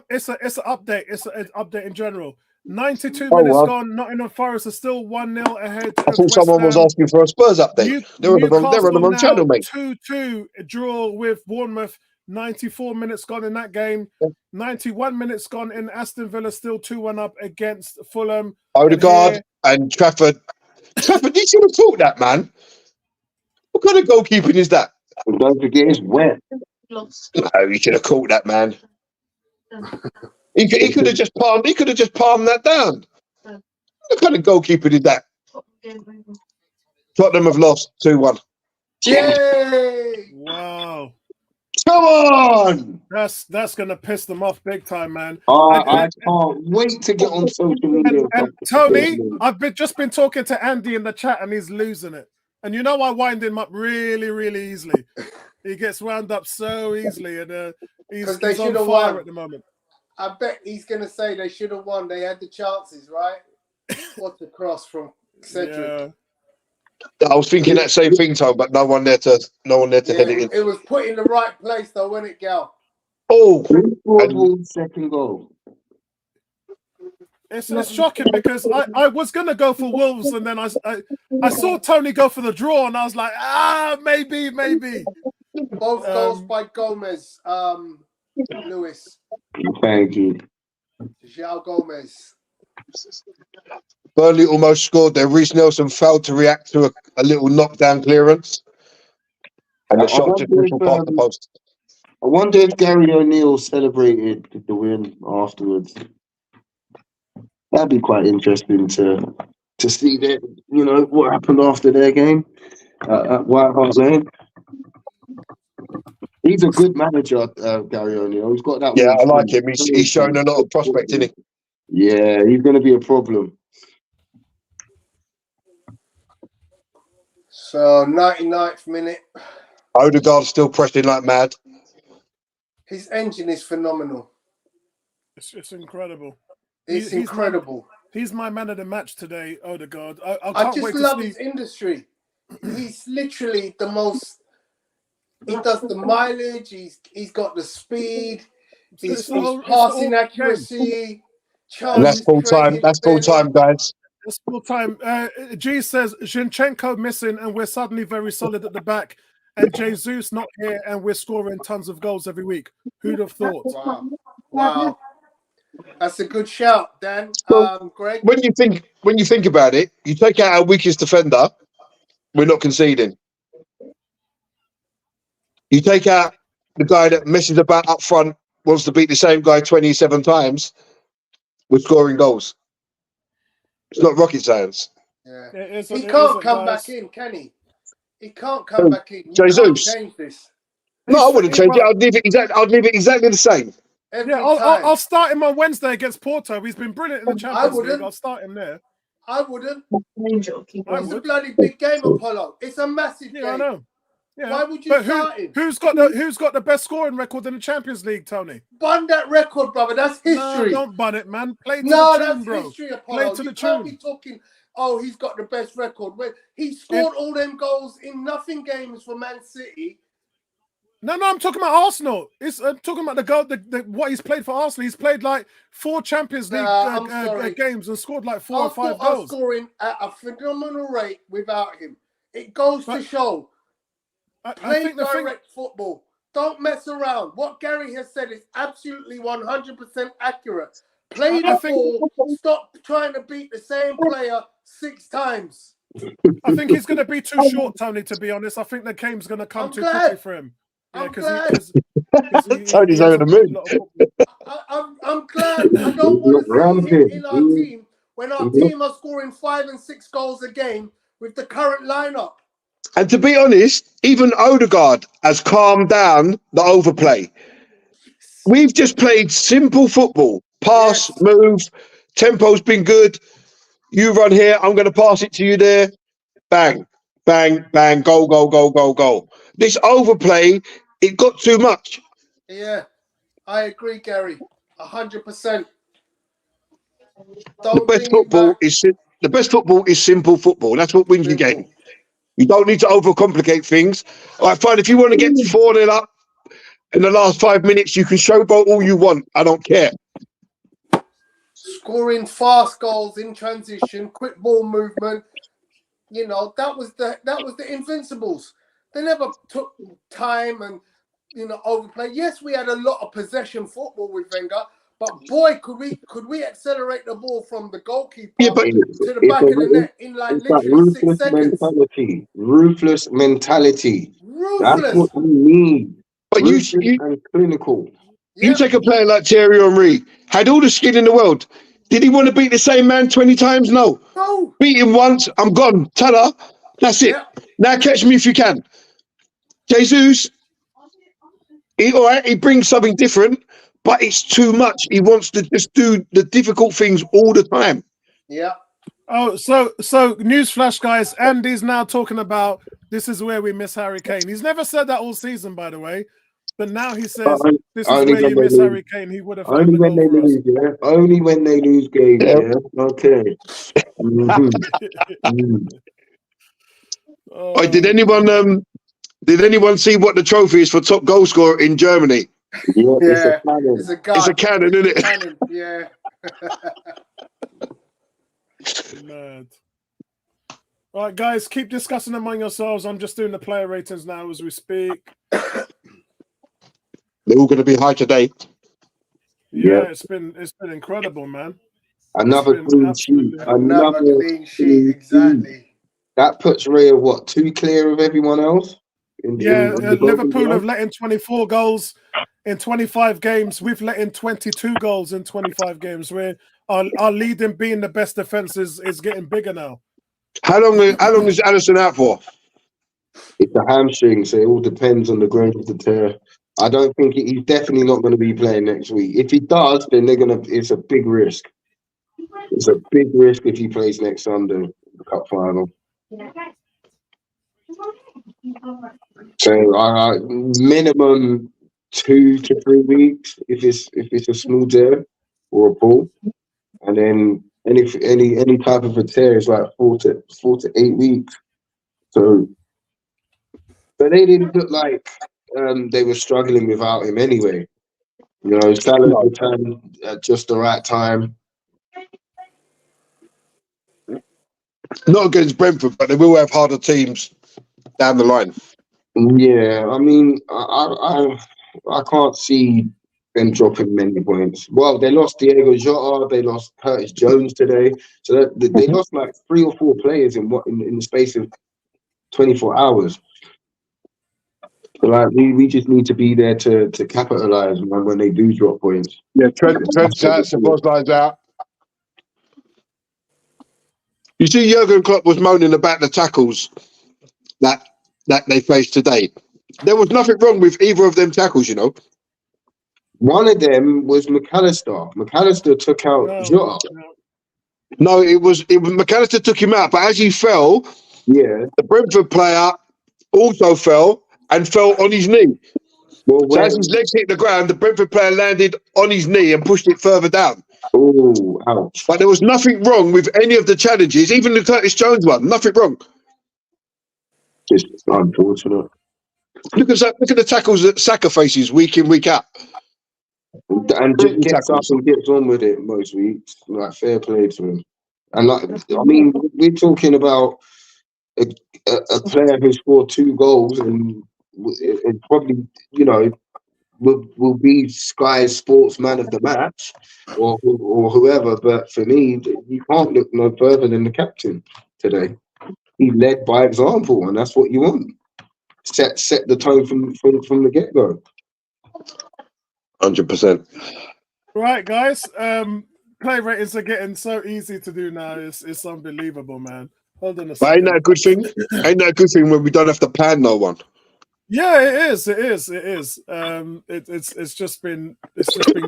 It's an update. It's an update in general. 92 Oh, minutes well. gone. Nottingham Forest are still 1-0 ahead. I thought someone was asking for a Spurs update. They're on the wrong channel, mate. 2-2 draw with Bournemouth. 94 minutes gone in that game. 91 minutes gone in Aston Villa, still 2-1 up against Fulham. Odegaard and Trafford. Trafford, you should have taught that, man. What kind of goalkeeping is that? Don't forget, it's wet. No, you should have caught that, man. He could have just palmed. He could have just palmed that down. What kind of goalkeeping is that? Tottenham have lost 2-1. Yay! Wow. Come on! That's gonna piss them off big time, man. I can't wait to get on social media. And Tony, I've just been talking to Andy in the chat, and he's losing it. And you know I wind him up really, really easily. He gets wound up so easily, and he's on fire at the moment. I bet he's going to say they should have won. They had the chances, right? What a cross from Cedric. Yeah. I was thinking that same thing, Tom, but no one there to head it in. It was put in the right place, though, wasn't it, Gal? Oh, second goal. It's shocking because I was gonna go for Wolves, and then I saw Tony go for the draw, and I was like, maybe. Both goals by Gomez, Lewis. Thank you. João Gomez. Burnley almost scored there. Reece Nelson failed to react to a little knockdown clearance, and the shot just whistled past the post. I wonder if Gary O'Neill celebrated the win afterwards. That'd be quite interesting to see that, what happened after their game at White Hart Lane. He's a good manager, Gary O'Neill. He's got that. Yeah, I like him. He's shown a lot of prospect, isn't he? Yeah, he's going to be a problem. So 99th minute. Odegaard's still pressing like mad. His engine is phenomenal. It's incredible. It's incredible. He's my man of the match today, Odegaard. I can't just love his industry. He's literally the most. He does the mileage. He's got the speed. His passing accuracy. And that's full time. That's full time, guys. That's full time. G says Zinchenko missing, and we're suddenly very solid at the back. And Jesus not here, and we're scoring tons of goals every week. Who'd have thought? Wow. That's a good shout, Dan. Greg. When you think about it, you take out our weakest defender, we're not conceding. You take out the guy that messes about up front, wants to beat the same guy 27 times, we're scoring goals. It's not rocket science. Yeah. He can't come back in, can he? He can't come back in. Jesus. Can't change this. No, I wouldn't change it. I'd leave it exactly the same. I'll start him on Wednesday against Porto. He's been brilliant in the Champions League. I'll start him there. I wouldn't. It's a bloody big game, Apollo. It's a massive game. I know. Yeah. Why would you start him? Who's got the best scoring record in the Champions League, Tony? Bun that record, brother. That's history. No, don't bun it, man. Play to the tune, that's bro. history, Apollo. Play to the can't tune. be talking, he's got the best record. When he scored all them goals in nothing games for Man City. No, I'm talking about Arsenal. I'm talking about the goal, what he's played for Arsenal. He's played like 4 Champions League games and scored like 4 or 5 goals. Scoring at a phenomenal rate without him. It goes to show. Play direct football. Don't mess around. What Gary has said is absolutely 100% accurate. Play the ball. Stop trying to beat the same player 6 times. I think he's going to be too short, Tony, to be honest. I think the game's going to come too quickly for him. Yeah, because Tony's over the moon. I'm glad. I don't want to see him in our team when our team are scoring 5 and 6 goals a game with the current lineup. And to be honest, even Odegaard has calmed down the overplay. We've just played simple football. Pass, move, tempo's been good. You run here, I'm going to pass it to you there. Bang, bang, bang, goal, goal, goal, goal, goal. This overplay, it got too much. Yeah, I agree, Gary. 100%. The The best football is simple football. That's what wins you game. You don't need to overcomplicate things. All right, fine. If you want to get 4-0 up in the last 5 minutes, you can showboat all you want. I don't care. Scoring fast goals in transition, quick ball movement. You know, that was the Invincibles. They never took time and overplay. Yes, we had a lot of possession football with Wenger, but boy, could we accelerate the ball from the goalkeeper to the back of the net in like literally 6 seconds. Ruthless mentality. That's Ruthless. what we need. But Ruthless and clinical. You take a player like Thierry Henry, had all the skill in the world. Did he want to beat the same man 20 times? No. No. Beat him once, I'm gone. Ta-da. That's it. Now catch me if you can. Jesus, he brings something different, but it's too much. He wants to just do the difficult things all the time. Yeah. Oh, so newsflash, guys. Andy's now talking about this is where we miss Harry Kane. He's never said that all season, by the way. But now he says this is where you miss Harry Kane. He would have only when they lose, yeah. Only when they lose games, yeah. Okay. Oh, did anyone see what the trophy is for top goal scorer in Germany? Yeah, it's a cannon, isn't it? Cannon, yeah. Mad. All right, guys, keep discussing among yourselves. I'm just doing the player ratings now as we speak. They're all going to be high today. Yeah, it's been incredible, man. Another clean sheet. Another clean sheet, exactly. That puts Ray what 2 clear of everyone else. Liverpool have let in 24 goals in 25 games. We've let in 22 goals in 25 games. Our lead in being the best defense is getting bigger now. How long is Alisson out for? It's a hamstring, so it all depends on the growth of the tear. I don't think he's definitely not going to be playing next week. If he does, then it's a big risk. It's a big risk if he plays next Sunday, the cup final. So minimum 2 to 3 weeks if it's a small tear or a pull, and then any type of a tear is like 4 to 8 weeks. So, but they didn't look like they were struggling without him anyway. You know, Salah returned at just the right time. Not against Brentford, but they will have harder teams down the line. Yeah, I mean, I can't see them dropping many points. Well, they lost Diego Jota, they lost Curtis Jones today, so they lost like 3 or 4 players in the space of 24 hours. So like we just need to be there to capitalize when they do drop points. Yeah, Trent's out, Szoboszlai's out. You see, Jurgen Klopp was moaning about the tackles that they faced today. There was nothing wrong with either of them tackles, you know. One of them was McAllister. McAllister took out Jota. No, it was McAllister took him out, but as he fell, the Brentford player also fell and fell on his knee. Well, so as his legs hit the ground, the Brentford player landed on his knee and pushed it further down. Oh, ouch. But there was nothing wrong with any of the challenges, even the Curtis Jones one. Nothing wrong. Just unfortunate. Look at the tackles that Saka faces week in, week out. And just gets up and gets on with it most weeks. Like, fair play to him. And like, I mean, we're talking about a player who scored 2 goals and it probably, you know, will be Sky's sportsman of the match or whoever. But for me, you can't look no further than the captain today. He led by example, and that's what you want. Set the tone from the get-go. 100%. Right, guys. Play ratings are getting so easy to do now. It's unbelievable, man. Hold on a second. But ain't that a good thing? Ain't that a good thing when we don't have to plan no one? Yeah, it is. It's just been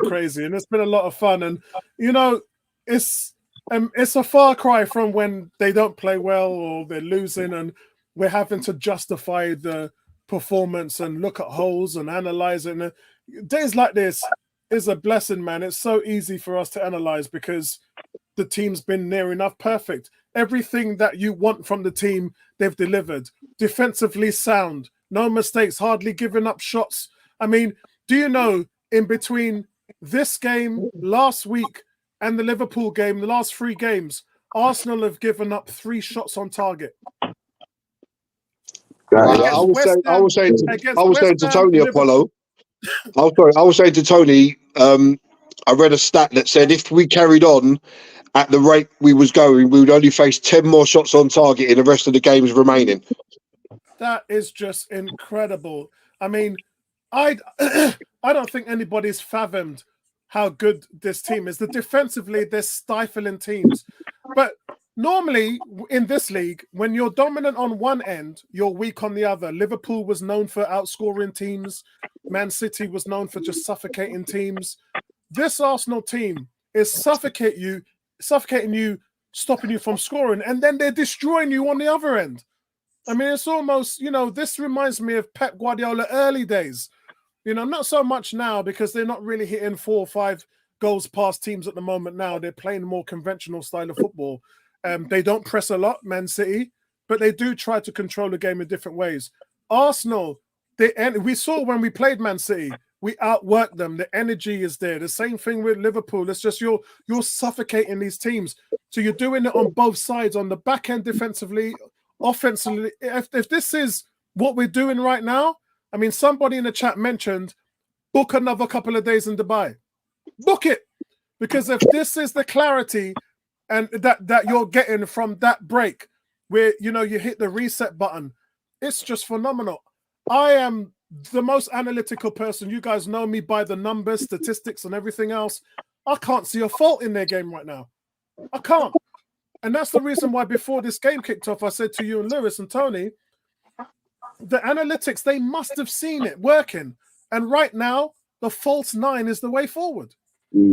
crazy, and it's been a lot of fun. And you know, it's a far cry from when they don't play well or they're losing, and we're having to justify the performance and look at holes and analyze it. And days like this is a blessing, man. It's so easy for us to analyze because the team's been near enough perfect. everything that you want from the team, they've delivered. Defensively sound, no mistakes, hardly giving up shots. I mean, do you know, in between this game last week and the Liverpool game, the last 3 games, Arsenal have given up 3 shots on target. I was saying to Tony Apollo. I was saying to Tony. I read a stat that said if we carried on at the rate we was going, we would only face 10 more shots on target in the rest of the games remaining. That is just incredible. I mean, I don't think anybody's fathomed how good this team is. Defensively, they're stifling teams. But normally in this league, when you're dominant on one end, you're weak on the other. Liverpool was known for outscoring teams. Man City was known for just suffocating teams. This Arsenal team is suffocating you, stopping you from scoring, and then they're destroying you on the other end. I mean, it's almost, this reminds me of Pep Guardiola early days. Not so much now because they're not really hitting 4 or 5 goals past teams at the moment now. They're playing a more conventional style of football. They don't press a lot, Man City, but they do try to control the game in different ways. Arsenal, we saw when we played Man City, we outworked them. The energy is there. The same thing with Liverpool. It's just you're suffocating these teams. So you're doing it on both sides, on the back end defensively, offensively. If this is what we're doing right now, I mean, somebody in the chat mentioned book another couple of days in Dubai. Book it. Because if this is the clarity and that you're getting from that break where, you hit the reset button, it's just phenomenal. I am the most analytical person. You guys know me by the numbers, statistics, and everything else. I can't see a fault in their game right now. I can't. And that's the reason why before this game kicked off, I said to you and Lewis and Tony, the analytics, they must have seen it working. And right now, the false 9 is the way forward.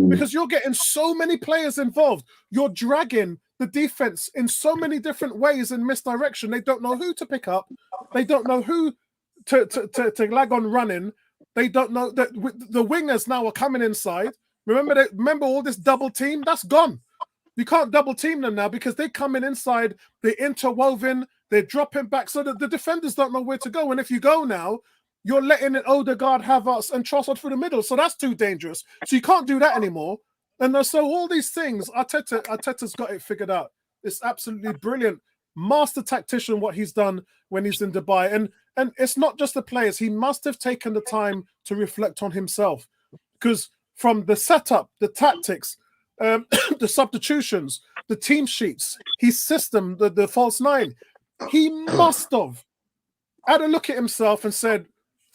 Because you're getting so many players involved. You're dragging the defense in so many different ways in misdirection. They don't know who to pick up. They don't know who to lag on running. They don't know that the wingers now are coming inside. Remember all this double team? That's gone. You can't double team them now because they're coming inside, they're interwoven, they're dropping back so that the defenders don't know where to go. And if you go now, you're letting an Odegaard have us and Trossard through the middle. So that's too dangerous. So you can't do that anymore. And so all these things, Arteta's got it figured out. It's absolutely brilliant. Master tactician, what he's done when he's in Dubai. And it's not just the players. He must have taken the time to reflect on himself. Because from the setup, the tactics, the substitutions, the team sheets, his system, the false 9, he must have had a look at himself and said,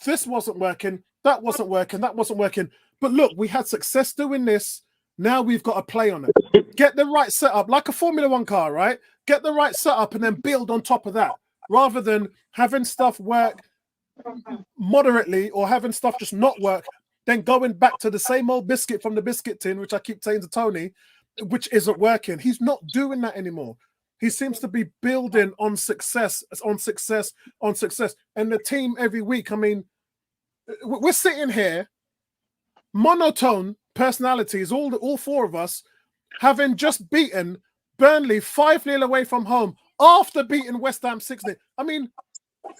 this wasn't working, that wasn't working, that wasn't working. But look, we had success doing this. Now we've got to play on it. Get the right setup, like a Formula 1 car, right? Get the right setup and then build on top of that, rather than having stuff work moderately or having stuff just not work, then going back to the same old biscuit from the biscuit tin, which I keep saying to Tony, which isn't working. He's not doing that anymore. He seems to be building on success, on success, on success. And the team every week, I mean, we're sitting here, monotone personalities, all 4 of us, having just beaten Burnley 5-0 away from home after beating West Ham 6-0. I mean,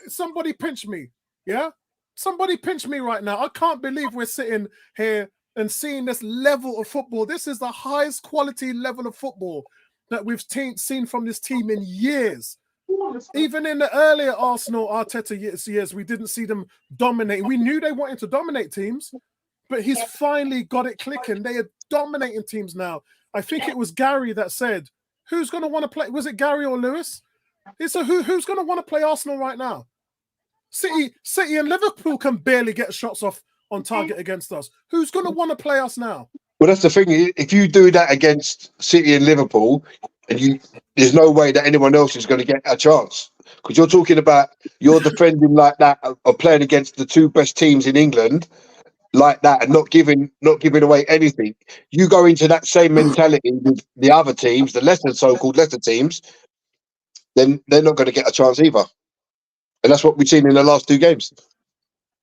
somebody pinch me, yeah? Somebody pinch me right now. I can't believe we're sitting here and seeing this level of football. This is the highest quality level of football that we've seen from this team in years. Even in the earlier Arsenal Arteta years, we didn't see them dominate. We knew they wanted to dominate teams, but he's finally got it clicking. They are dominating teams now. I think it was Gary that said, who's going to want to play? Was it Gary or Lewis? He said, who's going to want to play Arsenal right now? City and Liverpool can barely get shots off on target against us. Who's going to want to play us now? Well, that's the thing. If you do that against City and Liverpool, and there's no way that anyone else is going to get a chance, because you're talking about you're defending like that, or playing against the 2 best teams in England like that, and not giving away anything. You go into that same mentality with the other teams, the so-called lesser teams, then they're not going to get a chance either. And that's what we've seen in the last 2 games.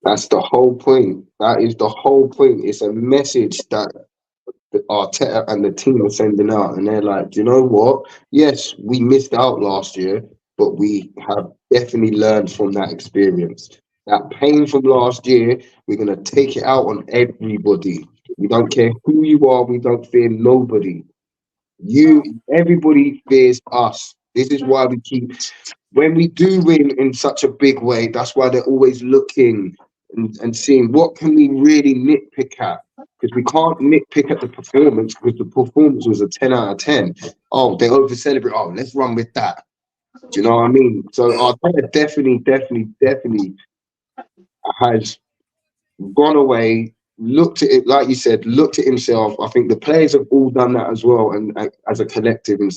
That's the whole point. That is the whole point. It's a message that Arteta and the team are sending out, and they're like, do you know what? Yes, we missed out last year, but we have definitely learned from that experience. That pain from last year, we're going to take it out on everybody. We don't care who you are. We don't fear nobody. Everybody fears us. This is why we keep, when we do win in such a big way, that's why they're always looking and seeing what can we really nitpick at. Because we can't nitpick at the performance, because the performance was a 10 out of 10. Oh, they over celebrate. Oh, let's run with that. Do you know what I mean? So Arteta definitely has gone away, looked at it, like you said, looked at himself. I think the players have all done that as well, and as a collective, and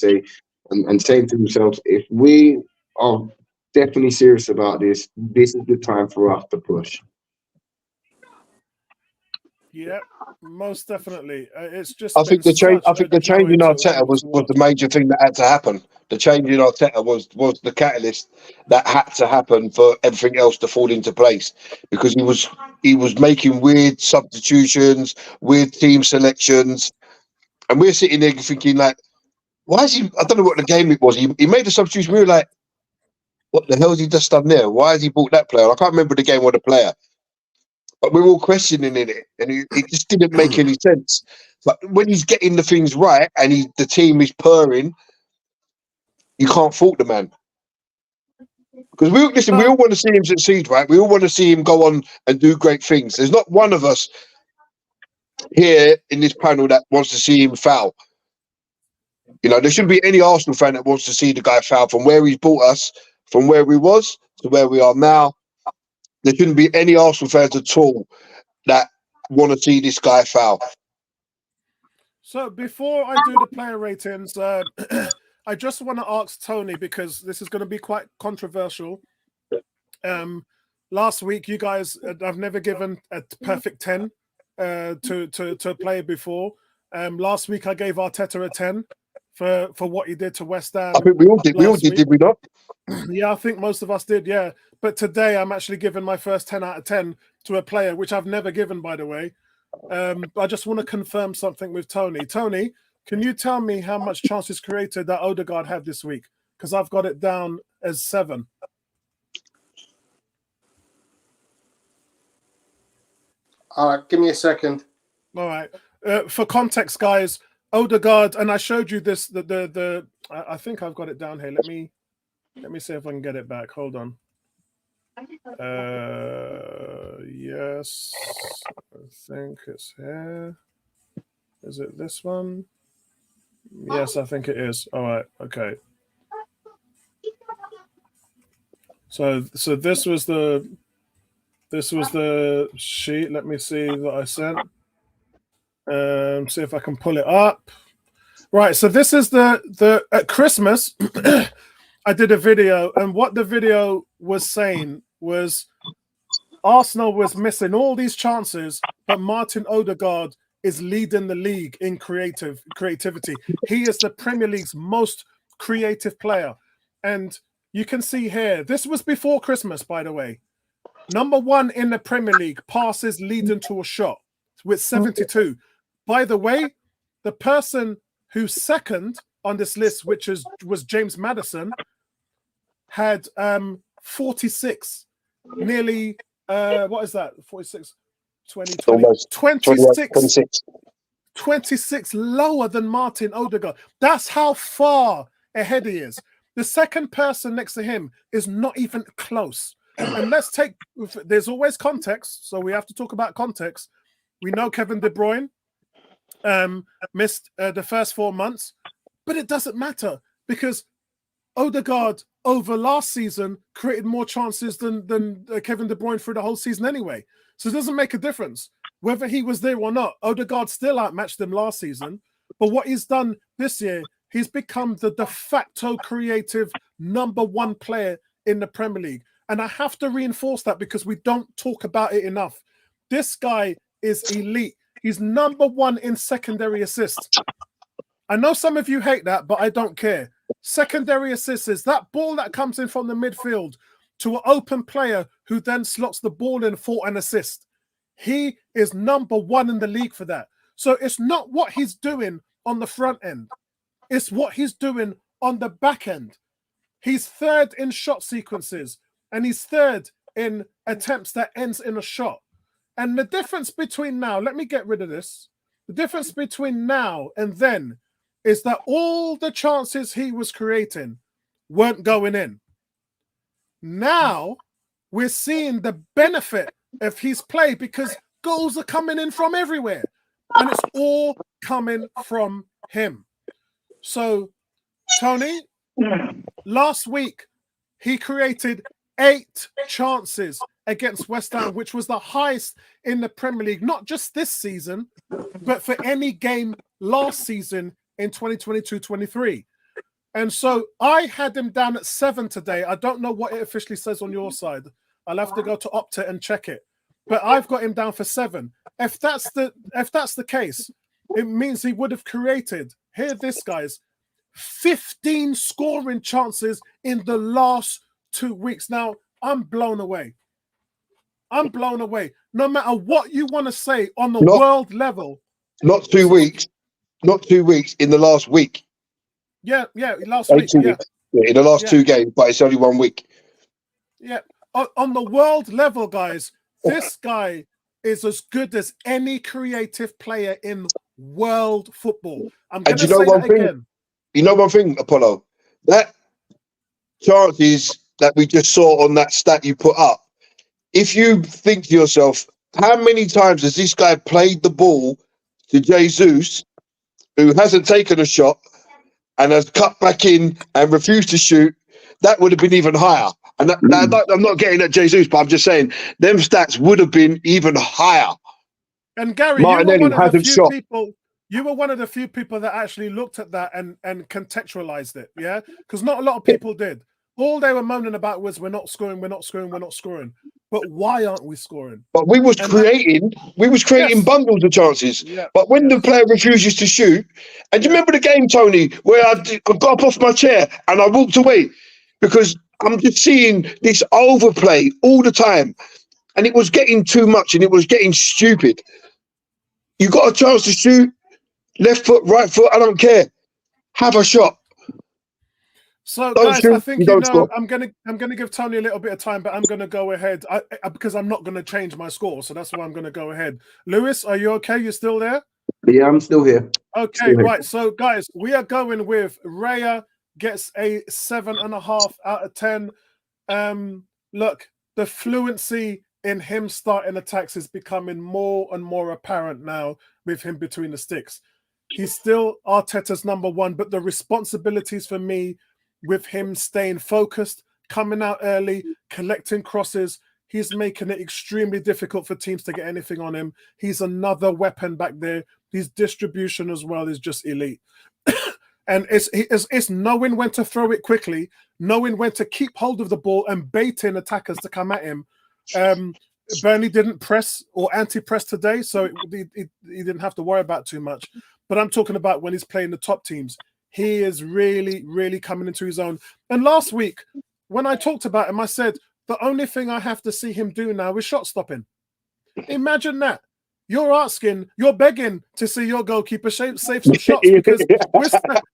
saying to themselves, if we are definitely serious about this, this is the time for us to push. Yeah, most definitely. It's just. I think the change. I think the change in Arteta was the major thing that had to happen. The change in Arteta was the catalyst that had to happen for everything else to fall into place, because he was making weird substitutions, weird team selections, and we're sitting there thinking like, why is he? I don't know what the game it was. He made the substitution. We were like, what the hell has he just done there? Why has he brought that player? I can't remember the game or the player. But we're all questioning it, and it just didn't make any sense. But when he's getting the things right and the team is purring, you can't fault the man. Because we all want to see him succeed, right? We all want to see him go on and do great things. There's not one of us here in this panel that wants to see him foul. You know, there shouldn't be any Arsenal fan that wants to see the guy foul. From where he's brought us, from where we was to where we are now, there shouldn't be any Arsenal fans at all that want to see this guy foul. So before I do the player ratings, I just want to ask Tony, because this is going to be quite controversial. Last week, you guys, I've never given a perfect 10 to a player before. Last week, I gave Arteta a 10 for what he did to West Ham. I think we all did. We all did, did we not? Yeah, I think most of us did, yeah. But today, I'm actually giving my first 10 out of 10 to a player, which I've never given, by the way. I just want to confirm something with Tony. Tony, can you tell me how much chances created that Odegaard had this week? Because I've got it down as 7. All right, give me a second. All right. For context, guys, Odegaard, and I showed you this. I think I've got it down here. Let me see if I can get it back. Hold on. Yes, I think it's here. Is it this one? Yes, I think it is. All right. Okay. So this was the sheet. Let me see that I sent. See if I can pull it up. Right. So this is the at Christmas. I did a video, and what the video was saying was Arsenal was missing all these chances, but Martin Odegaard is leading the league in creativity. He is the Premier League's most creative player. And you can see here, this was before Christmas, by the way. Number 1 in the Premier League, passes leading to a shot with 72. By the way, the person who's second on this list, which was James Maddison, had 46, nearly what is that? 46, 20, 20 26 lower than Martin Odegaard. That's how far ahead he is. The second person next to him is not even close. And there's always context, so we have to talk about context. We know Kevin De Bruyne missed the first 4 months, but it doesn't matter, because Odegaard over last season created more chances than Kevin De Bruyne through the whole season anyway. So it doesn't make a difference whether he was there or not. Odegaard still outmatched him last season. But what he's done this year, he's become the de facto creative number 1 player in the Premier League. And I have to reinforce that, because we don't talk about it enough. This guy is elite. He's number 1 in secondary assists. I know some of you hate that, but I don't care. Secondary assists is that ball that comes in from the midfield to an open player who then slots the ball in for an assist. He is number 1 in the league for that. So it's not what he's doing on the front end. It's what he's doing on the back end. He's third in shot sequences, and he's third in attempts that ends in a shot. And the difference between now, let me get rid of this. The difference between now and then is that all the chances he was creating weren't going in. Now we're seeing the benefit of his play because goals are coming in from everywhere, and it's all coming from him. So, Tony, last week he created 8 chances against West Ham, which was the highest in the Premier League, not just this season, but for any game last season in 2022-23. And so I had him down at 7 today. I don't know what it officially says on your side. I'll have to go to Opta and check it. But I've got him down for 7. If that's the case, it means he would have created, hear this, guys, 15 scoring chances in the last 2 weeks. Now, I'm blown away. I'm blown away. No matter what you want to say on the world level. Not 2 weeks. Not 2 weeks, in the last week. Yeah, last week. Yeah. In the last 2 games, but it's only 1 week. Yeah. On the world level, guys, this guy is as good as any creative player in world football. I'm going to say that again. You know one thing, Apollo? That chances that we just saw on that stat you put up, if you think to yourself, how many times has this guy played the ball to Jesus, who hasn't taken a shot and has cut back in and refused to shoot, that would have been even higher. And I'm not getting at Jesus, but I'm just saying them stats would have been even higher. And Gary, Martinelli hasn't shot. You were one of the few people that actually looked at that and contextualized it, yeah? Because not a lot of people did. All they were moaning about was we're not scoring. But why aren't we scoring? But we was creating bundles of chances. Yeah. But when the player refuses to shoot, and do you remember the game, Tony, where I got up off my chair and I walked away because I'm just seeing this overplay all the time, and it was getting too much and it was getting stupid. You got a chance to shoot, left foot, right foot, I don't care. Have a shot. So, guys, I think I'm gonna give Tony a little bit of time, but I'm gonna go ahead because I'm not gonna change my score, so that's why I'm gonna go ahead. Lewis, are you okay? You still there? Yeah, I'm still here. Okay, right. So, guys, we are going with Raya gets a 7.5 out of 10. Look, the fluency in him starting attacks is becoming more and more apparent now with him between the sticks. He's still Arteta's number 1, but the responsibilities for me with him staying focused, coming out early, collecting crosses, he's making it extremely difficult for teams to get anything on him. He's another weapon back there. His distribution as well is just elite. And it's knowing when to throw it quickly, knowing when to keep hold of the ball and baiting attackers to come at him. Burnley didn't press or anti-press today, so he didn't have to worry about too much. But I'm talking about when he's playing the top teams. He is really, really coming into his own. And last week, when I talked about him, I said, the only thing I have to see him do now is shot stopping. Imagine that. You're begging to see your goalkeeper save some shots because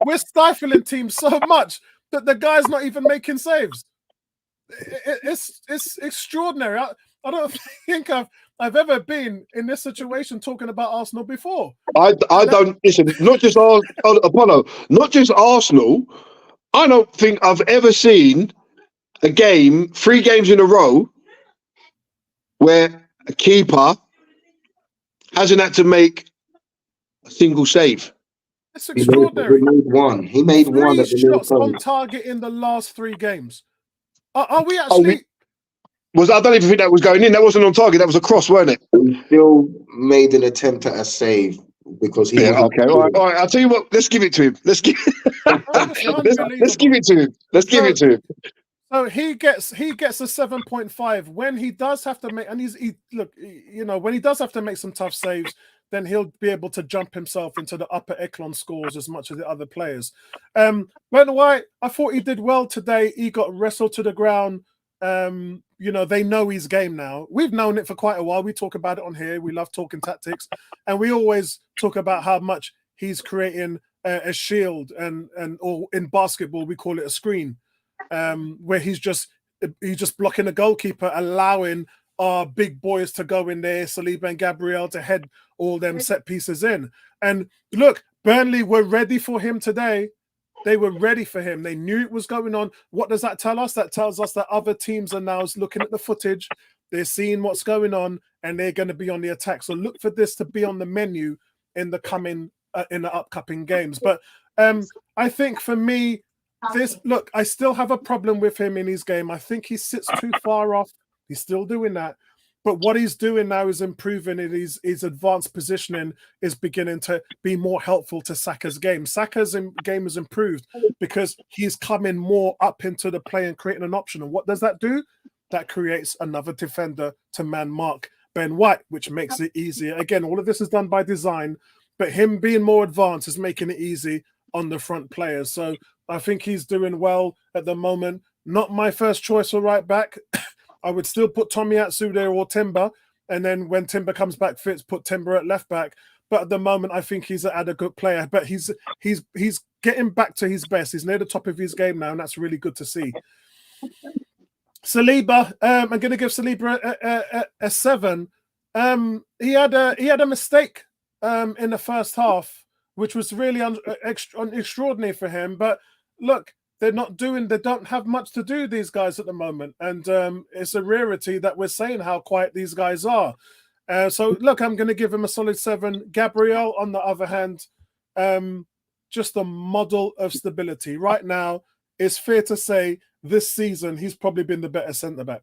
we're stifling teams so much that the guy's not even making saves. It's extraordinary. I don't think I've ever been in this situation talking about Arsenal before. I don't listen. Not just Apollo, not just Arsenal. I don't think I've ever seen a game, 3 games in a row, where a keeper hasn't had to make a single save. It's extraordinary. He made one. 3 shots on target in the last 3 games. Are we actually? I don't even think that was going in. That wasn't on target. That was a cross, wasn't it? He still made an attempt at a save because he. Yeah. Okay. All right. I'll tell you what. Let's give it to him. Let's give it to him. So he gets a 7.5 when he does have to make, and when he does have to make some tough saves, then he'll be able to jump himself into the upper echelon scores as much as the other players. Bernard White, I thought he did well today. He got wrestled to the ground. They know his game now. We've known it for quite a while. We talk about it on here. We love talking tactics, and we always talk about how much he's creating a shield, or in basketball we call it a screen, where he's just blocking the goalkeeper, allowing our big boys to go in there, Saliba and Gabriel, to head all them set pieces in. And look, Burnley were ready for him today. They were ready for him. They knew it was going on. What does that tell us? That tells us that other teams are now looking at the footage. They're seeing what's going on, and they're going to be on the attack. So look for this to be on the menu in the upcoming games. But I think for me, I still have a problem with him in his game. I think he sits too far off. He's still doing that. But what he's doing now is improving it. His advanced positioning is beginning to be more helpful to Saka's game. Saka's game has improved because he's coming more up into the play and creating an option. And what does that do? That creates another defender to man mark Ben White, which makes it easier. Again, all of this is done by design, but him being more advanced is making it easy on the front players. So I think he's doing well at the moment. Not my first choice for right back. I would still put Tomiyasu there or Timber, and then when Timber comes back fit, put Timber at left back. But at the moment, I think he's an adequate player. But he's getting back to his best. He's near the top of his game now, and that's really good to see. Saliba, I'm going to give Saliba a 7. He had a mistake in the first half, which was really extraordinary for him. But look, they don't have much to do, these guys, at the moment. And it's a rarity that we're saying how quiet these guys are. So, look, I'm going to give him a solid 7. Gabriel, on the other hand, just a model of stability. Right now, it's fair to say this season he's probably been the better centre-back.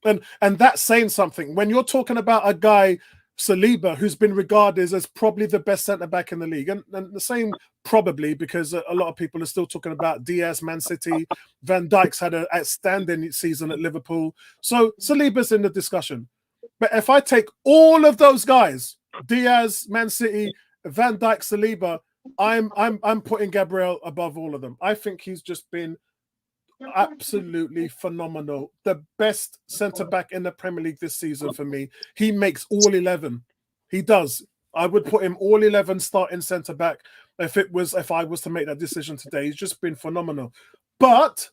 And that's saying something. When you're talking about a guy, Saliba, who's been regarded as probably the best centre-back in the league. And the same probably because a lot of people are still talking about Diaz, Man City. Van Dijk's had an outstanding season at Liverpool. So Saliba's in the discussion. But if I take all of those guys, Diaz, Man City, Van Dijk, Saliba, I'm putting Gabriel above all of them. I think he's just been absolutely phenomenal. The best centre-back in the Premier League this season for me. He makes all 11. He does. I would put him all 11 starting centre-back if I was to make that decision today. He's just been phenomenal. But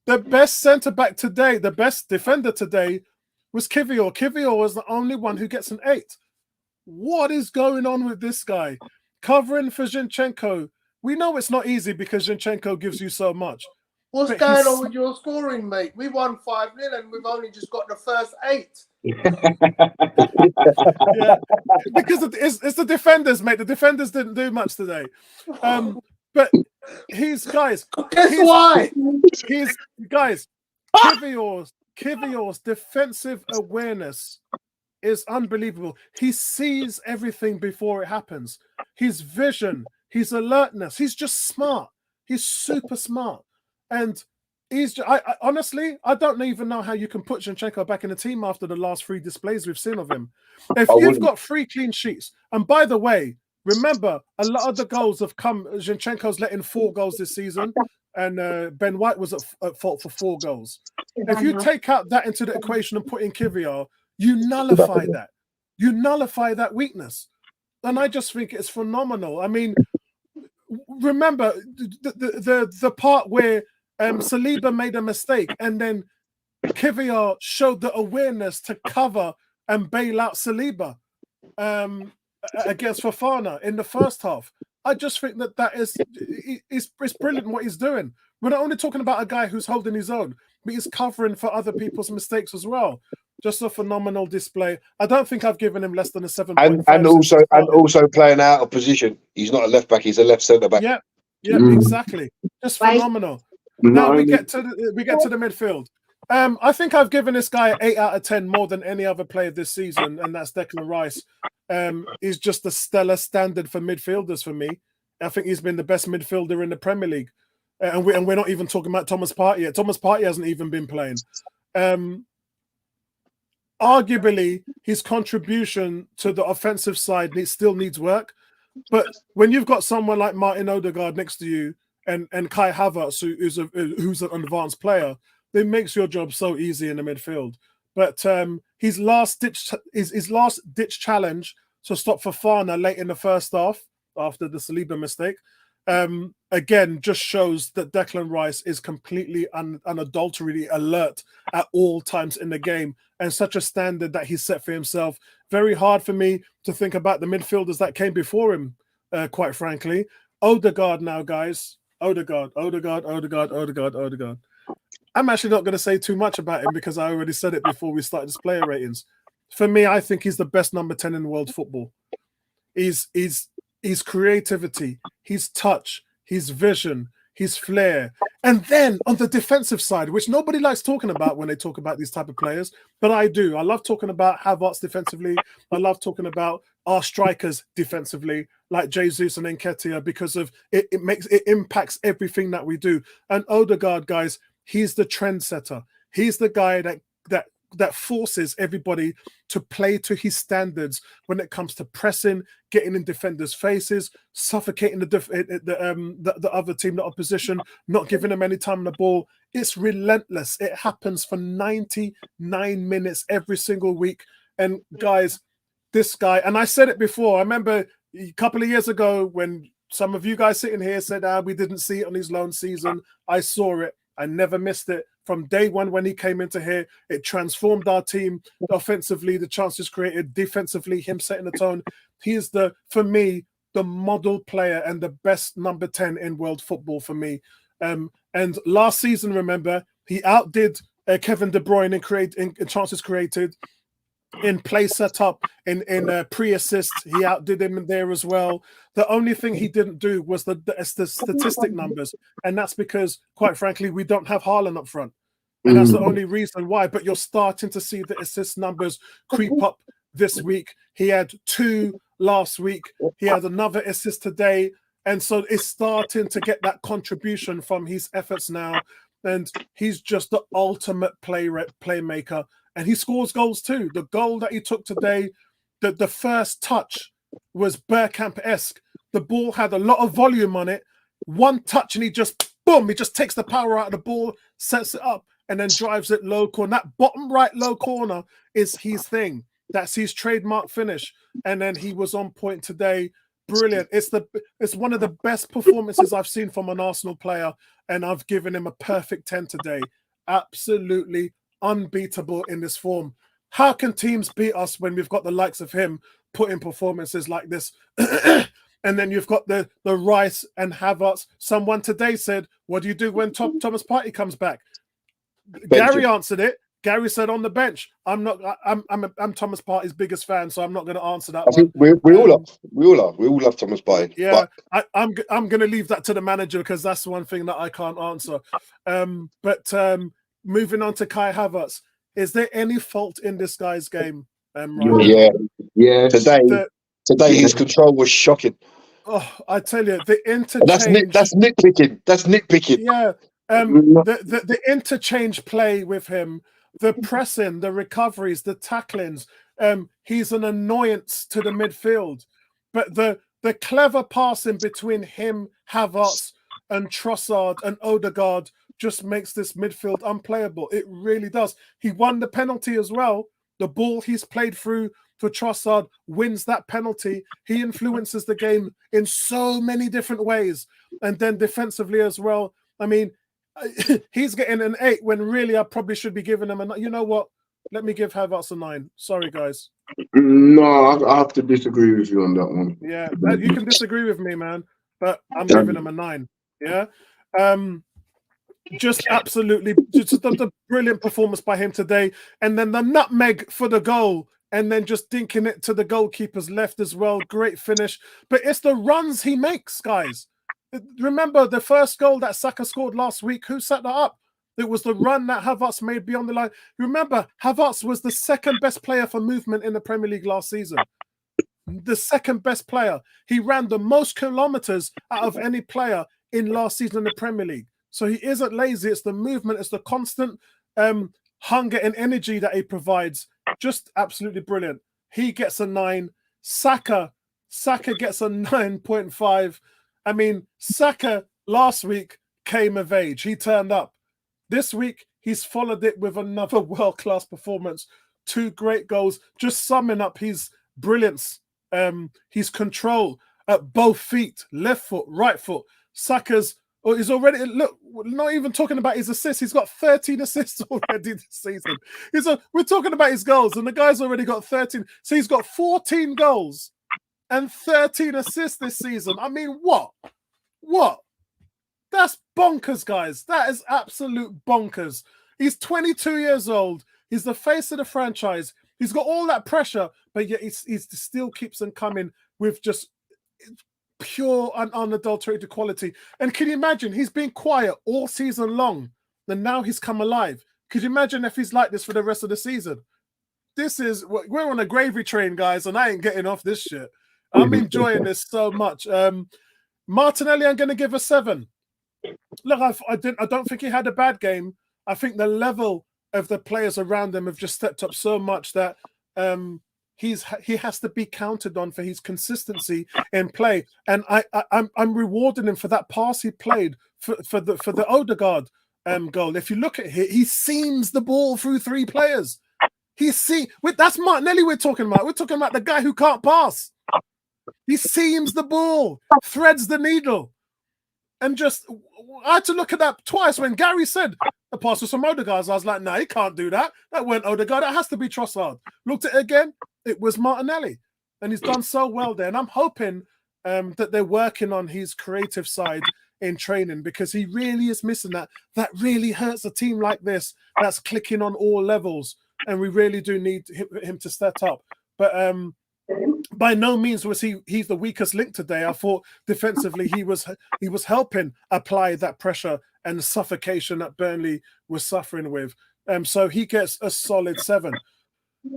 the best centre-back today, the best defender today was Kivior. Kivior was the only one who gets an 8. What is going on with this guy? Covering for Zinchenko. We know it's not easy because Zinchenko gives you so much. What's going on with your scoring, mate? We won 5-0 and we've only just got the first 8. Yeah, because it's the defenders, mate. The defenders didn't do much today. But guys. Guess why? Kivior's defensive awareness is unbelievable. He sees everything before it happens. His vision, his alertness. He's just smart. He's super smart. And honestly, I don't even know how you can put Zinchenko back in the team after the last 3 displays we've seen of him. If you've got 3 clean sheets, and by the way, remember, a lot of the goals have come, Zinchenko's let in 4 goals this season, and Ben White was at fault for 4 goals. If you take out that into the equation and put in Kivior, you nullify that. You nullify that weakness. And I just think it's phenomenal. I mean, remember the part where Saliba made a mistake and then Kivior showed the awareness to cover and bail out Saliba against Fofana in the first half. I just think that is brilliant what he's doing. We're not only talking about a guy who's holding his own, but he's covering for other people's mistakes as well. Just a phenomenal display. I don't think I've given him less than a 7.5. And also playing out of position. He's not a left back. He's a left centre back. Yeah, exactly. Just phenomenal. Now we get to the midfield. I think I've given this guy 8 out of 10 more than any other player this season, and that's Declan Rice. He's just a stellar standard for midfielders for me. I think he's been the best midfielder in the Premier League. And we're not even talking about Thomas Partey yet. Thomas Partey hasn't even been playing. Arguably, his contribution to the offensive side still needs work. But when you've got someone like Martin Odegaard next to you and Kai Havertz, who's an advanced player, it makes your job so easy in the midfield. But his last ditch challenge to stop Fofana late in the first half after the Saliba mistake, again, just shows that Declan Rice is completely unadulteratedly alert at all times in the game, and such a standard that he's set for himself. Very hard for me to think about the midfielders that came before him, quite frankly. Odegaard now, guys. Odegaard. I'm actually not going to say too much about him because I already said it before we started this player ratings. For me, I think he's the best number 10 in world football. His creativity, his touch, his vision, his flair. And then on the defensive side, which nobody likes talking about when they talk about these type of players, but I do. I love talking about Havertz defensively. I love talking about our strikers defensively, like Jesus and Nketiah, because of it impacts everything that we do. And Odegaard, guys, he's the trendsetter. He's the guy that forces everybody to play to his standards when it comes to pressing, getting in defenders' faces, suffocating the other team, the opposition, not giving them any time on the ball. It's relentless. It happens for 99 minutes every single week. And guys, this guy, and I said it before, I remember a couple of years ago when some of you guys sitting here said, we didn't see it on his loan season. I saw it. I never missed it. From day one when he came into here, it transformed our team offensively, the chances created, defensively, him setting the tone. He is, for me, the model player and the best number 10 in world football for me. And last season, remember, he outdid Kevin De Bruyne in chances created, in play set up, in pre-assist. He outdid him there as well. The only thing he didn't do was the statistic numbers, and that's because, quite frankly, we don't have Haaland up front, and that's the only reason why. But you're starting to see the assist numbers creep up this week. He had 2 last week. He had another assist today, and so it's starting to get that contribution from his efforts now. And he's just the ultimate playmaker. And he scores goals too. The goal that he took today, the first touch was Bergkamp-esque. The ball had a lot of volume on it. One touch and he just takes the power out of the ball, sets it up, and then drives it low corner. That bottom right low corner is his thing. That's his trademark finish. And then he was on point today. Brilliant. It's one of the best performances I've seen from an Arsenal player, and I've given him a perfect 10 today. Absolutely unbeatable in this form. How can teams beat us when we've got the likes of him putting performances like this? And then you've got the Rice and Havertz. Someone today said, what do you do when Thomas Partey comes back? Gary answered it. Gary said on the bench. I'm Thomas Partey's biggest fan, so I'm not going to answer that. I think we all are. We all love Thomas Partey. Yeah, but I'm going to leave that to the manager because that's one thing that I can't answer. But moving on to Kai Havertz, is there any fault in this guy's game? Yeah. Today his control was shocking. Oh, I tell you, the interchange. That's nitpicking. That's nitpicking. Yeah. The interchange play with him, the pressing, the recoveries, the tacklings. He's an annoyance to the midfield. But the clever passing between him, Havertz, and Trossard and Odegaard just makes this midfield unplayable. It really does. He won the penalty as well. The ball he's played through for Trossard wins that penalty. He influences the game in so many different ways. And then defensively as well. I mean, he's getting an 8 when really I probably should be giving him a 9. You know what? Let me give Havertz a 9. Sorry, guys. No, I have to disagree with you on that one. Yeah, you can disagree with me, man, but I'm giving him a 9. Yeah. Just absolutely, just a brilliant performance by him today. And then the nutmeg for the goal, and then just dinking it to the goalkeeper's left as well. Great finish. But it's the runs he makes, guys. Remember the first goal that Saka scored last week? Who set that up? It was the run that Havertz made beyond the line. Remember, Havertz was the second best player for movement in the Premier League last season. The second best player. He ran the most kilometers out of any player in last season in the Premier League. So he isn't lazy. It's the movement. It's the constant hunger and energy that he provides. Just absolutely brilliant. He gets a 9. Saka gets a 9.5. I mean, Saka last week came of age. He turned up. This week, he's followed it with another world-class performance. 2 great goals, just summing up his brilliance, his control at both feet, left foot, right foot. Saka's, he's already, look, we're not even talking about his assists. He's got 13 assists already this season. We're talking about his goals, and the guy's already got 13. So he's got 14 goals and 13 assists this season. I mean, what? That's bonkers, guys. That is absolute bonkers. He's 22 years old. He's the face of the franchise. He's got all that pressure, but yet he still keeps on coming with just pure and unadulterated quality. And can you imagine? He's been quiet all season long, and now he's come alive. Could you imagine if he's like this for the rest of the season? We're on a gravy train, guys, and I ain't getting off this shit. I'm enjoying this so much. Martinelli, I'm going to give a 7. Look, I don't think he had a bad game. I think the level of the players around him have just stepped up so much that he has to be counted on for his consistency in play. And I'm rewarding him for that pass he played for the Odegaard goal. If you look at it, he seams the ball through 3 players. That's Martinelli we're talking about. We're talking about the guy who can't pass. He seams the ball, threads the needle. And just, I had to look at that twice when Gary said the pass was from Odegaard. I was like, no, he can't do that. That weren't Odegaard. That has to be Trossard. Looked at it again. It was Martinelli. And he's done so well there. And I'm hoping that they're working on his creative side in training, because he really is missing that. That really hurts a team like this that's clicking on all levels. And we really do need him to step up. But by no means was he's the weakest link today. I thought defensively he was helping apply that pressure and suffocation that Burnley was suffering with. So he gets a solid 7.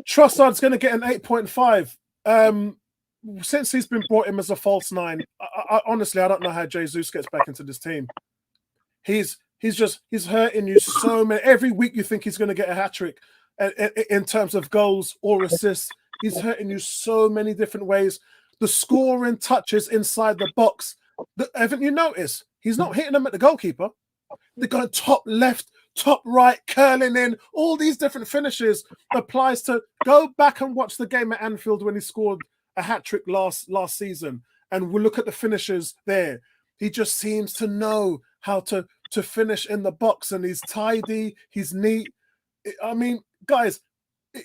Trossard's going to get an 8.5. Since he's been brought in as a false 9, honestly, I don't know how Jesus gets back into this team. He's hurting you so many. Every week you think he's going to get a hat-trick in terms of goals or assists. He's hurting you so many different ways. The scoring touches inside the box. Haven't you noticed? He's not hitting them at the goalkeeper. They're going top left, top right, curling in. All these different finishes applies to. Go back and watch the game at Anfield when he scored a hat-trick last season. And we'll look at the finishes there. He just seems to know how to finish in the box. And he's tidy. He's neat. I mean, guys,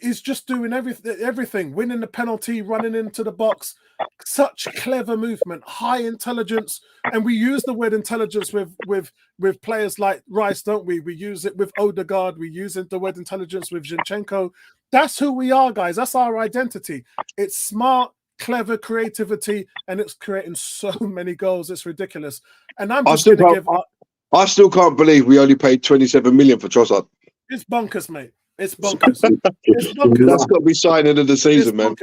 he's just doing everything, winning the penalty, running into the box. Such clever movement, high intelligence. And we use the word intelligence with players like Rice, don't we? We use it with Odegaard. We use the word intelligence with Zinchenko. That's who we are, guys. That's our identity. It's smart, clever creativity, and it's creating so many goals. It's ridiculous. And I'm just going to give up. I still can't believe we only paid 27 million for Trossard. It's bonkers, mate. It's bonkers. It's bonkers. That's got to be signing of the season, man.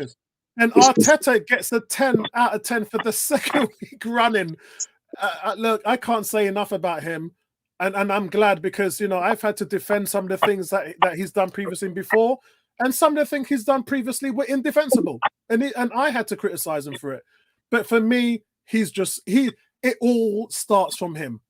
And Arteta gets a 10 out of 10 for the second week running. Look, I can't say enough about him. And I'm glad, because, you know, I've had to defend some of the things that he's done previously before. And some of the things he's done previously were indefensible. And I had to criticize him for it. But for me, it all starts from him.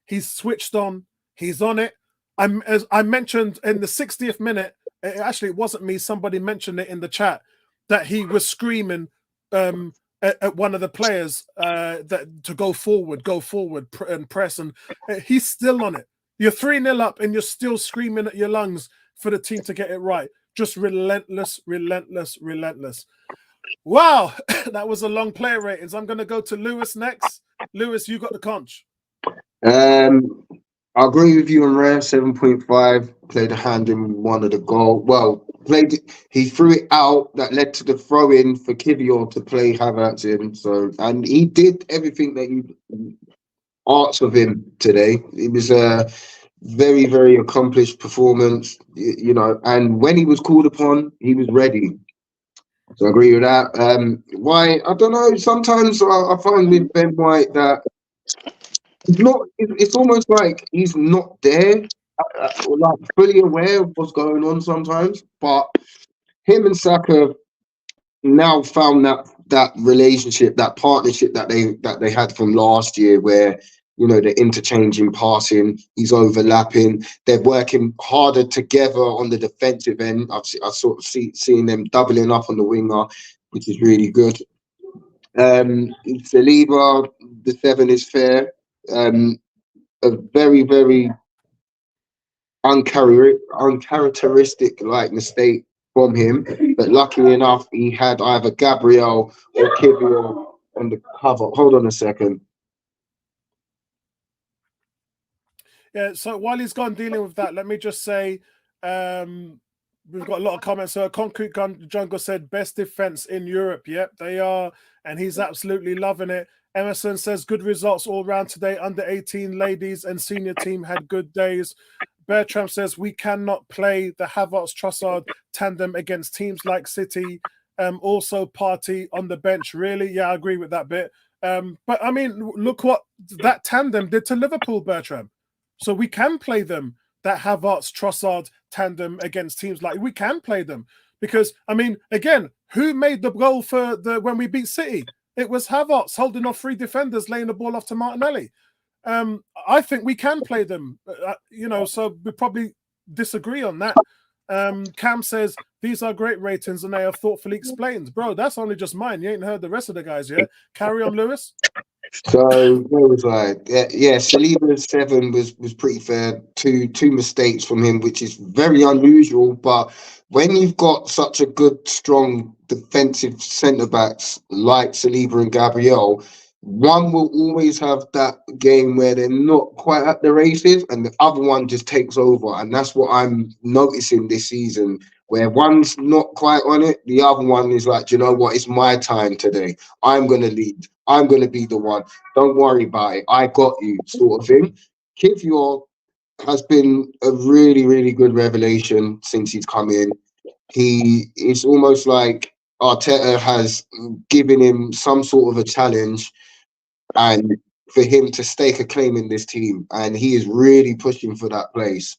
He's switched on. He's on it. As I mentioned in the 60th minute, actually, it wasn't me. Somebody mentioned it in the chat that he was screaming at one of the players that to go forward, and press. And he's still on it. You're 3-0 up and you're still screaming at your lungs for the team to get it right. Just relentless. Wow, that was a long player ratings. I'm going to go to Lewis next. Lewis, you got the conch. I agree with you on Rare. 7.5. Played a hand in one of the goal. Well, he threw it out that led to the throw in for Kivior to play Havertz in. So, and he did everything that you asked of him today. It was a very, very accomplished performance, you know. And when he was called upon, he was ready. So I agree with that. Why? I don't know. Sometimes I find with Ben White that. It's almost like he's not there, like fully aware of what's going on sometimes. But him and Saka now found that relationship, that partnership that they had from last year, where You know, they're interchanging, passing, he's overlapping. They're working harder together on the defensive end. I sort of seeing them doubling up on the winger, which is really good. Saliba, the 7 is fair. A very, very uncharacteristic like mistake from him, but luckily enough, he had either Gabriel or Kivio on the cover. Hold on a second. Yeah, so while he's gone dealing with that, let me just say we've got a lot of comments. So Concrete Jungle said best defense in Europe. Yep, they are, and he's absolutely loving it. Emerson says good results all round today. Under 18 ladies and senior team had good days. Bertram says we cannot play the Havertz Trossard tandem against teams like City. Also Party on the bench. Really? Yeah, I agree with that bit. But I mean, look what that tandem did to Liverpool, Bertram. So we can play them, that Havertz Trossard tandem against teams like, we can play them. Because, I mean, again, who made the goal for when we beat City? It was Havertz holding off 3 defenders, laying the ball off to Martinelli. I think we can play them, you know, so we probably disagree on that. Cam says, these are great ratings and they are thoughtfully explained. Bro, that's only just mine. You ain't heard the rest of the guys, yeah? Carry on, Lewis. So where was I? Yeah, Saliba's 7 was pretty fair. Two mistakes from him, which is very unusual. But when you've got such a good, strong defensive centre backs like Saliba and Gabriel, one will always have that game where they're not quite at the races, and the other one just takes over. And that's what I'm noticing this season, where one's not quite on it, the other one is like, you know what, it's my time today. I'm going to lead. I'm going to be the one. Don't worry about it. I got you, sort of thing. Kivior has been a really, really good revelation since he's come in. It's almost like Arteta has given him some sort of a challenge, and for him to stake a claim in this team, and he is really pushing for that place.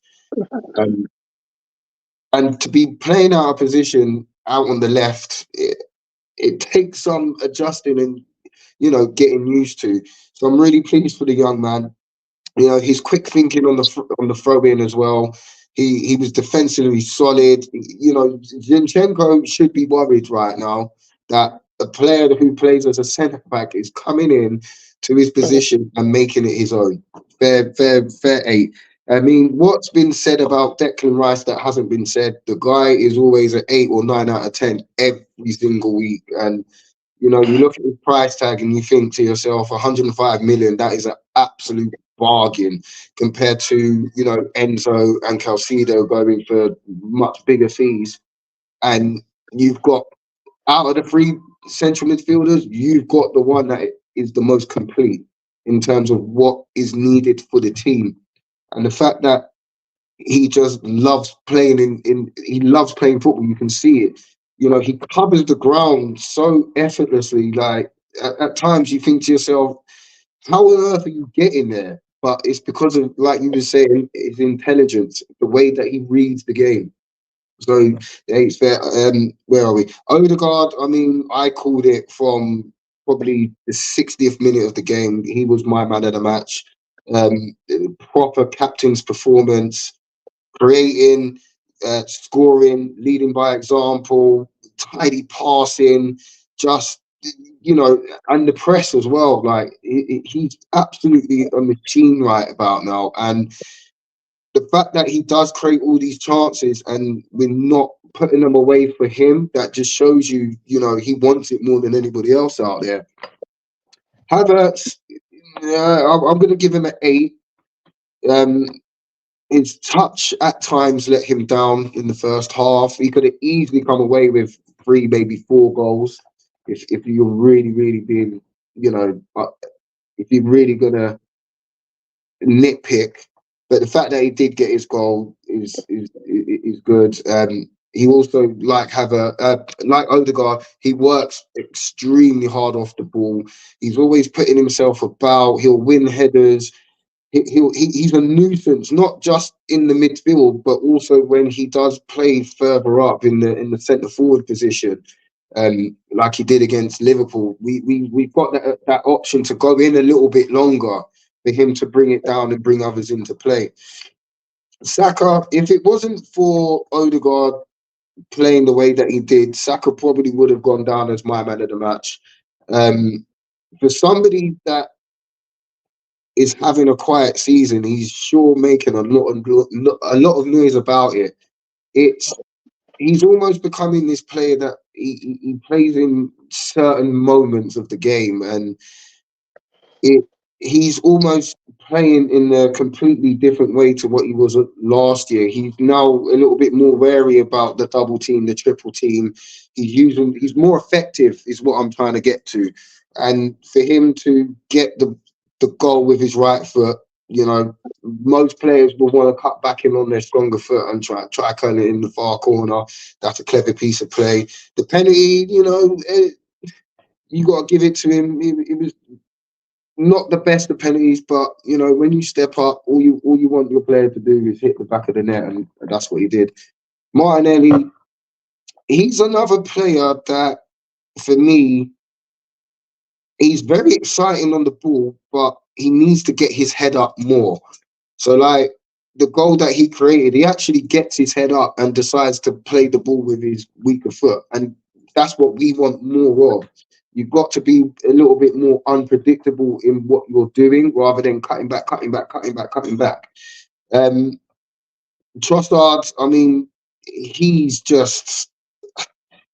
And to be playing out of position out on the left, it takes some adjusting and, you know, getting used to. So I'm really pleased for the young man. You know, he's quick thinking on the throw in as well. He was defensively solid. You know, Zinchenko should be worried right now that a player who plays as a centre back is coming in to his position and making it his own. Fair 8. I mean, what's been said about Declan Rice that hasn't been said? The guy is always an 8 or 9 out of 10 every single week. And, you know, you look at his price tag and you think to yourself, 105 million, that is an absolute bargain compared to, you know, Enzo and Calcido going for much bigger fees. And you've got, out of the 3 central midfielders, you've got the one that is the most complete in terms of what is needed for the team. And the fact that he just loves playing he loves playing football. You can see it. You know, he covers the ground so effortlessly. Like at times you think to yourself, how on earth are you getting there? But it's because of, like you were saying, his intelligence, the way that he reads the game. So yeah, it's fair. Where are we? Odegaard, I mean, I called it from probably the 60th minute of the game. He was my man of the match. Proper captain's performance, creating, scoring, leading by example, tidy passing, just, you know, and the press as well. Like he's absolutely a machine right about now. And the fact that he does create all these chances and we're not putting them away for him, that just shows you, you know, he wants it more than anybody else out there. Havertz, I'm going to give him an 8. His touch at times let him down in the first half. He could have easily come away with 3, maybe 4 goals if you're really, really being, you know, if you're really going to nitpick. But the fact that he did get his goal is good. He also, like Odegaard, he works extremely hard off the ball. He's always putting himself about. He'll win headers. He's a nuisance, not just in the midfield, but also when he does play further up in the centre forward position, like he did against Liverpool. We've got that option to go in a little bit longer, for him to bring it down and bring others into play. Saka, if it wasn't for Odegaard playing the way that he did, Saka probably would have gone down as my man of the match. For somebody that is having a quiet season, he's sure making a lot of noise about it. He's almost becoming this player that he plays in certain moments of the game, and he's almost playing in a completely different way to what he was last year. He's now a little bit more wary about the double team, the triple team. He's more effective, is what I'm trying to get to. And for him to get the goal with his right foot, you know, most players will want to cut back in on their stronger foot and try curl it in the far corner. That's a clever piece of play. The penalty, you know, you got to give it to him. It was not the best of penalties, but you know, when you step up, all you want your player to do is hit the back of the net, and that's what he did. Martinelli, he's another player that, for me, he's very exciting on the ball, but he needs to get his head up more. So, like the goal that he created, he actually gets his head up and decides to play the ball with his weaker foot, and that's what we want more of. You've got to be a little bit more unpredictable in what you're doing rather than cutting back. Trossard, I mean, he's just...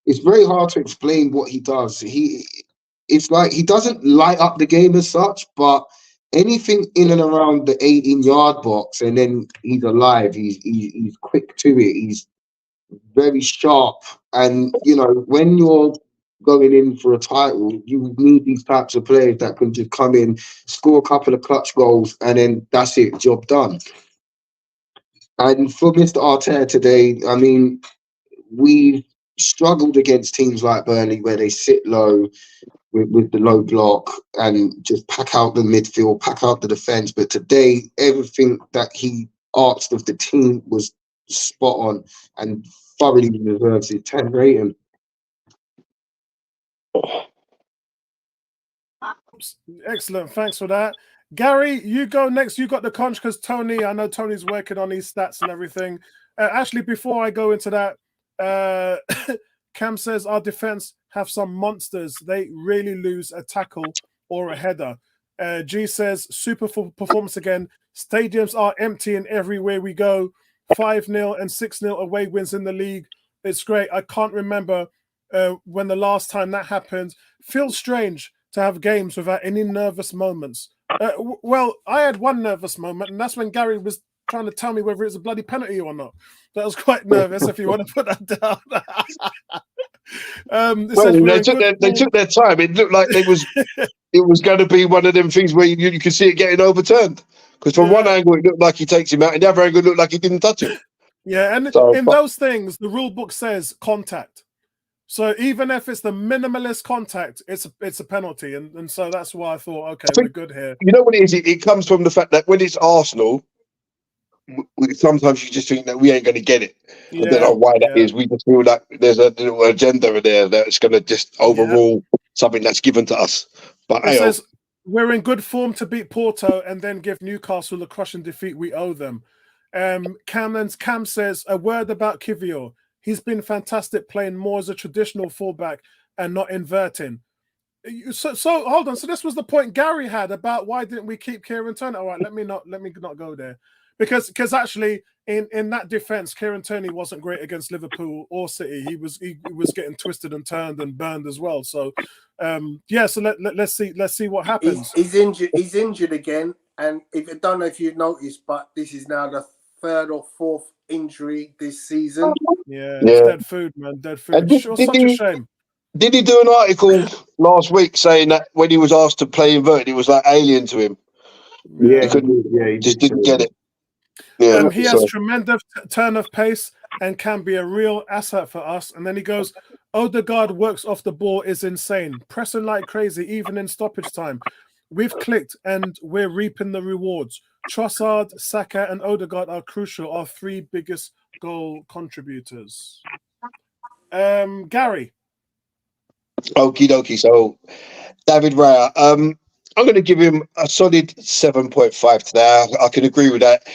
It's very hard to explain what he does. It's like he doesn't light up the game as such, but anything in and around the 18-yard box, and then he's alive. He's quick to it. He's very sharp. And, you know, when you're going in for a title, you need these types of players that can just come in, score a couple of clutch goals, and then that's it, job done. And for Mr. Arteta today, I mean, we've struggled against teams like Burnley where they sit low with the low block and just pack out the midfield, pack out the defence. But today, everything that he asked of the team was spot on and thoroughly deserves his 10 rating. Excellent. Thanks for that. Gary, you go next. You got the conch because I know Tony's working on his stats and everything. Actually, before I go into that, Cam says our defense have some monsters. They really lose a tackle or a header. G says super performance again. Stadiums are emptying everywhere we go. 5-0 and 6-0 away wins in the league. It's great. I can't remember when the last time that happened. Feels strange to have games without any nervous moments. Well, I had one nervous moment, and that's when Gary was trying to tell me whether it's a bloody penalty or not. That was quite nervous, if you want to put that down. They took their time. It looked like it was going to be one of them things where you could see it getting overturned. Because from one angle, it looked like he takes him out, and the other angle looked like he didn't touch him. Yeah, and in those things, the rule book says contact. So even if it's the minimalist contact, it's a penalty, and so that's why I thought, okay, we're good here. You know what it is? It comes from the fact that when it's Arsenal, sometimes you just think that we ain't going to get it. I don't know why that is. We just feel like there's a little agenda there that's going to just overrule something that's given to us. But it says we're in good form to beat Porto and then give Newcastle a crushing defeat. We owe them. Cam says a word about Kivior. He's been fantastic playing more as a traditional fullback and not inverting. So hold on. So this was the point Gary had about why didn't we keep Kieran Turner? All right, let me not go there. Because actually in that defense, Kieran Tierney wasn't great against Liverpool or City. He was getting twisted and turned and burned as well. So so let's see what happens. He's injured again, and I don't know if you've noticed, but this is now the third or fourth injury this season. It's dead food, man. Dead food. It's such a shame. Did he do an article last week saying that when he was asked to play inverted, it was like alien to him? He just didn't get it. He has tremendous turn of pace and can be a real asset for us. And then he goes, Odegaard works off the ball is insane. Pressing like crazy, even in stoppage time. We've clicked and we're reaping the rewards. Trossard, Saka, and Odegaard are crucial. Our three biggest goal contributors. Gary. Okie dokie. So, David Raya. I'm going to give him a solid 7.5 today. I can agree with that.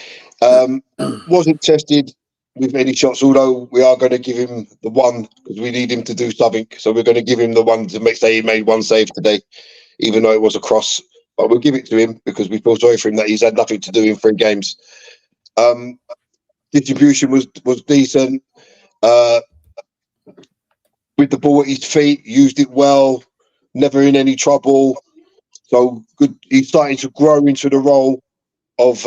Wasn't tested with any shots, although we are going to give him the one because we need him to do something. So we're going to give him the one to say he made one save today, even though it was a cross. But we'll give it to him because we feel sorry for him that he's had nothing to do in 3 games. Distribution was decent. With the ball at his feet, used it well, never in any trouble. So good. He's starting to grow into the role of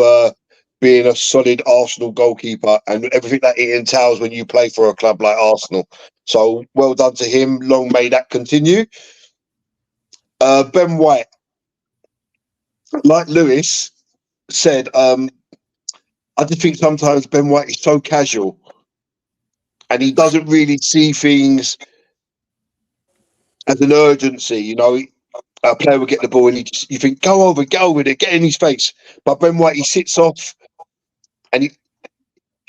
being a solid Arsenal goalkeeper and everything that it entails when you play for a club like Arsenal. So well done to him. Long may that continue. Ben White, like Lewis said, I just think sometimes Ben White is so casual and he doesn't really see things as an urgency. You know, a player will get the ball and you think, go over it, get in his face. But Ben White, he sits off and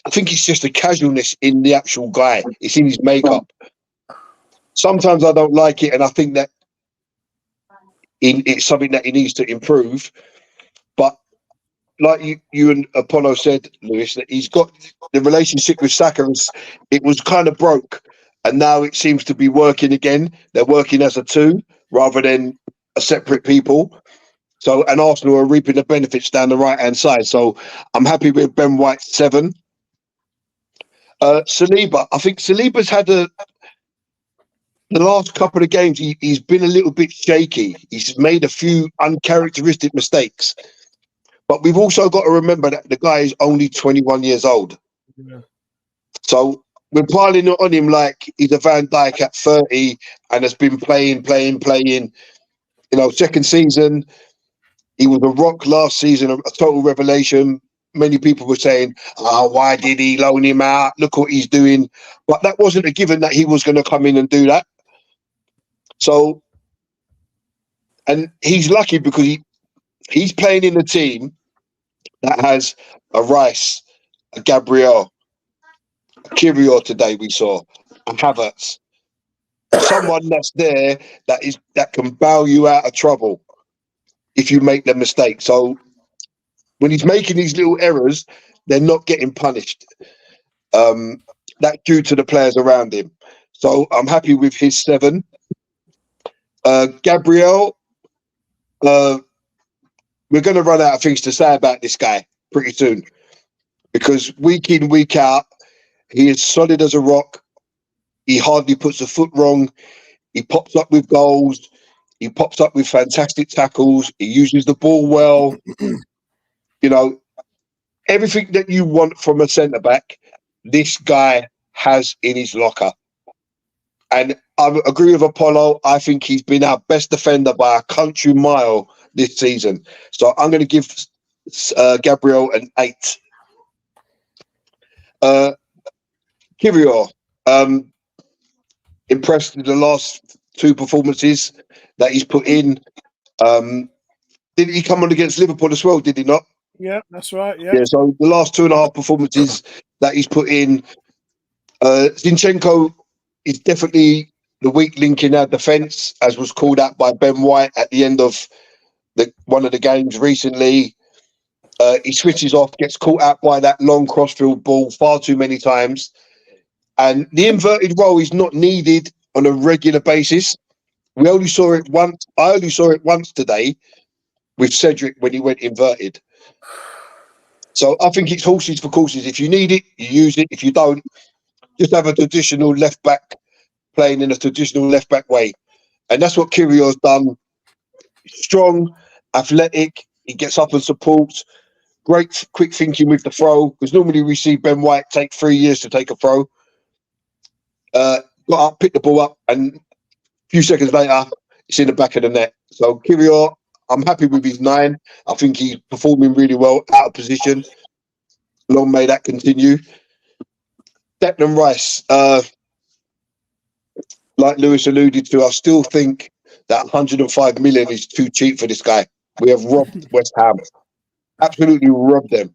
I think it's just a casualness in the actual guy. It's in his makeup. Sometimes I don't like it and I think that it's something that he needs to improve. But like you and Apollo said, Lewis, that he's got the relationship with Saka, it was kind of broke. And now it seems to be working again. They're working as a two rather than a separate people. So, and Arsenal are reaping the benefits down the right-hand side. So I'm happy with Ben White's 7. Saliba, I think Saliba's had the last couple of games, he's been a little bit shaky. He's made a few uncharacteristic mistakes. But we've also got to remember that the guy is only 21 years old. Yeah. So we're piling it on him like he's a Van Dijk at 30 and has been playing. You know, second season, he was a rock last season, a total revelation. Many people were saying, why did he loan him out? Look what he's doing. But that wasn't a given that he was going to come in and do that. So, and he's lucky because he's playing in a team that has a Rice, a Gabriel, a Kiwior today we saw, a Havertz. Someone that's there that can bail you out of trouble if you make the mistake. So when he's making these little errors, they're not getting punished. That's due to the players around him. So I'm happy with his 7. Gabriel, we're going to run out of things to say about this guy pretty soon because week in, week out, he is solid as a rock. He hardly puts a foot wrong. He pops up with goals. He pops up with fantastic tackles. He uses the ball well. You know, everything that you want from a centre-back, this guy has in his locker. And I agree with Apollo. I think he's been our best defender by a country mile this season. So I'm going to give Gabriel an 8. Kiwior, impressed with the last 2 performances that he's put in. Didn't he come on against Liverpool as well, did he not? Yeah, that's right. Yeah. So the last 2.5 performances that he's put in, Zinchenko is definitely the weak link in our defence, as was called out by Ben White at the end of one of the games recently. He switches off, gets caught out by that long crossfield ball far too many times. And the inverted role is not needed on a regular basis. We only saw it once. I only saw it once today with Cedric when he went inverted. So I think it's horses for courses. If you need it, you use it. If you don't, just have a traditional left back playing in a traditional left back way. And that's what Kiwior's done. Strong, athletic. He gets up and supports. Great quick thinking with the throw. Because normally we see Ben White take 3 years to take a throw. Got up, picked the ball up, and a few seconds later, it's in the back of the net. So Kiwior, I'm happy with his 9. I think he's performing really well out of position. Long may that continue. Declan Rice, like Lewis alluded to, I still think that 105 million is too cheap for this guy. We have robbed West Ham. Absolutely robbed them.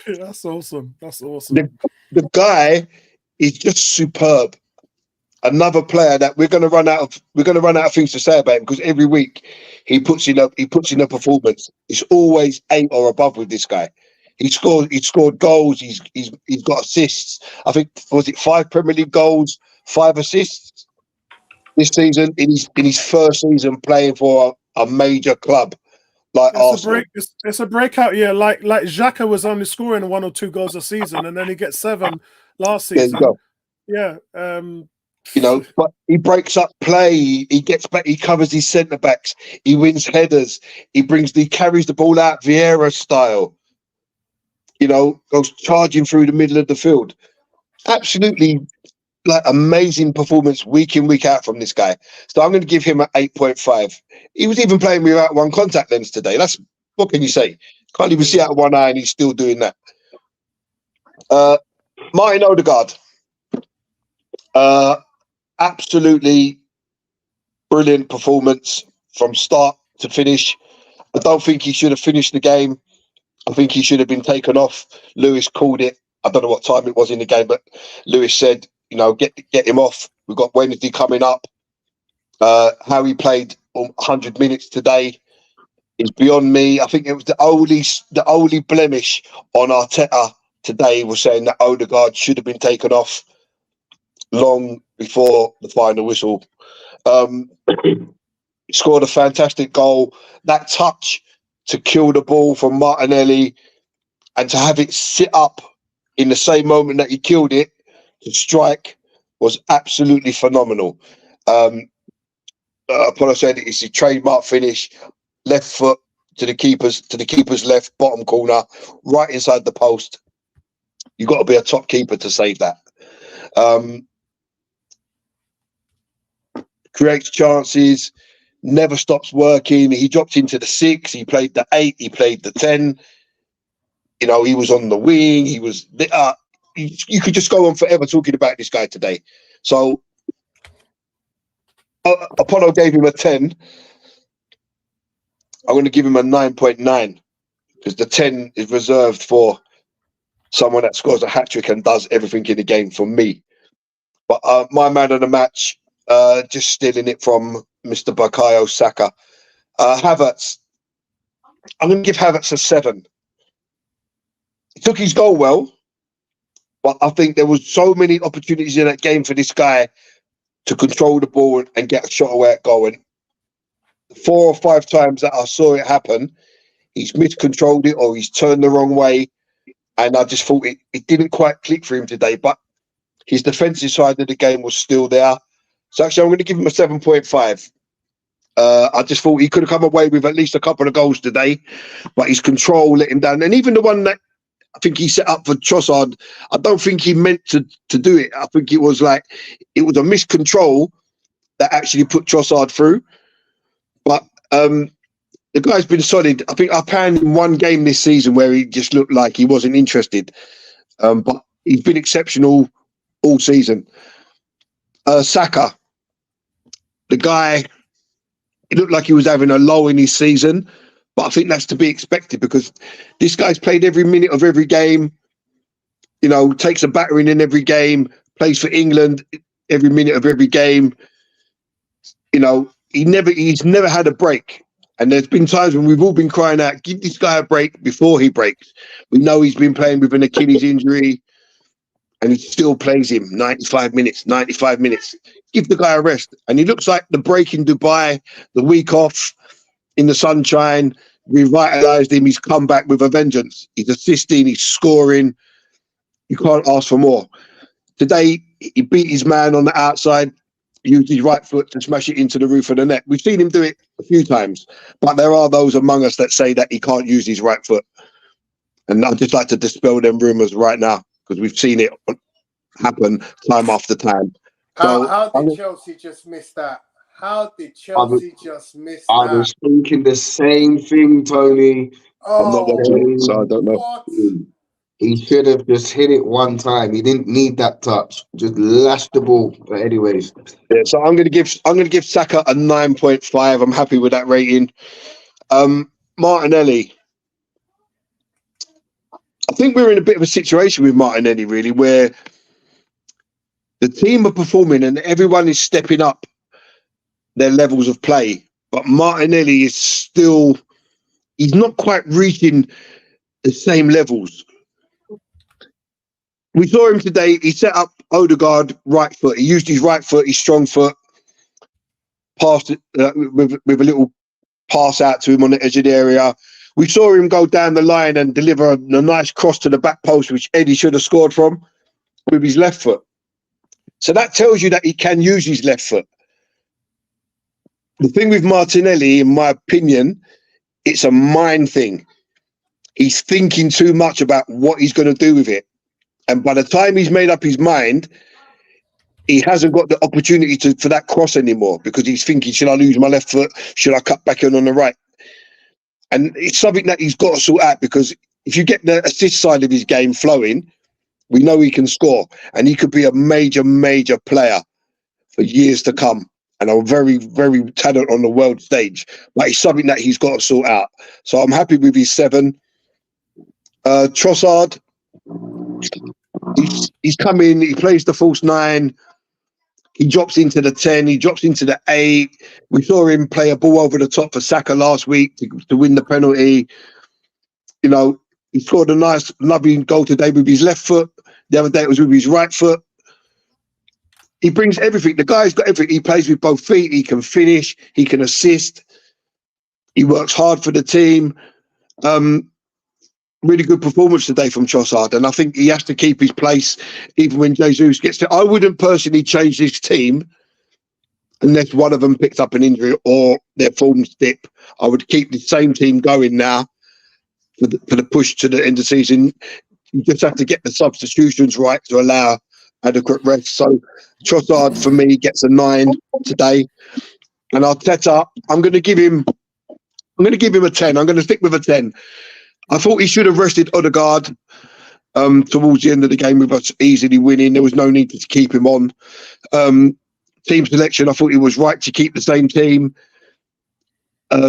That's awesome. That's awesome. The guy is just superb. another player that we're going to run out of things to say about him, because every week he puts in a performance. It's always 8 or above with this guy. He scored goals. He's got assists. I think, was it 5 Premier League goals, 5 assists this season in his first season playing for a major club like Arsenal. It's a breakout year. Like Xhaka was only scoring 1 or 2 goals a season, and then he gets 7 last season. Yeah. But he breaks up play. He gets back. He covers his centre backs. He wins headers. He carries the ball out Vieira style. Goes charging through the middle of the field. Absolutely, amazing performance week in, week out from this guy. So I'm going to give him an 8.5. He was even playing without one contact lens today. What can you say? Can't even see out of one eye, and he's still doing that. Martin Odegaard. Absolutely brilliant performance from start to finish. I don't think he should have finished the game. I think he should have been taken off. Lewis called it. I don't know what time it was in the game, but Lewis said, get him off. We've got Wednesday coming up. How he played 100 minutes today is beyond me. I think it was the only blemish on Arteta today was saying that Odegaard should have been taken off long before the final whistle. Scored a fantastic goal. That touch to kill the ball from Martinelli and to have it sit up in the same moment that he killed it to strike was absolutely phenomenal. Apollo said it's a trademark finish, left foot to the keeper's left bottom corner, right inside the post. You've got to be a top keeper to save that. Creates chances, never stops working. He dropped into the 6, he played the 8, he played the 10. He was on the wing. He was. You could just go on forever talking about this guy today. So Apollo gave him a 10. I'm going to give him a 9.9 because the 10 is reserved for someone that scores a hat-trick and does everything in the game for me. But my man of the match, just stealing it from Mr. Bukayo Saka. Havertz. I'm going to give Havertz a 7. He took his goal well, but I think there was so many opportunities in that game for this guy to control the ball and get a shot away at goal. And 4 or 5 times that I saw it happen, he's miscontrolled it or he's turned the wrong way. And I just thought it didn't quite click for him today, but his defensive side of the game was still there. So actually, I'm going to give him a 7.5. I just thought he could have come away with at least a couple of goals today, but his control let him down. And even the one that I think he set up for Trossard, I don't think he meant to do it. I think it was a miscontrol that actually put Trossard through. But the guy's been solid. I think I panned him one game this season where he just looked like he wasn't interested. But he's been exceptional all season. Saka, the guy, it looked like he was having a low in his season, but I think that's to be expected because this guy's played every minute of every game, takes a battering in every game, plays for England every minute of every game. He's never had a break. And there's been times when we've all been crying out, give this guy a break before he breaks. We know he's been playing with an Achilles injury and he still plays him 95 minutes. Give the guy a rest. And he looks like the break in Dubai, the week off in the sunshine, revitalised him. He's come back with a vengeance. He's assisting, he's scoring. You can't ask for more. Today, he beat his man on the outside, used his right foot to smash it into the roof of the net. We've seen him do it a few times, but there are those among us that say that he can't use his right foot. And I'd just like to dispel them rumours right now because we've seen it happen time after time. How did Chelsea just miss that? How did Chelsea just miss that? I was thinking the same thing, Tony. I'm not watching it, so I don't know. What? He should have just hit it one time. He didn't need that touch. Just lashed the ball. But anyways, yeah. So I'm going to give Saka a 9.5. I'm happy with that rating. Martinelli. I think we're in a bit of a situation with Martinelli, really, where The team are performing and everyone is stepping up their levels of play. But Martinelli is still, he's not quite reaching the same levels. We saw him today. He set up Odegaard right foot. He used his right foot, his strong foot, passed it with a little pass out to him on the edge of the area. We saw him go down the line and deliver a nice cross to the back post, which Eddie should have scored from, with his left foot. So that tells you that he can use his left foot. The thing with Martinelli, in my opinion, it's a mind thing. He's thinking too much about what he's going to do with it. And by the time he's made up his mind, he hasn't got the opportunity for that cross anymore, because he's thinking, should I lose my left foot? Should I cut back in on the right? And it's something that he's got to sort out, because if you get the assist side of his game flowing, we know he can score, and he could be a major, major player for years to come, and a very, very talent on the world stage. But it's something that he's got to sort out. So I'm happy with his 7. Trossard, he's come in, he plays the false 9, he drops into the 10, he drops into the 8. We saw him play a ball over the top for Saka last week to win the penalty. You know, he scored a nice, lovely goal today with his left foot. The other day it was with his right foot. He brings everything. The guy's got everything. He plays with both feet. He can finish. He can assist. He works hard for the team. Really good performance today from Trossard, and I think he has to keep his place even when Jesus gets to. I wouldn't personally change this team unless one of them picked up an injury or their forms dip. I would keep the same team going now for the push to the end of the season. You just have to get the substitutions right to allow adequate rest. So Trossard for me gets a 9 today, and Arteta, I'm going to give him a 10. I'm going to stick with a 10. I thought he should have rested Odegaard towards the end of the game with us easily winning. There was no need to keep him on. Team selection, I thought he was right to keep the same team.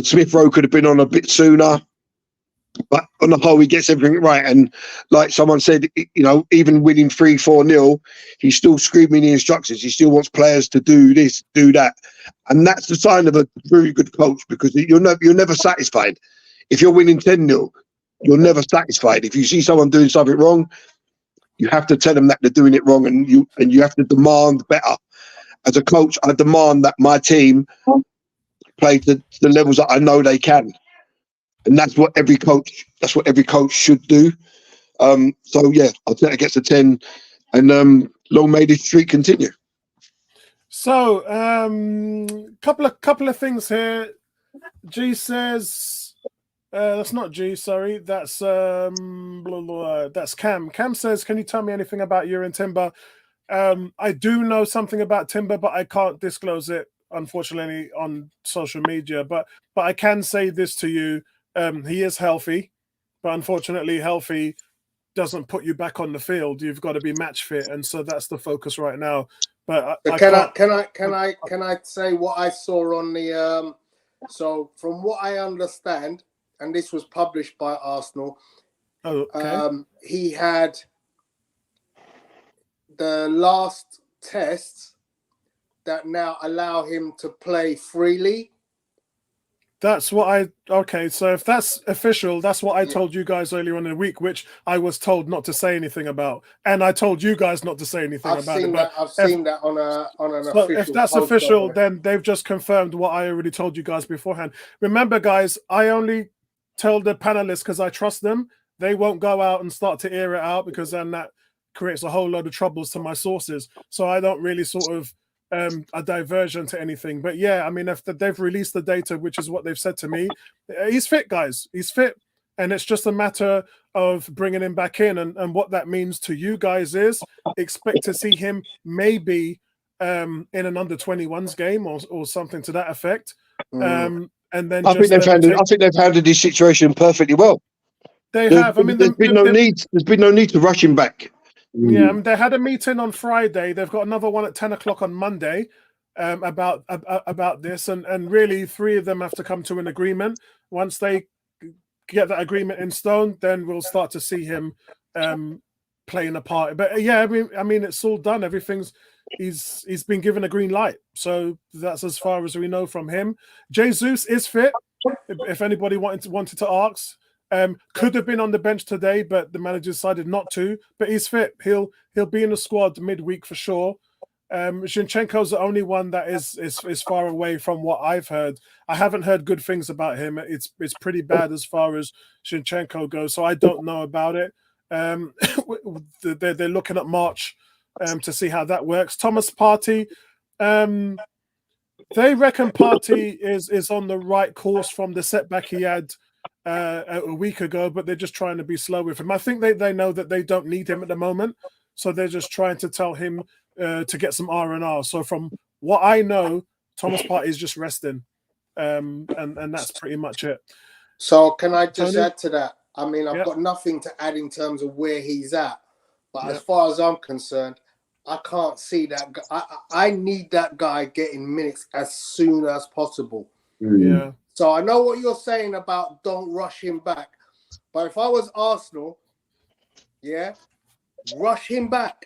Smith Rowe could have been on a bit sooner. But on the whole, he gets everything right. And like someone said, you know, even winning 3-4-0, he's still screaming the instructions. He still wants players to do this, do that. And that's the sign of a very good coach, because you're never satisfied. If you're winning 10-0, you're never satisfied. If you see someone doing something wrong, you have to tell them that they're doing it wrong, and you have to demand better. As a coach, I demand that my team play to the levels that I know they can. And that's what every coach should do. So yeah, Arteta gets a 10, and long may this streak continue. So couple of things here. G says that's not G, sorry. That's that's Cam. Cam says, can you tell me anything about you and Timber? I do know something about Timber, but I can't disclose it, unfortunately, on social media. But I can say this to you. He is healthy, but unfortunately, healthy doesn't put you back on the field. You've got to be match fit, and so that's the focus right now. But can I say what I saw on the? So from what I understand, and this was published by Arsenal, he had the last tests that now allow him to play freely. That's what so if that's official, that's what I told you guys earlier on in the week, which I was told not to say anything about. And I told you guys not to say anything about it. I've seen that on an official. If that's official, then they've just confirmed what I already told you guys beforehand. Remember, guys, I only tell the panelists because I trust them. They won't go out and start to air it out, because then that creates a whole load of troubles to my sources. So I don't really sort of a diversion to anything. But yeah, I mean, if they've released the data, which is what they've said to me, he's fit, guys. He's fit, and it's just a matter of bringing him back in. And what that means to you guys is expect to see him maybe in an under-21s game or something to that effect. And then I think they've handled this situation perfectly well. They have. I mean, there's been no need to rush him back. Yeah, they had a meeting on Friday. They've got another one at 10 o'clock on Monday about this, and really 3 of them have to come to an agreement. Once they get that agreement in stone, then we'll start to see him playing a part. But yeah, I mean, it's all done. He's been given a green light. So that's as far as we know from him. Jesus is fit. If anybody wanted to ask, could have been on the bench today, but the manager decided not to. But he's fit. He'll be in the squad midweek for sure. Zinchenko's the only one that is far away from what I've heard. I haven't heard good things about him. It's pretty bad as far as Zinchenko goes, so I don't know about it. They're looking at March to see how that works. Thomas Partey, they reckon Partey is on the right course from the setback he had a week ago, but they're just trying to be slow with him. I think they know that they don't need him at the moment, so they're just trying to tell him to get some R&R. So from what I know, Thomas Partey is just resting, and that's pretty much it. So can I just Tony? add to that? I mean, I've got nothing to add in terms of where he's at, but as far as I'm concerned, I can't see that. I need that guy getting minutes as soon as possible. Yeah. So I know what you're saying about don't rush him back, but if I was Arsenal, rush him back.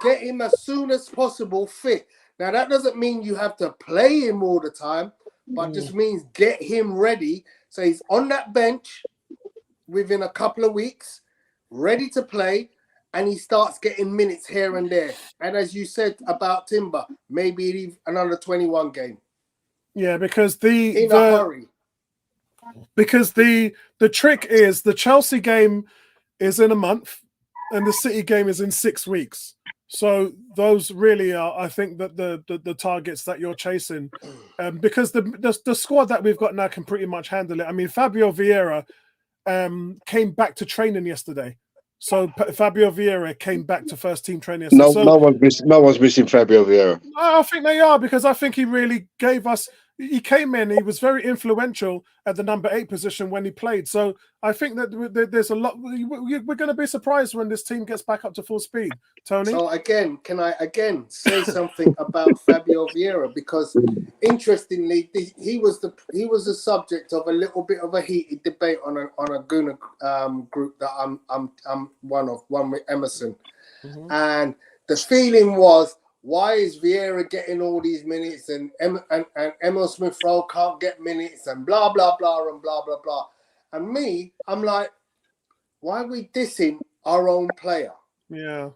Get him as soon as possible fit. Now, that doesn't mean you have to play him all the time, but just means get him ready. So he's on that bench within a couple of weeks, ready to play, and he starts getting minutes here and there. And as you said about Timber, maybe another 21 game. Yeah, because in a hurry. Because the trick is the Chelsea game is in a month and the City game is in 6 weeks. So those really are, I think, that the targets that you're chasing, because the squad that we've got now can pretty much handle it. I mean, Fabio Vieira came back to training yesterday. So Fabio Vieira came back to first team training yesterday. No one's missing Fabio Vieira. I think they are, because I think he really gave us. He came in. He was very influential at the number 8 position when he played. So I think that there's a lot. We're going to be surprised when this team gets back up to full speed. Tony. So again, can I say something about Fabio Vieira? Because interestingly, he was the subject of a little bit of a heated debate on a Guna group that I'm one with Emerson, and the feeling was, why is Vieira getting all these minutes and Emile Smith Rowe can't get minutes and blah, blah, blah, and blah, blah, blah. And me, I'm like, why are we dissing our own player? Yeah.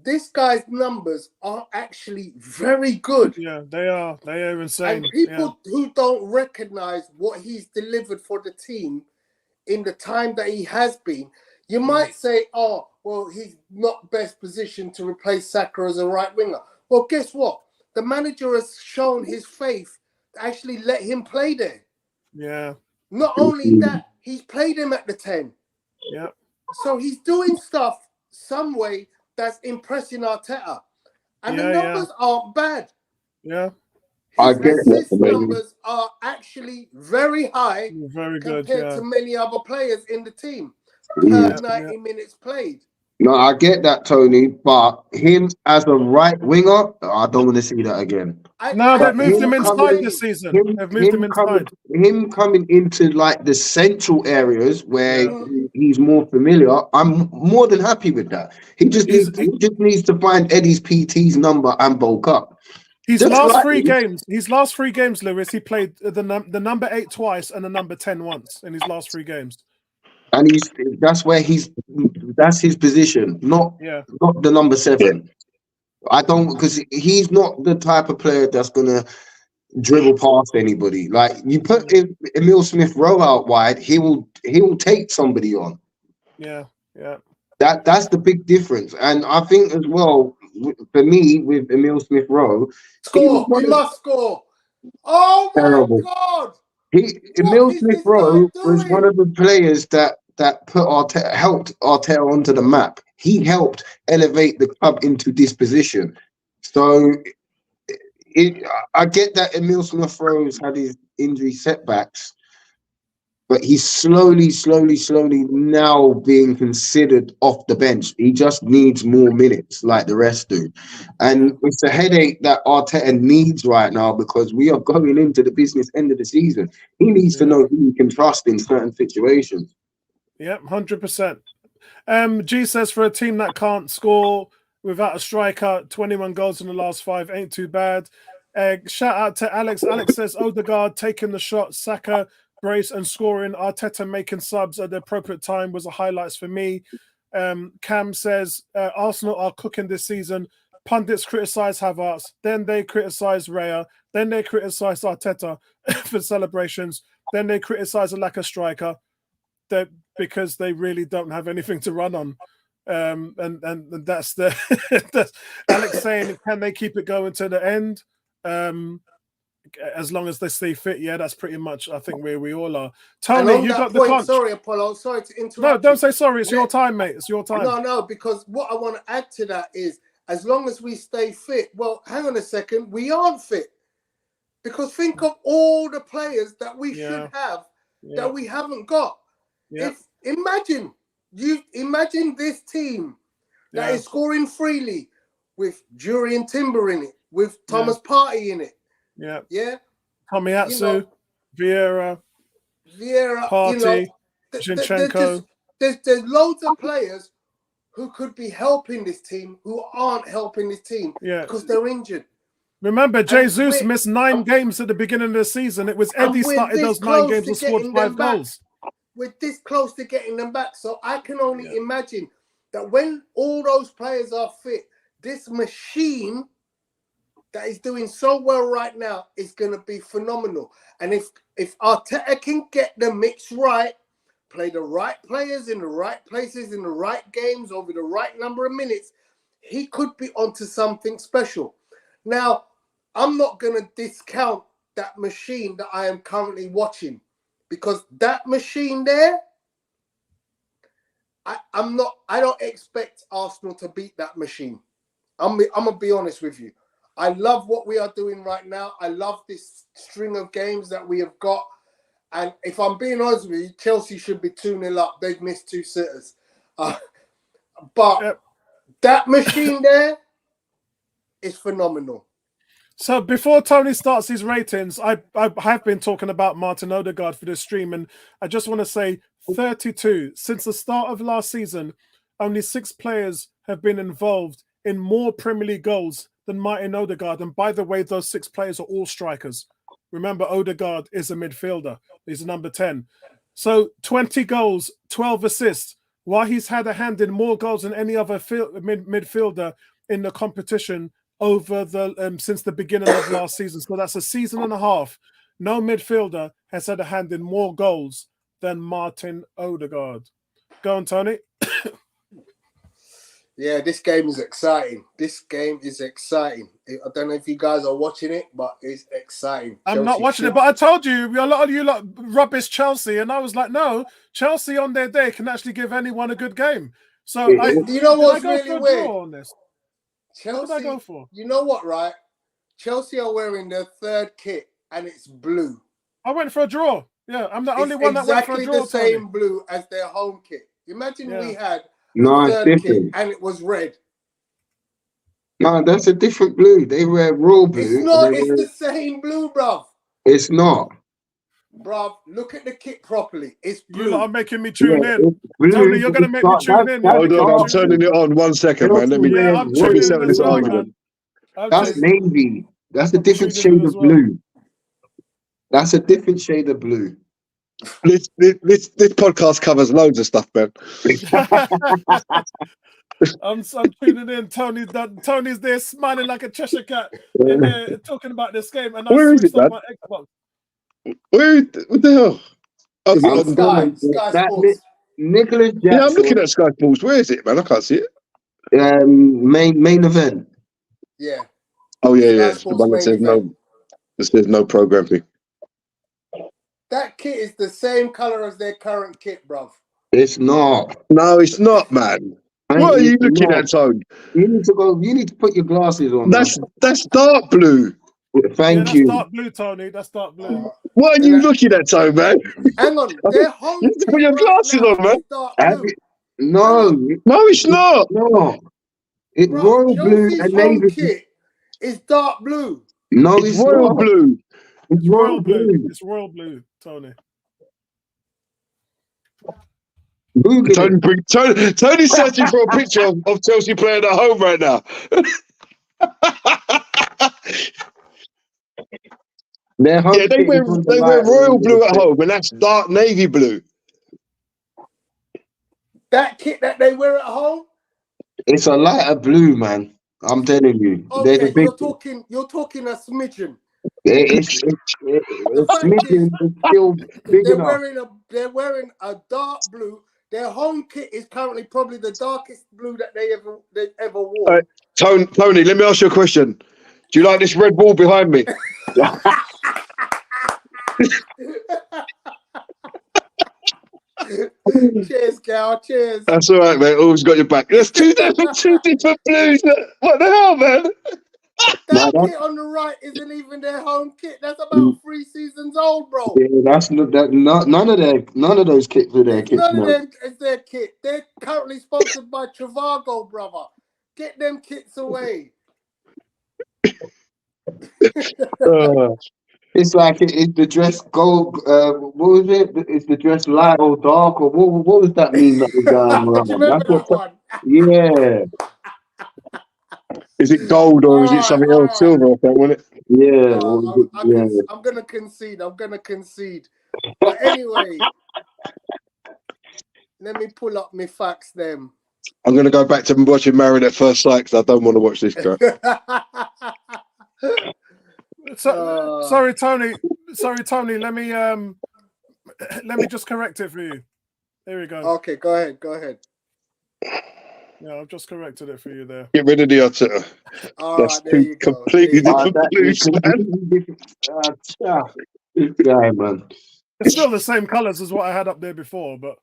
This guy's numbers are actually very good. Yeah, they are. They are insane. And people who don't recognize what he's delivered for the team in the time that he has been, you might say, oh, well, he's not best positioned to replace Saka as a right winger. Well, guess what? The manager has shown his faith to actually let him play there. Yeah. Not only that, he's played him at the 10. Yeah. So he's doing stuff some way that's impressing Arteta. And the numbers aren't bad. Yeah. His assist numbers are actually very high, very good, compared to many other players in the team per 90 minutes played. No, I get that, Tony, but him as a right winger, I don't want to see that again. No, they've moved him inside this season. They've moved him inside. Him coming into like the central areas where he's more familiar, I'm more than happy with that. He just needs to find Eddie's PT's number and bulk up. His last 3 games, Lewis, he played the number 8 twice and the number 10 once in his last 3 games. And that's his position, not the number 7. I don't, because he's not the type of player that's gonna dribble past anybody. Like, you put Emile Smith Rowe out wide, he will take somebody on. Yeah. That's the big difference. And I think as well, for me, with Emile Smith Rowe, we must score. Oh my God! Emile Smith Rowe was one of the players that helped Arteta onto the map. He helped elevate the club into this position. So I get that Emile Smith Rowe's had his injury setbacks, but he's slowly now being considered off the bench. He just needs more minutes like the rest do. And it's a headache that Arteta needs right now, because we are going into the business end of the season. He needs to know who he can trust in certain situations. Yeah, 100%. G says for a team that can't score without a striker, 21 goals in the last 5 ain't too bad. Shout out to Alex. Alex says Odegaard taking the shot, Saka brace and scoring, Arteta making subs at the appropriate time was the highlights for me. Cam says Arsenal are cooking this season. Pundits criticize Havertz, then they criticize Raya, then they criticize Arteta for celebrations, then they criticize a lack of striker because they really don't have anything to run on. And that's the that's Alex saying, can they keep it going to the end? As long as they stay fit, yeah, that's pretty much I think where we all are. Tony, you got the conch. Sorry, Apollo. Sorry to interrupt. No, don't say sorry. It's your time, mate. It's your time. No, because what I want to add to that is, as long as we stay fit, well, hang on a second, we aren't fit. Because think of all the players that we should have that we haven't got. Yeah. Imagine this team that is scoring freely with Jurian Timber in it, with Thomas Partey in it. Yeah. Yeah. Tomiyasu, Vieira, Partey, Zinchenko. There's loads of players who could be helping this team who aren't helping this team because they're injured. Remember, Jesus missed 9 games at the beginning of the season. It was Eddie started those 9 games and scored 5 goals. We're this close to getting them back. So I can only imagine that when all those players are fit, this machine that is doing so well right now is going to be phenomenal. And if Arteta can get the mix right, play the right players in the right places, in the right games, over the right number of minutes, he could be onto something special. Now, I'm not going to discount that machine that I am currently watching, because that machine there, I don't expect Arsenal to beat that machine. I'm going to be honest with you. I love what we are doing right now. I love this string of games that we have got. And if I'm being honest with you, Chelsea should be 2-0 up. They've missed 2 sitters. But that machine there is phenomenal. So before Tony starts his ratings, I have been talking about Martin Odegaard for this stream, and I just want to say 32. Since the start of last season, only 6 players have been involved in more Premier League goals than Martin Odegaard. And by the way, those 6 players are all strikers. Remember, Odegaard is a midfielder. He's a number 10. So 20 goals, 12 assists. While he's had a hand in more goals than any other midfielder in the competition over the since the beginning of last season. So that's a season and a half. No midfielder has had a hand in more goals than Martin Odegaard. Go on, Tony. Yeah, this game is exciting. This game is exciting. I don't know if you guys are watching it, but it's exciting. I'm not watching it, but I told you, a lot of you lot rubbish Chelsea, and I was like, no, Chelsea on their day can actually give anyone a good game. So you know what's really weird? On this? Chelsea, what did I go for? You know what, right? Chelsea are wearing their 3rd kit, and it's blue. I went for a draw. Yeah, I'm the only one that went for a draw. Exactly the same blue as their home kit. Imagine we had no, it's different. And it was red. No, that's a different blue. They wear royal blue. It's not. It's the same blue, bruv. It's not. Bruv, look at the kit properly. It's blue. You lot are making me tune in. Tony, you're going to make me tune in. Hold on, I'm turning it on. 1 second, man. Let me settle this argument. That's navy. That's a different shade of blue. That's a different shade of blue. This podcast covers loads of stuff, man. I'm tuning in. Tony's there smiling like a Cheshire cat in there talking about this game, and I switched on my Xbox. What the hell? Sky Sports. Nicholas Jackson. Yeah, I'm looking at Sky Sports. Where is it, man? I can't see it. Main event. Yeah. Oh yeah. The one that says no. It says no programming. That kit is the same color as their current kit, bruv. It's not. No, it's not, man. What are you looking at, Tone? You need to put your glasses on. That's dark blue. Thank you. That's dark blue, Tony. That's dark blue. What are you looking at, Tone, man? Hang on. Their home you have to put your glasses on, man. No, it's not. No. It's royal blue and navy kit is dark blue. No, it's royal blue. It's royal blue. It's royal blue, Tony. Google it. Tony's searching for a picture of Chelsea playing at home right now. Their home Yeah, they kit wear is on the royal right blue end of at the home, and that's dark navy blue. That kit that they wear at home. It's a lighter blue, man. I'm telling you. There's a Okay, big. you're talking a smidgen. It's smidgen, but still big They're enough. wearing a dark blue. Their home kit is currently probably the darkest blue that they ever wore. Right. Tony, let me ask you a question. Do you like this red wall behind me? Cheers, Cal. Cheers. That's all right, mate. Always got your back. There's two different blues. What the hell, man? That kit on the right isn't even their home kit. That's about 3 seasons old, bro. Yeah, that's not that. None of those kits are their kits. None of No. them is their kit. They're currently sponsored by Trivago, brother. Get them kits away. It's like it's the dress gold. What was it? It's the dress light or dark or what was that mean that was going Do you on? remember that one? Yeah, Is it gold or is it something else? All right. Silver, I think, wasn't it? yeah. I'm gonna concede. But anyway, let me pull up my facts then. I'm going to go back to watching Married at First Sight because I don't want to watch this crap. Sorry, Tony. Let me just correct it for you. Here we go. Okay, go ahead. Yeah, I've just corrected it for you there. Get rid of the utter. All That's right, there you go. completely different blues, man. Yeah, man. It's still the same colours as what I had up there before, but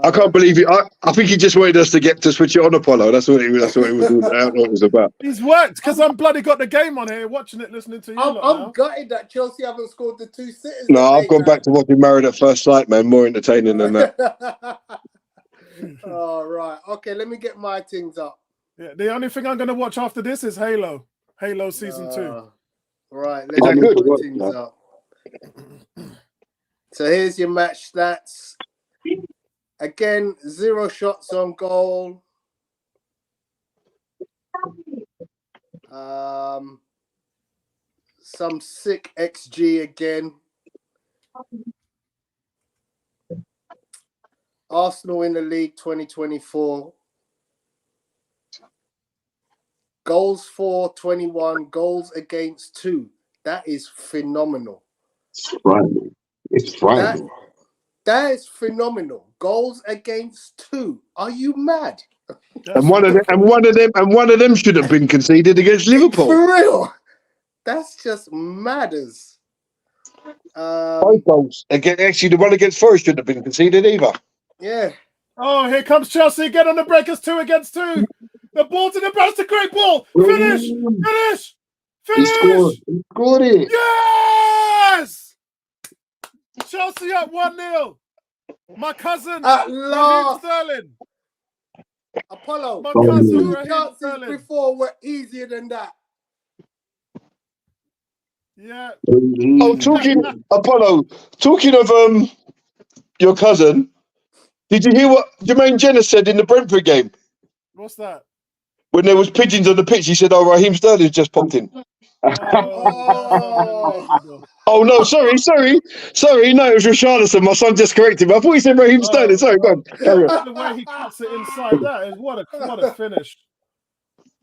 I can't believe it. I think he just wanted us to switch it on, Apollo. That's what it was. That's what it was. I don't know what it was about. he's worked because I'm bloody got the game on here, watching it, listening to you. I'm gutted that Chelsea haven't scored the 2 sitters. No, I've gone back to watching Married at First Sight, man. More entertaining than that. All right. Okay, let me get my things up. Yeah, the only thing I'm going to watch after this is Halo season 2. Right, Is that let me good? get my things up. So here's your match stats. Again, 0 shots on goal. Some sick XG again. Arsenal in the league 2024. Goals for 21, goals against 2. That is phenomenal. It's frightening. That is phenomenal. Goals against 2. Are you mad? And one of them should have been conceded against Liverpool. For real. That's just matters. Both goals. Actually, the one against Forest shouldn't have been conceded either. Yeah. Oh, here comes Chelsea again on the breakers, 2 against 2. The ball to the bounce, a great ball. Finish! He scored it. Yes! Chelsea up 1-0. My cousin, At Raheem last. Sterling. Apollo, My cousin, 2 Raheem chances Sterling. before were easier than that. Yeah. Oh, talking of your cousin, did you hear what Jermaine Jenner said in the Brentford game? What's that? When there was pigeons on the pitch, he said, "Oh, Raheem Sterling's just popped in." Oh no, sorry. No, it was Richarlison. My son just corrected me. I thought he said Raheem Sterling. Sorry, go on. Carry on. The way he cuts it inside, that is what a finish.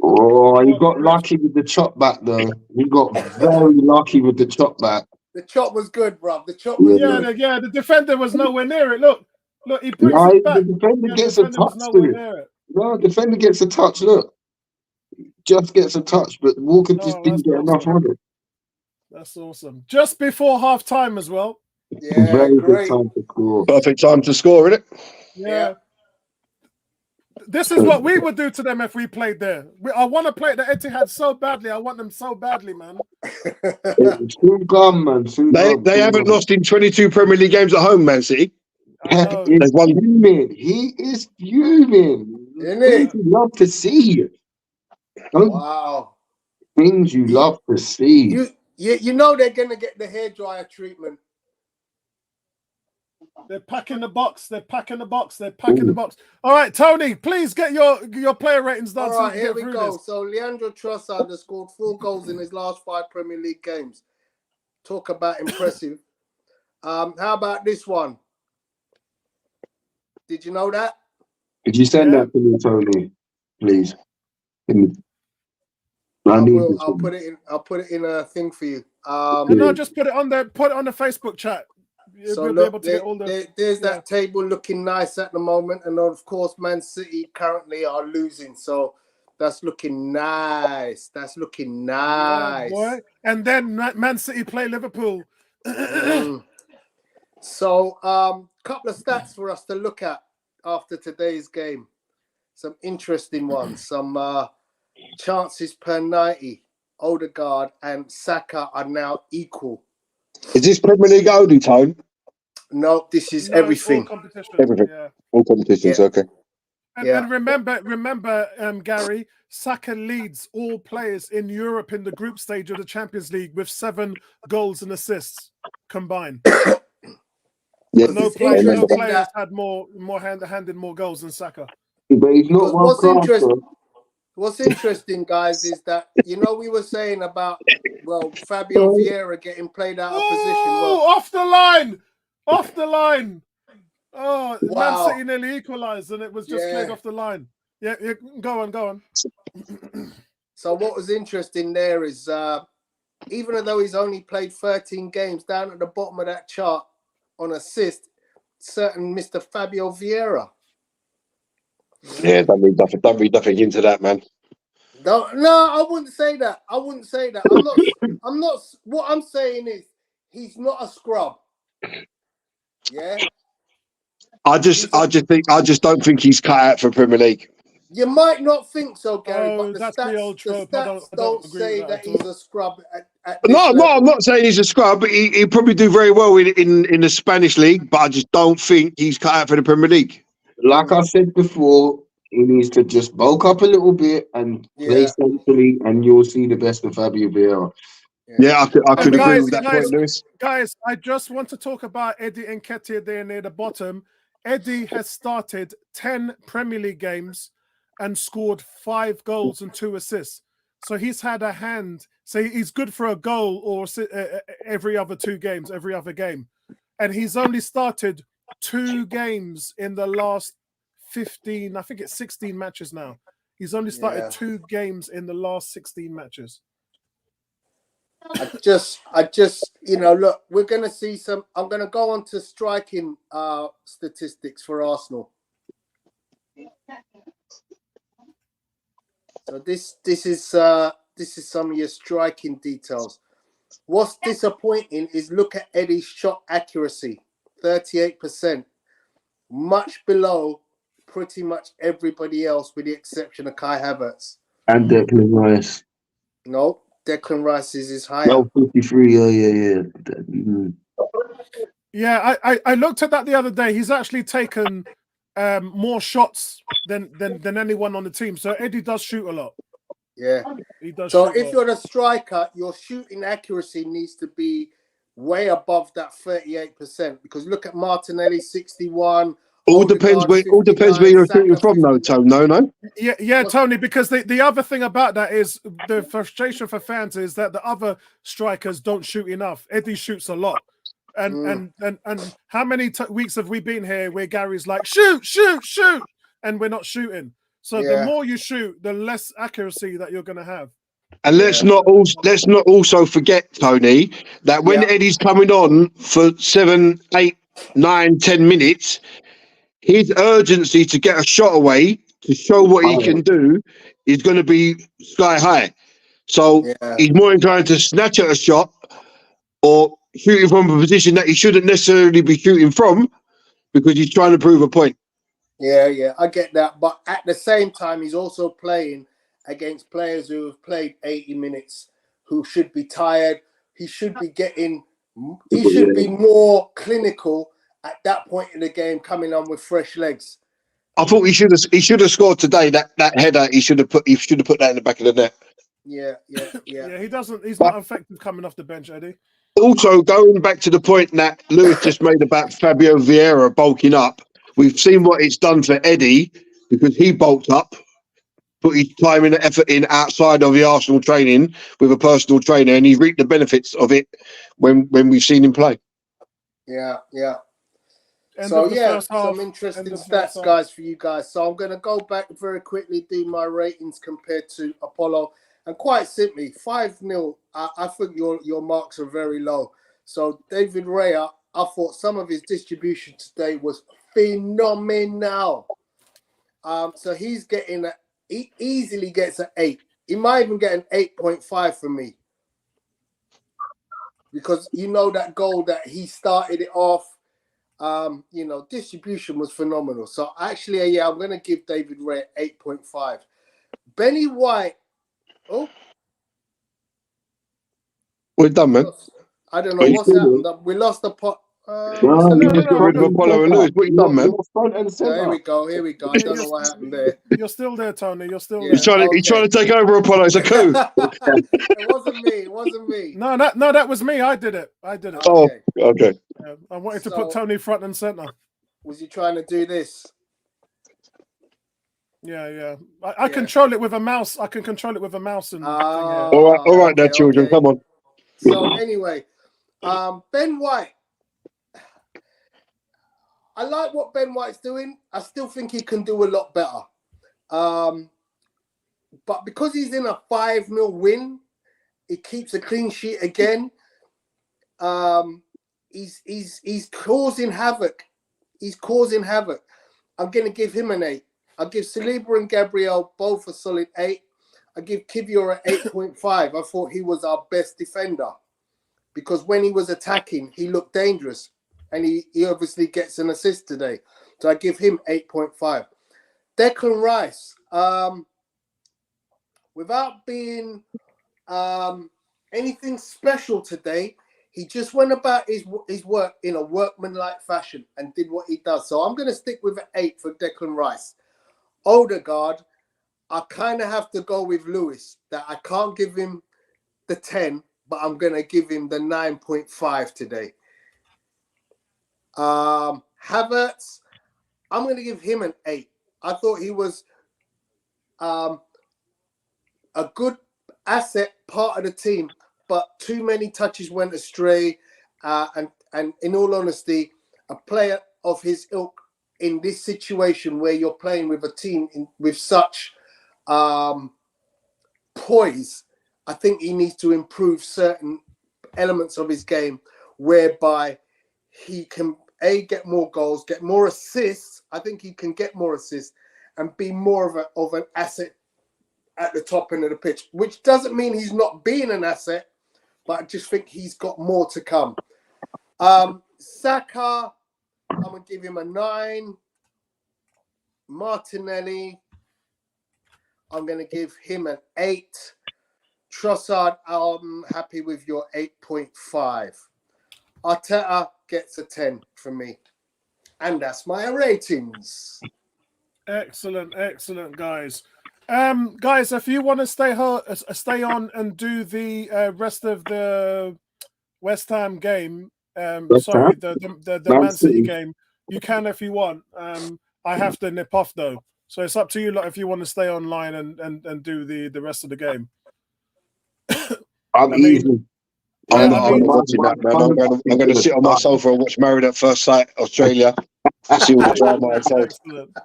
Oh, he got lucky with the chop back though. He got very lucky with the chop back. The chop was good, bruv. The chop was good. The defender was nowhere near it. Look, he brings it back. The defender gets a touch nowhere to near it. it. No, defender gets a touch. Look, just gets a touch, but Walker just didn't get enough on it. That's awesome. Just before half time as well. Yeah, very great. good time to score. Perfect time to score, isn't it? Yeah. This is what we would do to them if we played there. I want to play the Etihad so badly. I want them so badly, man. Soon gone, man. They haven't lost in 22 Premier League games at home, Man City. He's fuming. He is fuming. Things you love to see. Wow. Things you love to see. You know they're gonna get the hairdryer treatment. They're packing the box. They're packing the box. They're packing the box. All right, Tony, please get your player ratings done. All right, so here we go. This. So Leandro Trossard has scored 4 goals in his last 5 Premier League games. Talk about impressive. How about this one? Did you know that? Could you send that to me, Tony, please? I'll put it in a thing for you. No, just put it on the Facebook chat. So We'll look, be able to get all there's that table looking nice at the moment, and of course, Man City currently are losing, so that's looking nice. That's looking nice. Yeah, boy. And then Man City play Liverpool. So, couple of stats for us to look at after today's game. Some interesting ones. Some chances per 90. Odegaard and Saka are now equal. Is this Premier League only, Tone? No, this is everything. All competition. Everything. Yeah. All competitions, okay. And remember, Gary, Saka leads all players in Europe in the group stage of the Champions League with 7 goals and assists combined. No players had more handed more goals than Saka. But he's not What's interesting, guys, is that we were saying about Fabio Vieira getting played out of position. Off the line. Oh, wow. Man City nearly equalised, and it was just played off the line. Yeah, go on. So what was interesting there is, even though he's only played 13 games, down at the bottom of that chart on assist, certain Mr. Fabio Vieira. Yeah, don't read nothing into that, man. No, I wouldn't say that. I'm not. What I'm saying is, he's not a scrub. Yeah. I just don't think he's cut out for Premier League. You might not think so, Gary, but the that's stats, the old trope. I don't say that he's a scrub. No, I'm not saying he's a scrub. But he'll probably do very well in the Spanish league, but I just don't think he's cut out for the Premier League. Like I said before, he needs to just bulk up a little bit and play centrally, and you'll see the best of Fabio Vieira. Yeah, I could agree with that point, Lewis. Guys, I just want to talk about Eddie Nketiah there near the bottom. Eddie has started 10 Premier League games and scored 5 goals and 2 assists. So he's had a hand. So he's good for a goal or every other 2 games, every other game. And he's only started 2 games in the last 15, I think it's 16 matches now. He's only started 2 games in the last 16 matches. I just, look, we're going to see some. I'm going to go on to striking statistics for Arsenal. So this is some of your striking details. What's disappointing is look at Eddie's shot accuracy, 38%, much below pretty much everybody else, with the exception of Kai Havertz and Declan Rice. No. Declan Rice is higher. No, 53. Yeah, I looked at that the other day. He's actually taken more shots than anyone on the team. So Eddie does shoot a lot. Yeah, he does. So if you're a striker, your shooting accuracy needs to be way above that 38%. Because look at Martinelli, 61. All depends where you're shooting from, though, Tony. No. Yeah, Tony. Because the other thing about that is the frustration for fans is that the other strikers don't shoot enough. Eddie shoots a lot, and how many weeks have we been here where Gary's like shoot, and we're not shooting? So the more you shoot, the less accuracy that you're going to have. And let's not also forget, Tony, that when Eddie's coming on for 7, 8, 9, 10 minutes. His urgency to get a shot away to show what he can do is going to be sky high. So he's more inclined to snatch at a shot or shooting from a position that he shouldn't necessarily be shooting from because he's trying to prove a point. Yeah, I get that. But at the same time, he's also playing against players who have played 80 minutes, who should be tired. He should be be more clinical at that point in the game, coming on with fresh legs. I thought he should have scored today. That header, he should have put that in the back of the net. Yeah. Yeah, he doesn't. He's But- not effective coming off the bench, Eddie. Also, going back to the point that Lewis just made about Fabio Vieira bulking up, we've seen what it's done for Eddie because he bulked up, put his time and effort in outside of the Arsenal training with a personal trainer, and he's reaped the benefits of it when we've seen him play. Yeah. End So of the yeah, first half, some interesting end of the first stats, half. guys, for you guys. So I'm going to go back very quickly, do my ratings compared to Apollo, and quite simply, 5-0. I think your marks are very low. So David Raya, I thought some of his distribution today was phenomenal. So he's getting he easily gets an 8. He might even get an 8.5 from me, because you know that goal that he started it off. Distribution was phenomenal. So actually, yeah, I'm going to give David Ray 8.5. Benny White. Oh, We're done, man. I don't know Are you what's still happened. We lost the pot. No, You just got rid of Apollo and Lewis. What you done, man? You're front and Here centre. we go. I don't know what happened there. You're still there, Tony. You're still Yeah. there. He's trying to take over Apollo. It's a coup. It wasn't me. No, that was me. I did it. Oh, Okay. okay. I wanted to put Tony front and center. Was he trying to do this? Yeah. I control it with a mouse. I can control it with a mouse and thing, yeah. All right, there, children. Come on. So anyway, Ben White. I like what Ben White's doing. I still think he can do a lot better. But because he's in a 5-0 win, he keeps a clean sheet again. He's causing havoc. I'm going to give him an 8. I'll give Saliba and Gabriel both a solid 8. I give Kivior an 8.5. I thought he was our best defender because when he was attacking, he looked dangerous. And he obviously gets an assist today. So I give him 8.5. Declan Rice, without being anything special today, he just went about his work in a workmanlike fashion and did what he does. So I'm going to stick with an 8 for Declan Rice. Odegaard, I kind of have to go with Lewis, that I can't give him the 10, but I'm going to give him the 9.5 today. Havertz, I'm going to give him an 8. I thought he was a good asset, part of the team, but too many touches went astray. And in all honesty, a player of his ilk in this situation where you're playing with a team with such poise, I think he needs to improve certain elements of his game whereby he can get more goals, get more assists. I think he can get more assists and be more of an asset at the top end of the pitch, which doesn't mean he's not being an asset, but I just think he's got more to come. Saka, I'm going to give him a 9. Martinelli, I'm going to give him an 8. Trossard, I'm happy with your 8.5. Arteta gets a 10 from me. And that's my ratings. Excellent, guys. Guys, if you want to stay on and do the rest of the West Ham game, the Man City game, you can if you want. I have to nip off though, so it's up to you. Like, if you want to stay online and do the rest of the game. I'm easy. I'm not watching that, man. I'm going to sit on my sofa and watch Married at First Sight, Australia. See all the drama unfold. Excellent.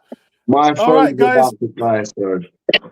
My All right, guys. Guys.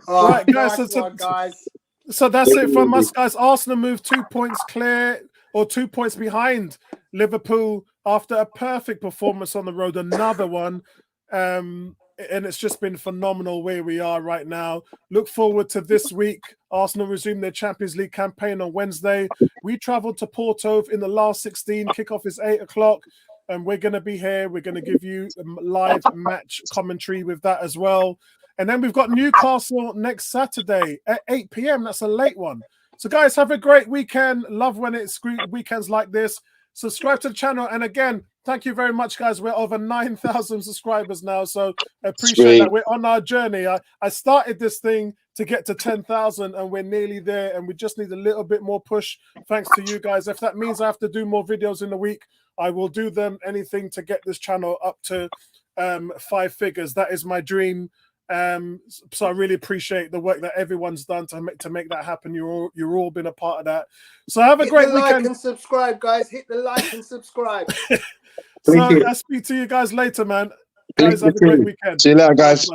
All right, guys. Guys. So that's it from us, guys. Arsenal moved 2 points clear, or 2 points behind Liverpool after a perfect performance on the road. Another one. And it's just been phenomenal where we are right now. Look forward to this week. Arsenal resume their Champions League campaign on Wednesday. We traveled to Porto in the last 16. Kickoff is 8 o'clock. And we're going to be here. We're going to give you live match commentary with that as well. And then we've got Newcastle next Saturday at 8 p.m. That's a late one. So, guys, have a great weekend. Love when it's weekends like this. Subscribe to the channel. And again, thank you very much, guys. We're over 9,000 subscribers now. So I appreciate that. We're on our journey. I started this thing to get to 10,000, and we're nearly there, and we just need a little bit more push thanks to you guys. If that means I have to do more videos in the week, I will do them. Anything to get this channel up to 5 figures. That is my dream. So I really appreciate the work that everyone's done to make that happen. You're all been a part of that. So have a great weekend. Like and subscribe, guys. Hit the like and subscribe. So I'll speak to you guys later, man. Guys, have a great weekend. See you later, guys.